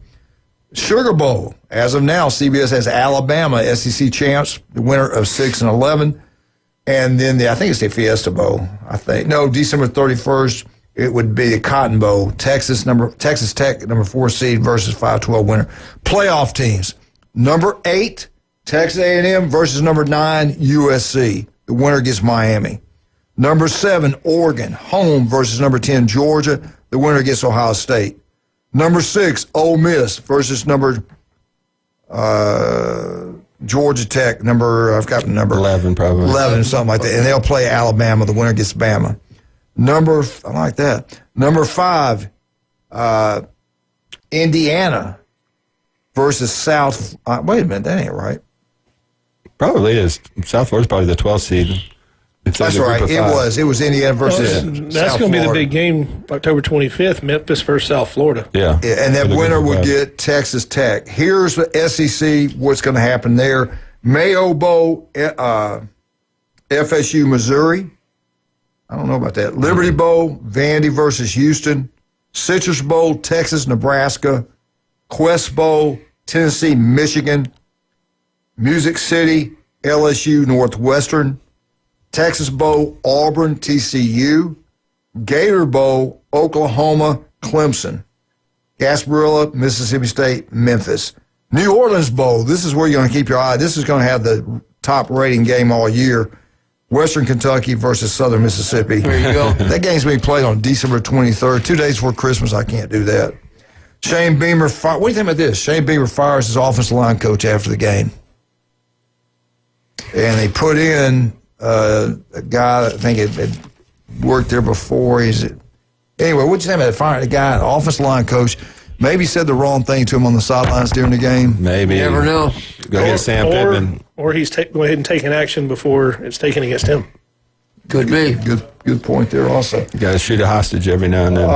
Sugar Bowl, as of now, CBS has Alabama, SEC champs, the winner of 6 and 11. And then I think it's the Fiesta Bowl, December 31st, it would be the Cotton Bowl, Texas Tech, number 4 seed versus 5-12 winner. Playoff teams, number 8, Texas A&M versus number 9, USC. The winner gets Miami. Number 7, Oregon, home versus number 10, Georgia. The winner gets Ohio State. Number 6, Ole Miss versus number Georgia Tech. I've got the number 11, probably 11, something like that. And they'll play Alabama. The winner gets Bama. I like that. Number 5, Indiana versus South. Wait a minute, that ain't right. Probably is. South Florida's probably the 12th seed. That's right. It was Indiana versus that's going to be the big game, October 25th, Memphis versus South Florida. Yeah. And that winner would get Texas Tech. Here's the SEC, what's going to happen there. Mayo Bowl, FSU, Missouri. I don't know about that. Liberty Bowl, Vandy versus Houston. Citrus Bowl, Texas, Nebraska. Quest Bowl, Tennessee, Michigan. Music City, LSU, Northwestern. Texas Bowl, Auburn, TCU. Gator Bowl, Oklahoma, Clemson. Gasparilla, Mississippi State, Memphis. New Orleans Bowl, this is where you're going to keep your eye. This is going to have the top rating game all year. Western Kentucky versus Southern Mississippi. There you go. That game's being played on December 23rd, 2 days before Christmas. I can't do that. Shane Beamer, what do you think about this? Shane Beamer fires his offensive line coach after the game. And they put in a guy that I think had worked there before. Anyway, what do you think about firing a guy, an offensive line coach? Maybe said the wrong thing to him on the sidelines during the game. Maybe. You never know. Go get Sam Pittman. Or he's go ahead and taking action before it's taken against him. Could be. Good point there also. You got to shoot a hostage every now and then.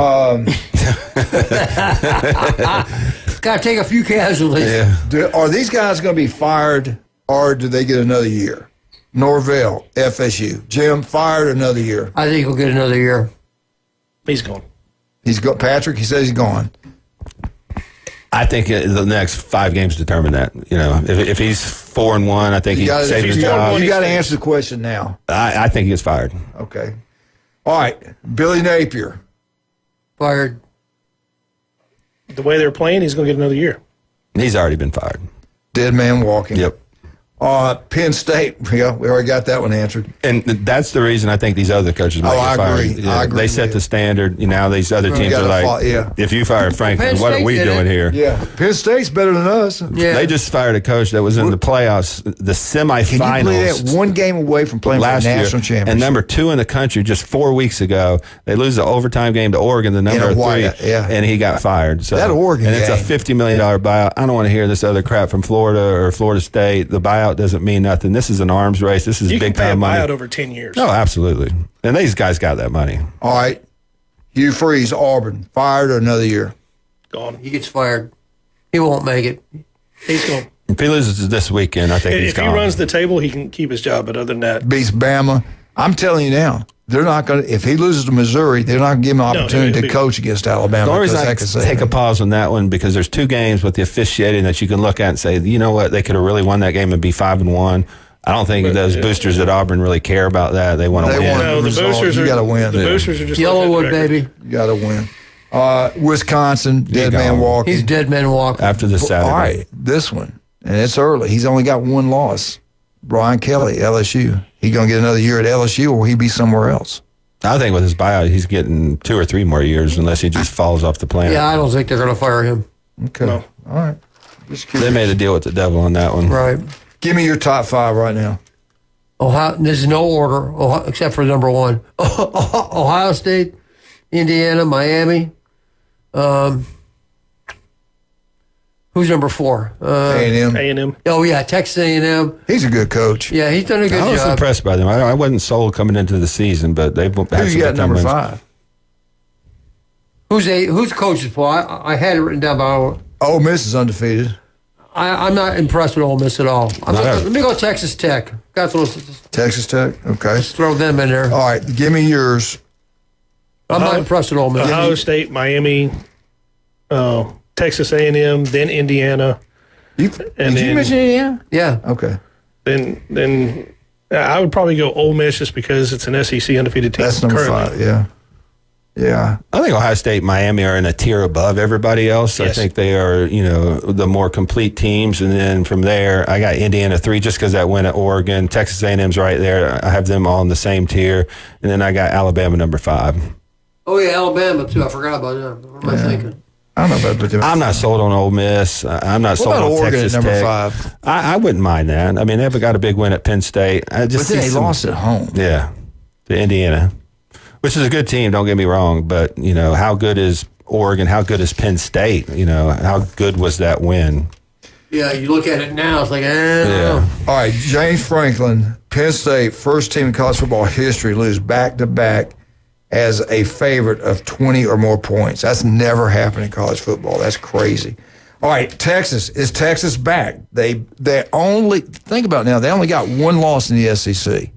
Got to take a few casualties. Yeah. Are these guys going to be fired, or do they get another year? Norvell, FSU. Jim, fired another year. I think he'll get another year. He's gone. Patrick, he says he's gone. I think the next 5 games determine that. If he's 4-1, I think he's saved his job. You got to answer the question now. I think he gets fired. Okay. All right. Billy Napier. Fired. The way they're playing, he's going to get another year. He's already been fired. Dead man walking. Yep. Penn State, yeah, we already got that one answered. And that's the reason I think these other coaches might get fired. I agree. They set the standard. These other teams are like, if you fire Franklin, what are we doing here? Yeah, Penn State's better than us. Yeah. They just fired a coach that was in the playoffs, the semifinals. Can you believe that? 1 game away from playing for the national championship. And number 2 in the country just 4 weeks ago. They lose the overtime game to Oregon, the number 3, and he got fired. So that Oregon and game. It's a $50 million buyout. I don't want to hear this other crap from Florida or Florida State. The buyout doesn't mean nothing. This is an arms race. This is big time money. You can pay a buyout over 10 years. No, absolutely. And these guys got that money. All right. Hugh Freeze, Auburn, fired or another year? Gone. He gets fired. He won't make it. He's gone. If he loses this weekend, I think he's gone. If he runs the table, he can keep his job. But other than that, beats Bama. I'm telling you now, they're not going to. If he loses to Missouri, they're not going to give him an opportunity to coach against Alabama. The only reason I take a pause on that one because there's two games with the officiating that you can look at and say, you know what, they could have really won that game and be 5-1. I don't think those boosters at Auburn really care about that. They want to win. No, the boosters you got to win. The boosters are just Yellowwood, baby. You got to win. Wisconsin, dead man walking. He's dead man walking. After the Saturday. All right, this one. And it's early. He's only got one loss. Brian Kelly, LSU. He going to get another year at LSU, or will he be somewhere else? I think with his buyout, he's getting 2 or 3 more years unless he just falls off the planet. Yeah, I don't think they're going to fire him. Okay. No. All right. They made a deal with the devil on that one. Right. Give me your top 5 right now. Ohio. There's no order except for number 1. Ohio State, Indiana, Miami. Who's number 4? A&M. A&M. Oh, yeah, Texas A&M. He's a good coach. Yeah, he's done a good job. I was impressed by them. I wasn't sold coming into the season, but they've had some Who you got number wins. 5? Who's coaches, Paul? I had it written down, but Ole Miss is undefeated. I'm not impressed with Ole Miss at all. Let me go Texas Tech. Got those. Texas Tech? Okay. Just throw them in there. All right, give me yours. I'm not impressed with Ole Miss. Ohio State, Miami, Texas A&M, then Indiana. Did you mention Indiana? Yeah. Okay. Then I would probably go Ole Miss just because it's an SEC undefeated team. That's number currently. 5, yeah. Yeah. I think Ohio State and Miami are in a tier above everybody else. Yes. I think they are, the more complete teams. And then from there, I got Indiana 3 just because that win at Oregon. Texas A&M's right there. I have them all in the same tier. And then I got Alabama number 5. Oh, yeah, Alabama, too. I forgot about that. What am I thinking? I don't know about that. I'm not sold on Ole Miss. I'm not sold on Oregon Texas at number Tech. 5? I wouldn't mind that. I mean, they've got a big win at Penn State. But then they lost at home. Yeah, to Indiana, which is a good team. Don't get me wrong, but how good is Oregon? How good is Penn State? How good was that win? Yeah, you look at it now, it's like, Yeah. All right, James Franklin, Penn State, first team in college football history to lose back-to-back as a favorite of 20 or more points. That's never happened in college football. That's crazy. All right, Texas. Is Texas back? They only, think about it now, they only got one loss in the SEC.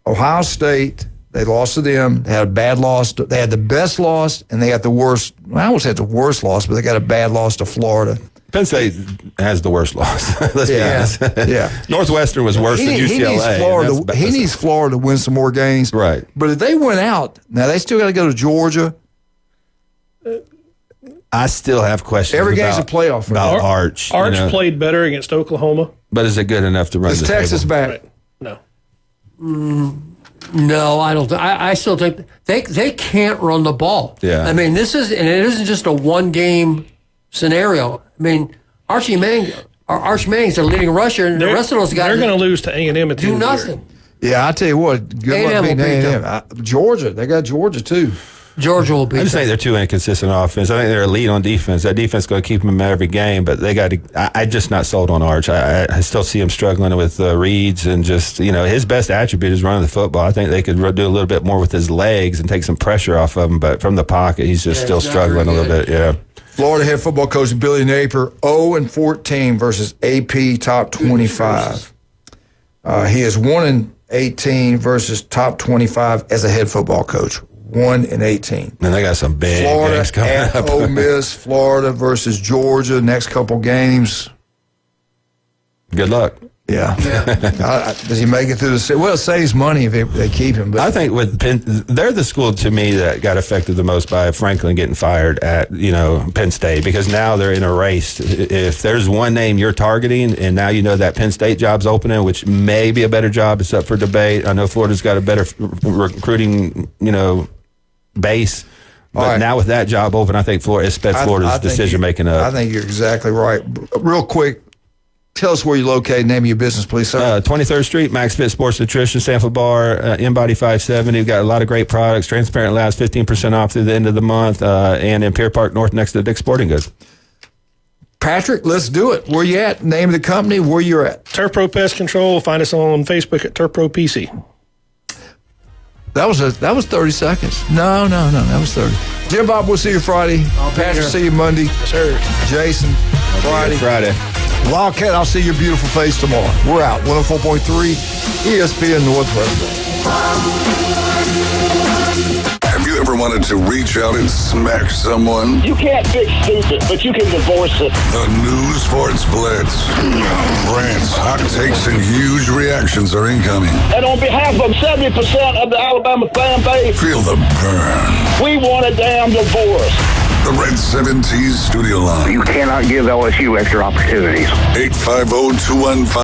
Ohio State, they lost to them. They had a bad loss. They had the best loss, and they got the worst. Well, I won't say the worst loss, but they got a bad loss to Florida. Penn State has the worst loss. Let's be honest. Yeah. Northwestern was worse than UCLA. He needs Florida to win some more games. Right. But if they went out, now they still got to go to Georgia. I still have questions. Every game's a playoff for about them. Arch. Arch played better against Oklahoma. But is it good enough to run Is the Texas table? back? Right. No. No, I don't. I still think they can't run the ball. Yeah. I mean, it isn't just a 1-game scenario. I mean, Arch Manning's their leading rusher, and the rest of those guys They're going to lose to A&M at the do end of the year. nothing. Yeah, I tell you what, good A&M luck will beating beat A&M. Georgia, they got Georgia too. Georgia will beat I just them. think they're too inconsistent on offense. I think they're elite on defense. That defense is going to keep them in every game, but they got to. I'm just not sold on Arch. I still see him struggling with reads and just his best attribute is running the football. I think they could do a little bit more with his legs and take some pressure off of him, but from the pocket, he's just still struggling a little bit. Yeah. Florida head football coach Billy Napier, 0-14 versus AP top 25. He is 1-18 versus top 25 as a head football coach. 1-18. And they got some big Florida games coming at up. Ole Miss, Florida versus Georgia. Next couple games. Good luck. Yeah. Does he make it through the season? Well, it saves money if they keep him. But I think with Penn, they're the school to me that got affected the most by Franklin getting fired at Penn State, because now they're in a race. If there's one name you're targeting, and now that Penn State job's opening, which may be a better job, it's up for debate. I know Florida's got a better recruiting base. But now with that job open, I think Florida's decision making up. I think you're exactly right. Real quick, tell us where you're located. Name of your business, please, sir. 23rd Street, Max Fit Sports Nutrition, Sanford Bar, InBody 570. We've got a lot of great products. Transparent Labs, 15% off through the end of the month. And in Pier Park North, next to Dick's Sporting Goods. Patrick, let's do it. Where you at? Name of the company, where you're at. Turf Pro Pest Control. Find us on Facebook at Turf Pro PC. That was 30 seconds. No, that was 30. Jim Bob, we'll see you Friday. Patrick, see you Monday. Yes, sir. Jason, Friday. Wildcat, I'll see your beautiful face tomorrow. We're out. 104.3 ESPN Northwest. Have you ever wanted to reach out and smack someone? You can't fix stupid, but you can divorce it. The new Sports Blitz. Rants, hot takes, and huge reactions are incoming. And on behalf of 70% of the Alabama fan base, Feel the burn. we want a damn divorce. The Red 70s studio line. You cannot give LSU extra opportunities. 850-215.